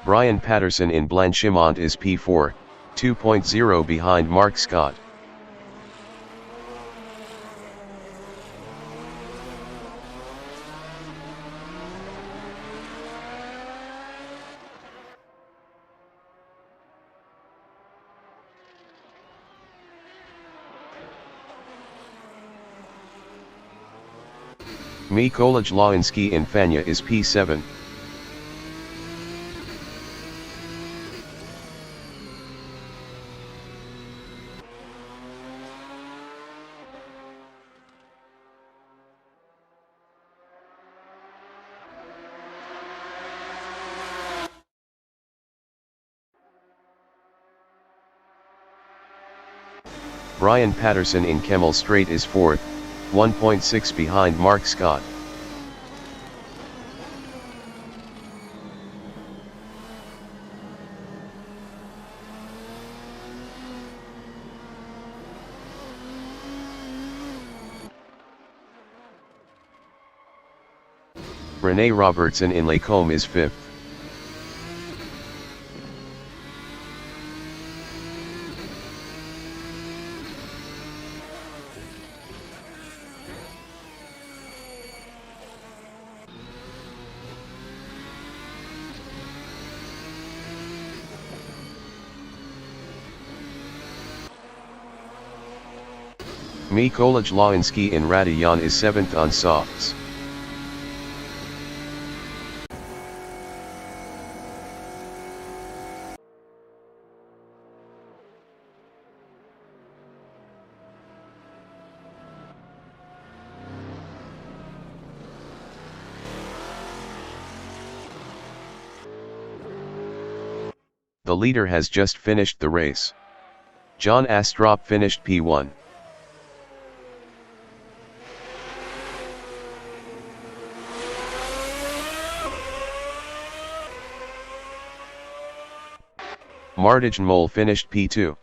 Brian Patterson in Blanchimont is P4, 2.0 behind Mark Scott. Mikola Jlainski in Fagna is P7. Brian Patterson in Kemmel Straight is 4th, 1.6 behind Mark Scott. Rene Robertson in Lacombe is 5th. Mikola Jlainski in Radion is 7th on softs. The leader has just finished the race. John Astrop finished P1. Martijn Mol finished P2.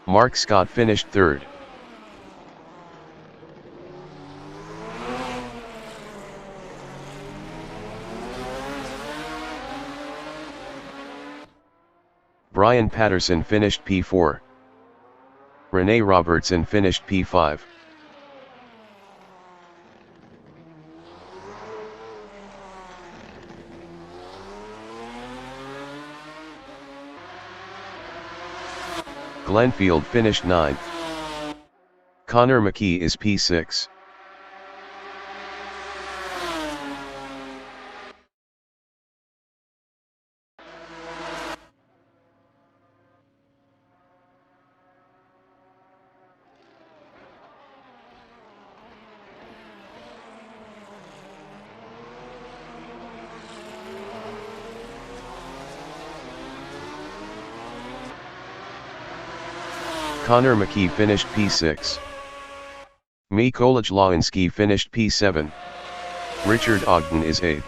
Mark Scott finished 3rd. Brian Patterson finished P4. Rene Robertson finished P5. Glenfield finished 9th. Connor McKee is P6. Connor McKee finished P6. Mikola Jlainski finished P7. Richard Ogden is 8th.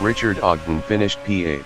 Richard Ogden finished P8.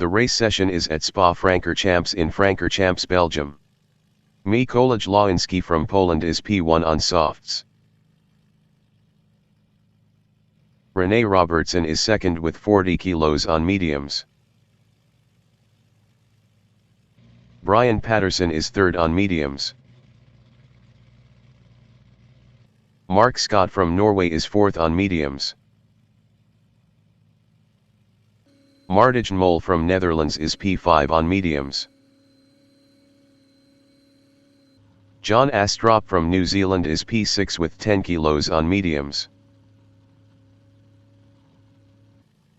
The race session is at Spa-Francorchamps in Francorchamps, Belgium. Mikołaj Lański from Poland is P1 on softs. Rene Robertson is second with 40 kilos on mediums. Brian Patterson is third on mediums. Mark Scott from Norway is fourth on mediums. Martijn Mol from Netherlands is P5 on mediums. John Astrop from New Zealand is P6 with 10 kilos on mediums.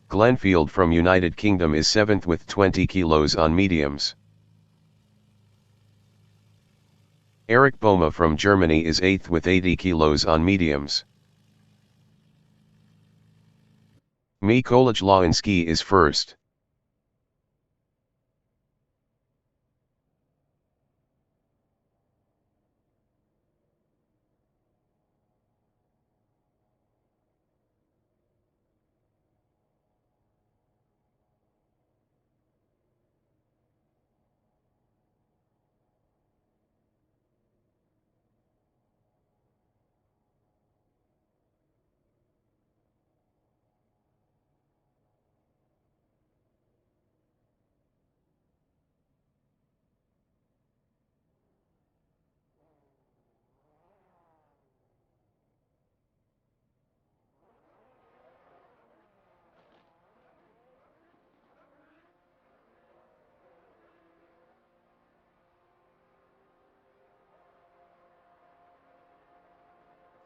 Glenfield from United Kingdom is 7th with 20 kilos on mediums. Eric Boma from Germany is 8th with 80 kilos on mediums. Mikołaj Lański is first.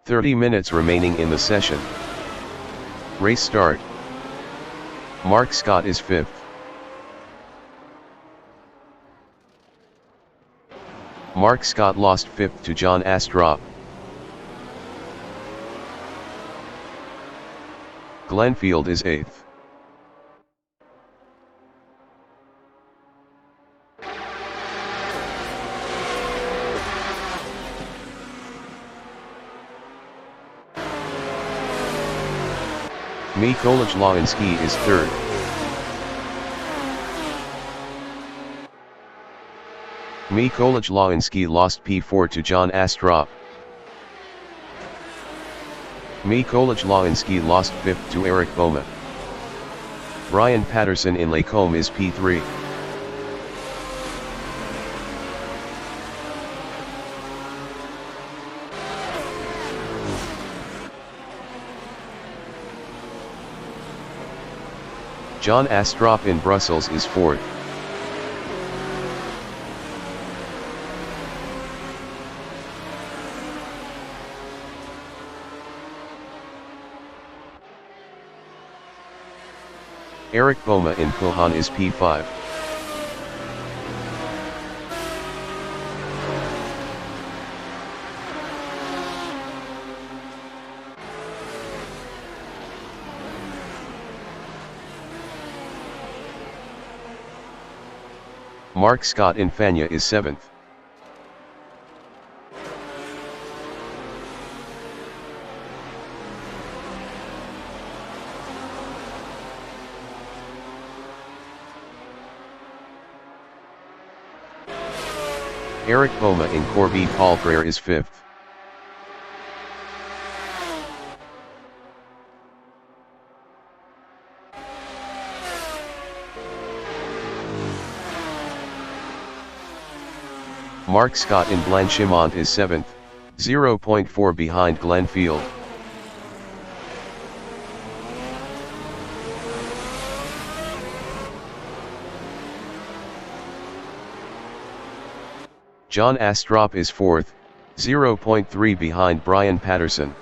"30 minutes remaining in the session. Race start. Mark Scott is 5th. Mark Scott lost 5th to John Astrop. Glenfield is 8th. Mikołaj Lański is 3rd. Mikołaj Lański lost P4 to John Astrop. Mikołaj Lański lost 5th to Eric Boma. Brian Patterson in Lacombe is P3. John Astrop in Brussels is 4th. Eric Boma in Pohon is P5. Mark Scott in Fania is 7th. Eric Boma in Corby Paul is 5th. Mark Scott in Blanchimont is 7th, 0.4 behind Glenfield. John Astrop is 4th, 0.3 behind Brian Patterson.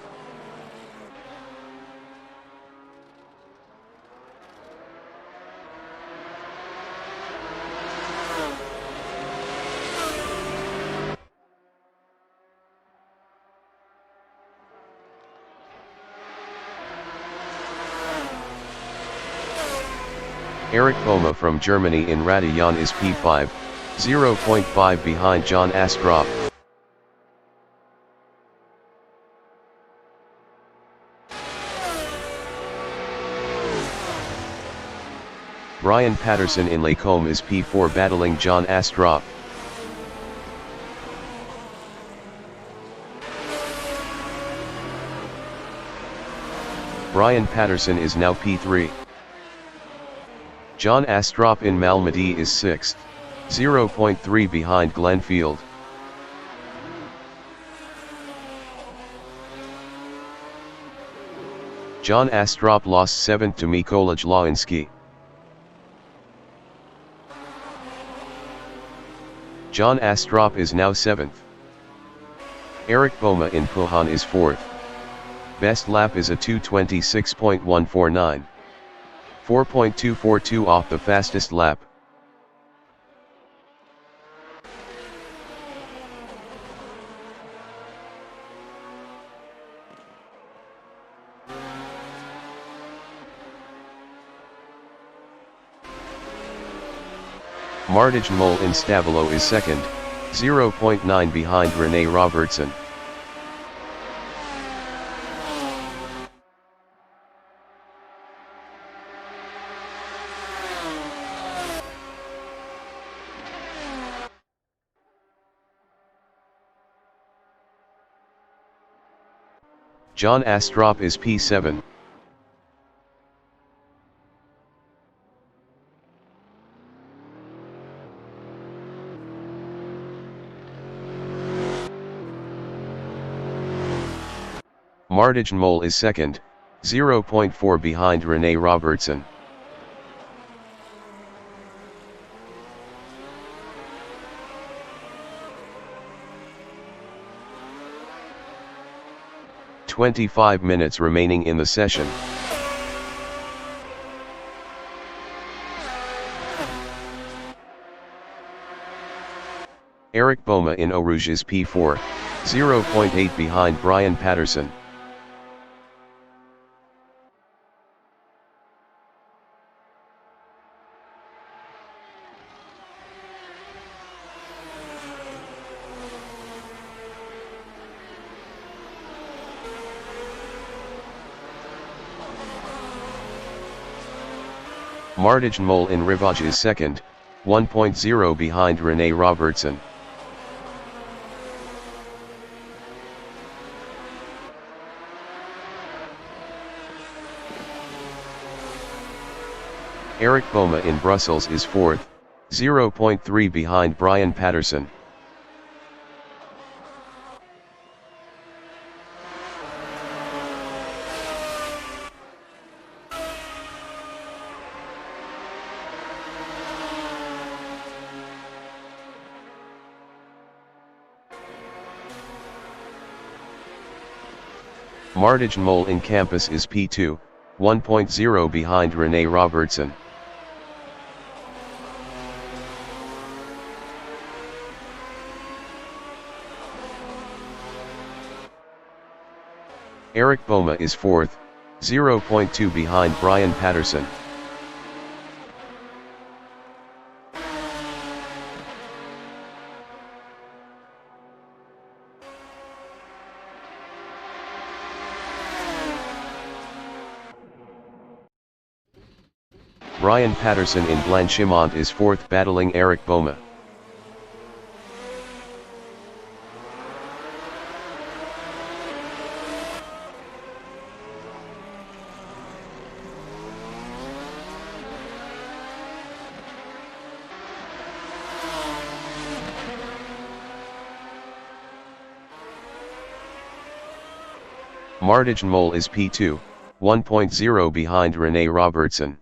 Eric Boma from Germany in Radillon is P5, 0.5 behind John Astrop. Brian Patterson in Lacombe is P4 battling John Astrup. Brian Patterson is now P3. John Astrup in Malmedy is 6th, 0.3 behind Glenfield. John Astrup lost 7th to Mikola Jlański. John Astrup is now 7th. Eric Boma in Puhan is 4th. Best lap is a 2:26.149. 4.242 off the fastest lap. Martijn Mol in Stavelo is 2nd, 0.9 behind Rene Robertson. John Astrup is P7. Martijn Mol is 2nd, 0.4 behind Rene Robertson. "25 minutes remaining in the session. Eric Boma in Eau Rouge is P4, 0.8 behind Brian Patterson. Martijn Mol in Rivage is 2nd, 1.0 behind Rene Robertson. Eric Boma in Brussels is 4th, 0.3 behind Brian Patterson. Martijn Mol in Campus is P2, 1.0 behind Rene Robertson. Eric Boma is 4th, 0.2 behind Brian Patterson. Brian Patterson in Blanchimont is 4th battling Eric Boma. Martijn Mol is P2, 1.0 behind Rene Robertson.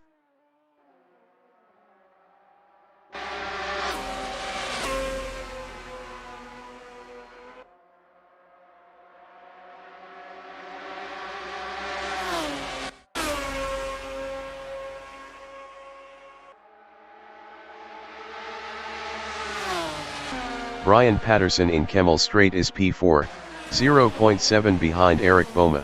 Brian Patterson in Kemmel Straight is P4, 0.7 behind Eric Boma.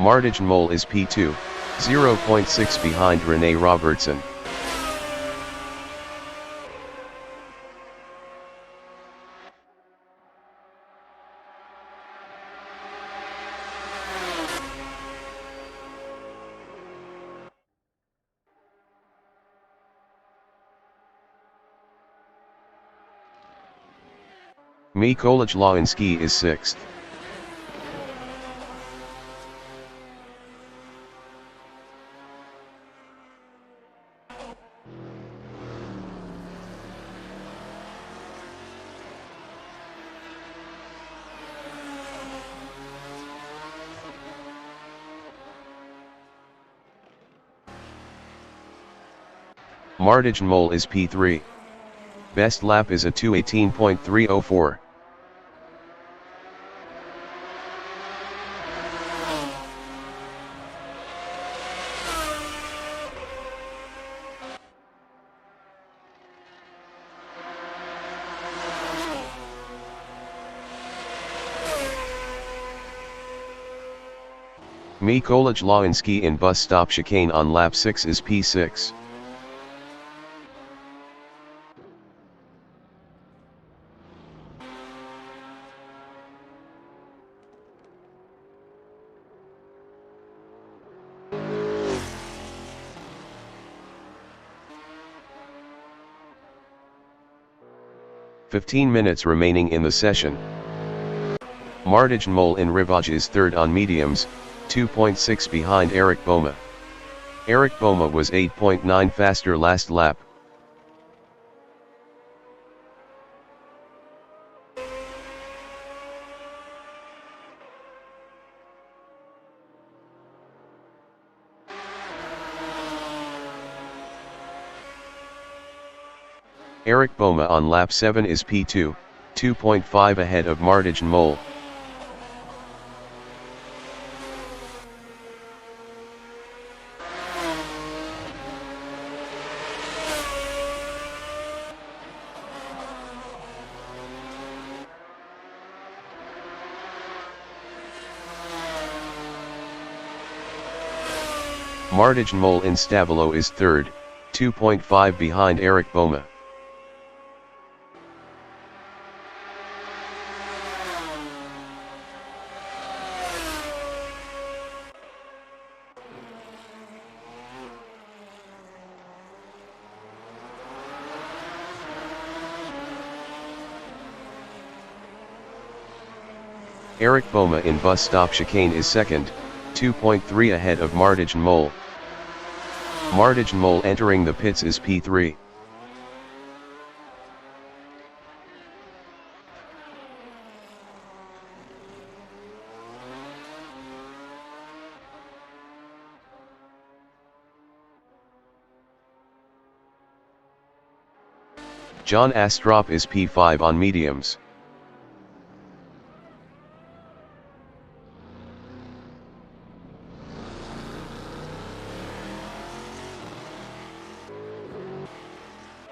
Martijn is P2, 0.6 behind Rene Robertson. Mikołaj Lański is 6th. Martijn is P3. Best lap is a 2:18.304. Mikołaj Lański in bus stop chicane on lap 6 is P6. "15 minutes remaining in the session. Martijn in Rivage is 3rd on mediums, 2.6 behind Eric Boma. Eric Boma was 8.9 faster last lap. Eric Boma on lap 7 is P2, 2.5 ahead of Martijn. Martijn in Stavolo is 3rd, 2.5 behind Eric Boma. Eric Boma in bus stop chicane is 2nd, 2.3 ahead of Martijn. Martijn entering the pits is P3. John Astrup is P5 on mediums.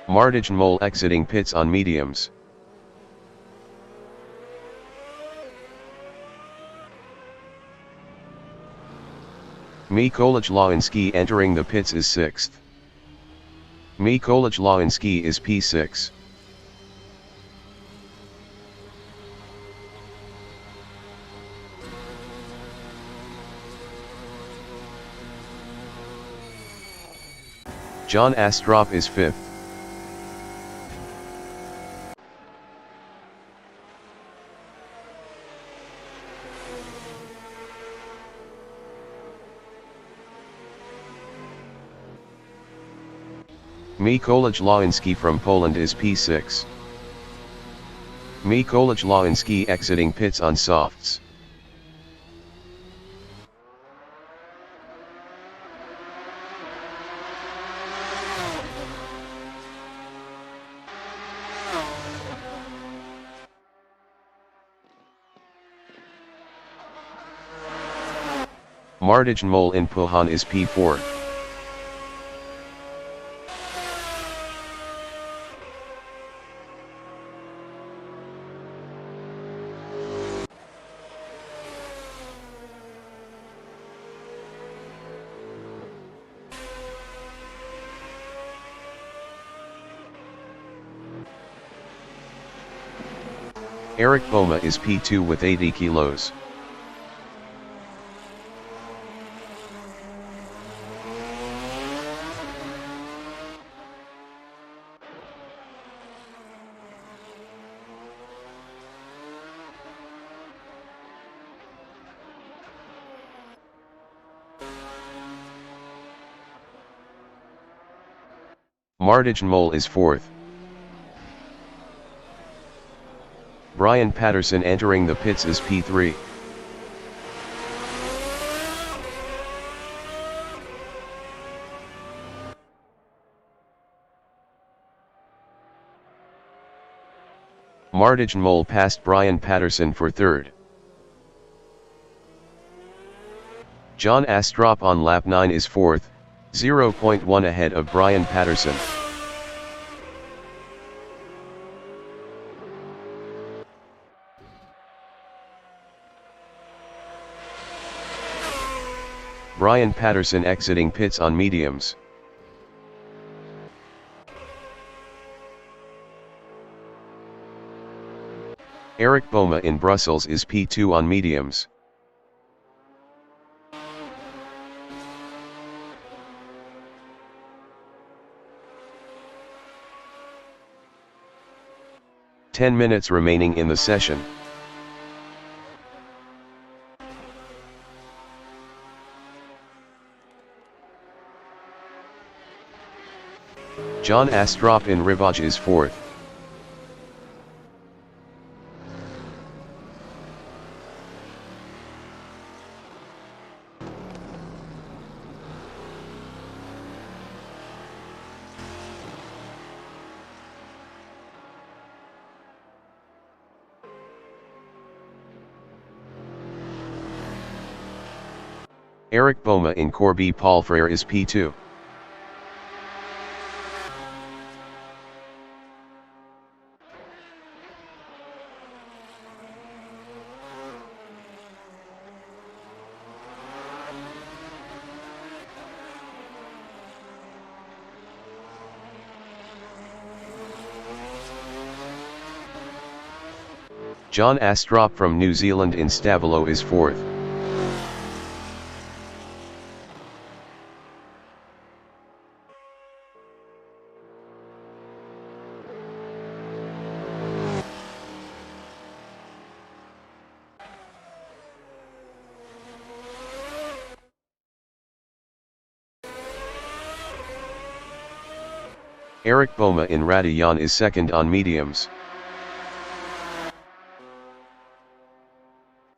Martijn exiting pits on mediums. Mikołaj Lański entering the pits is 6th. Mikołaj Lański is P6. John Astrup is 5th. Mikołaj Lański from Poland is P6. Mikołaj Lański exiting pits on softs. Martijn in Puhan is P4. Eric Boma is P2 with 80 kilos. Martijn Mol is 4th. Brian Patterson entering the pits is P3. Martijn Mol passed Brian Patterson for 3rd. John Astrup on lap 9 is 4th, 0.1 ahead of Brian Patterson. Brian Patterson exiting pits on mediums. Eric Boma in Brussels is P2 on mediums. "10 minutes remaining in the session. John Astrup in Rivage is 4th. Eric Boma in Corby Palfrère is P2. John Astrup from New Zealand in Stavelot is 4th. Eric Boma in Radillon is 2nd on mediums.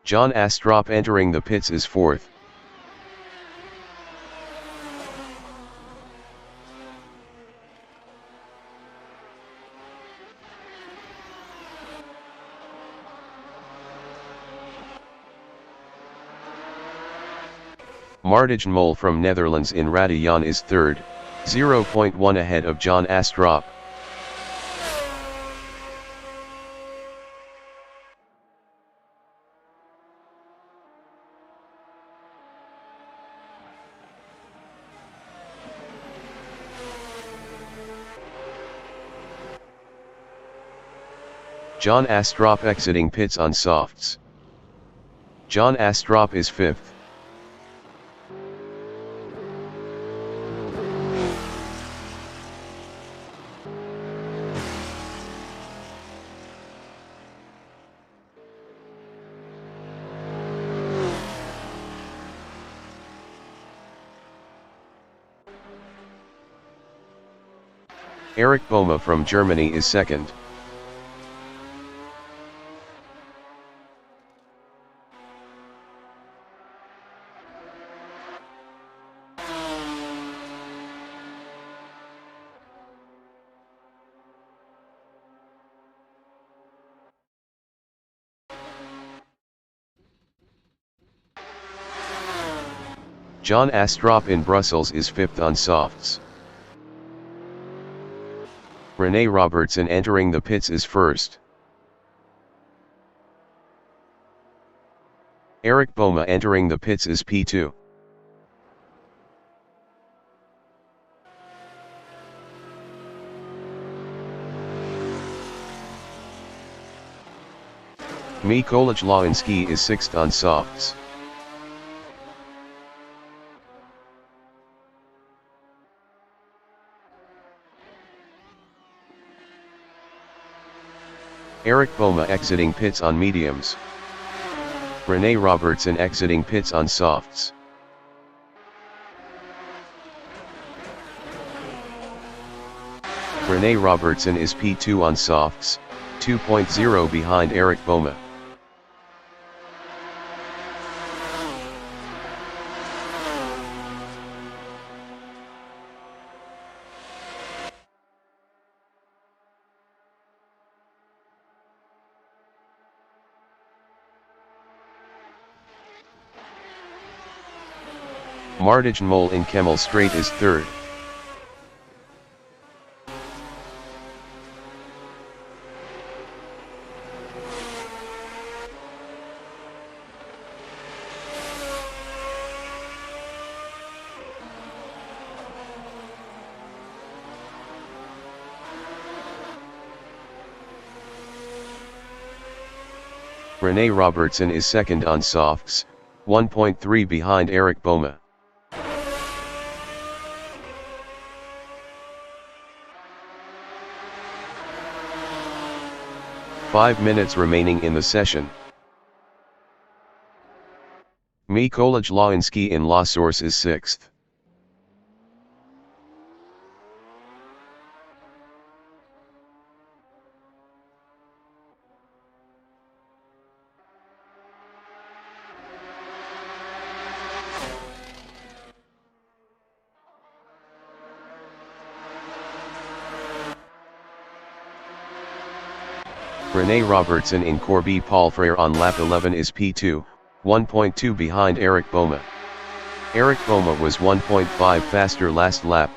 John Astrup entering the pits is 4th. Martijn Mol from Netherlands in Radillon is 3rd, 0.1 ahead of John Astrup. John Astrup exiting pits on softs. John Astrup is 5th. Eric Boma from Germany is 2nd. John Astrup in Brussels is 5th on softs. Rene Robertson entering the pits is 1st. Eric Boma entering the pits is P2. Mikołaj Lański is 6th on softs. Eric Boma exiting pits on mediums. Rene Robertson exiting pits on softs. Rene Robertson is P2 on softs, 2.0 behind Eric Boma. Martijn Mol in Kemmel Straight is 3rd. Rene Robertson is 2nd on softs, 1.3 behind Eric Boma. Five minutes remaining in the session. Mikołaj Lański in La Source is 6th. Rene Robertson in Corby Paul Frere on lap 11 is P2, 1.2 behind Eric Boma. Eric Boma was 1.5 faster last lap.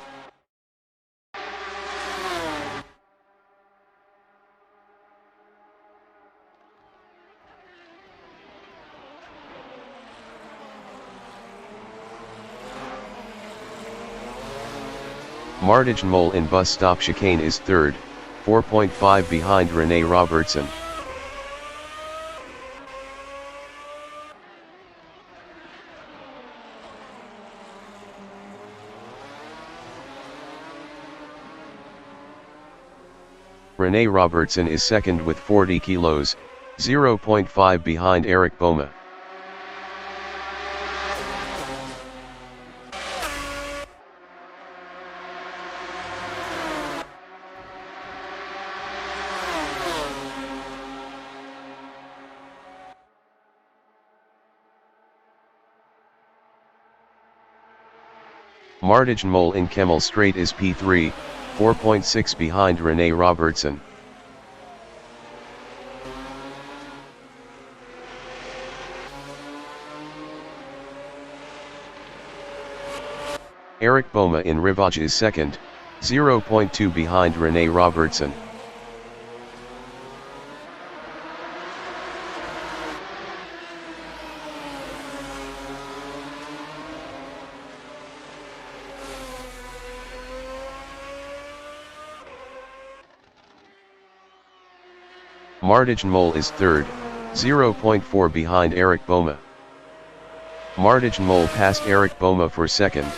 Martijn Mol in bus stop chicane is 3rd, 4.5 behind Rene Robertson. Rene Robertson is 2nd with 40 kilos, 0.5 behind Eric Boma. Martijn Mol in Kemmel Straight is P3, 4.6 behind Rene Robertson. Eric Boma in Rivage is 2nd, 0.2 behind Rene Robertson. Martijn Mol is 3rd, 0.4 behind Eric Boma. Martijn Mol passed Eric Boma for 2nd.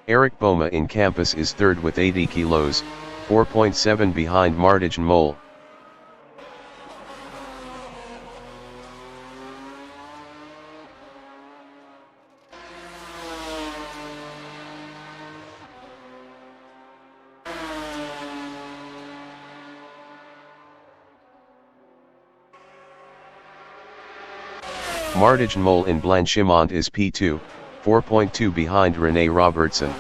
Eric Boma in Campus is 3rd with 80 kilos, 4.7 behind Martijn Mol. Martijn Mol in Blanchimont is P2, 4.2 behind Rene Robertson.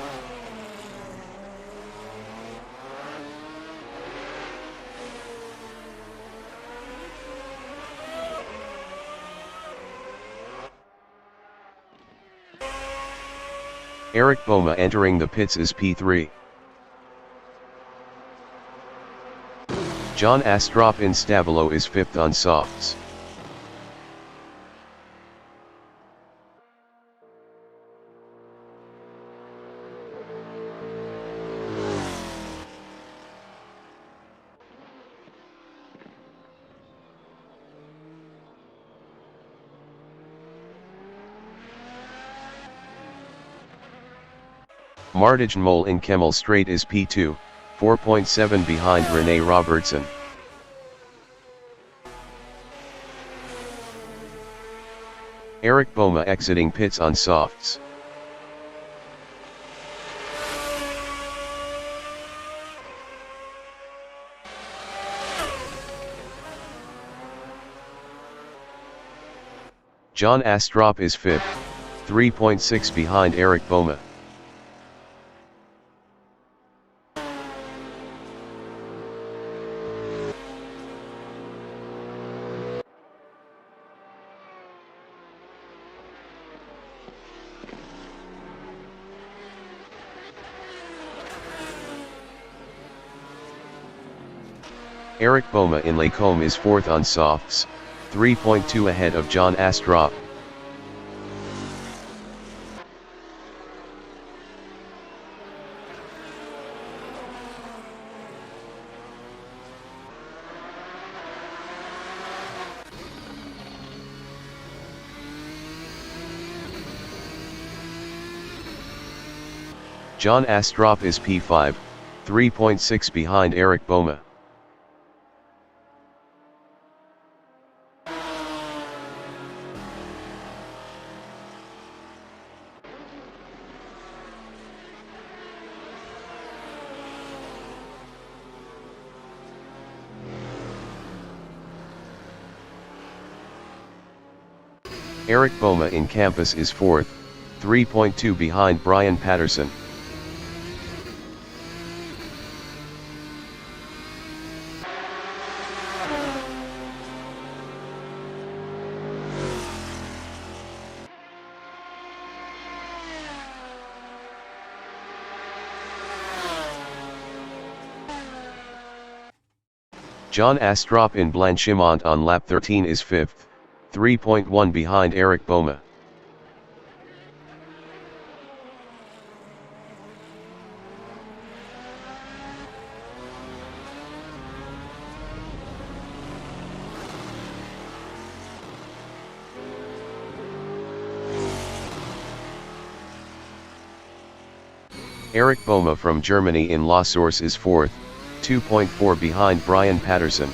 Eric Boma entering the pits is P3. John Astrup in Stabilo is 5th on softs. Martijn in Kemmel Straight is P2, 4.7 behind Rene Robertson. Eric Boma exiting pits on softs. John Astrup is 5th, 3.6 behind Eric Boma. Eric Boma in Lacombe is 4th on softs, 3.2 ahead of John Astrup. John Astrup is P5, 3.6 behind Eric Boma. Eric Boma in Campus is 4th, 3.2 behind Brian Patterson. John Astrup in Blanchimont on lap 13 is 5th, 3.1 behind Eric Boma. Eric Boma from Germany in La Source is 4th, 2.4 behind Brian Patterson.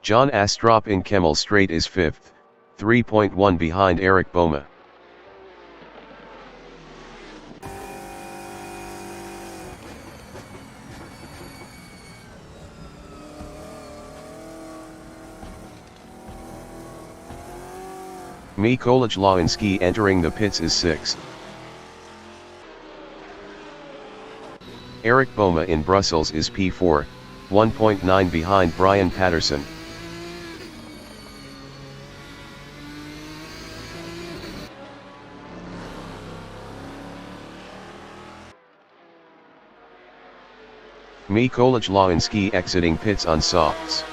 John Astrup in Kemmel Straight is 5th, 3.1 behind Eric Boma. Mikołaj Lawinski entering the pits is 6th. Eric Boma in Brussels is P4, 1.9 behind Brian Patterson. Mikołaj Lawinski exiting pits on softs.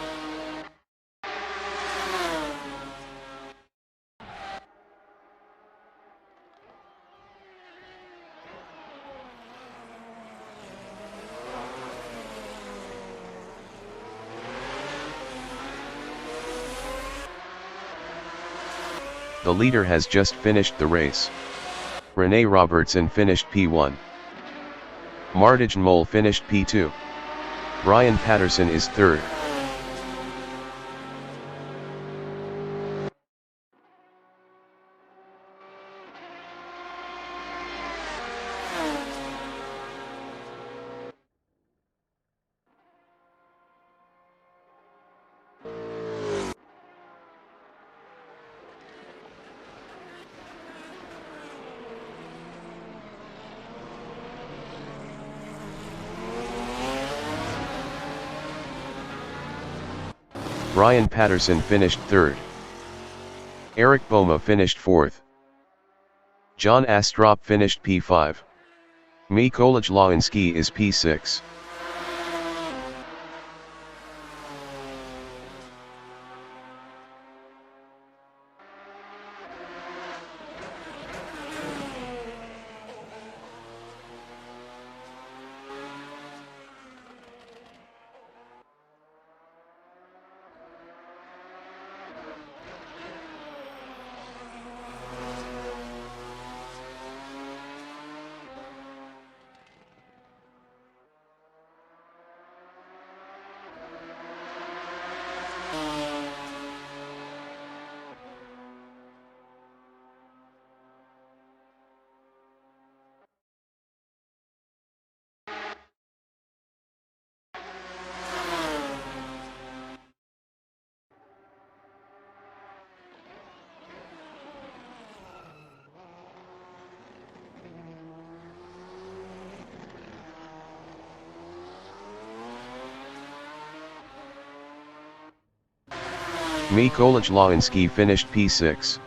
The leader has just finished the race. Rene Robertson finished P1. Martijn finished P2. Brian Patterson is 3rd. Brian Patterson finished 3rd. Eric Boma finished 4th. John Astrop finished P5. Mikołaj Lański is P6. Mikołaj Lański finished P6.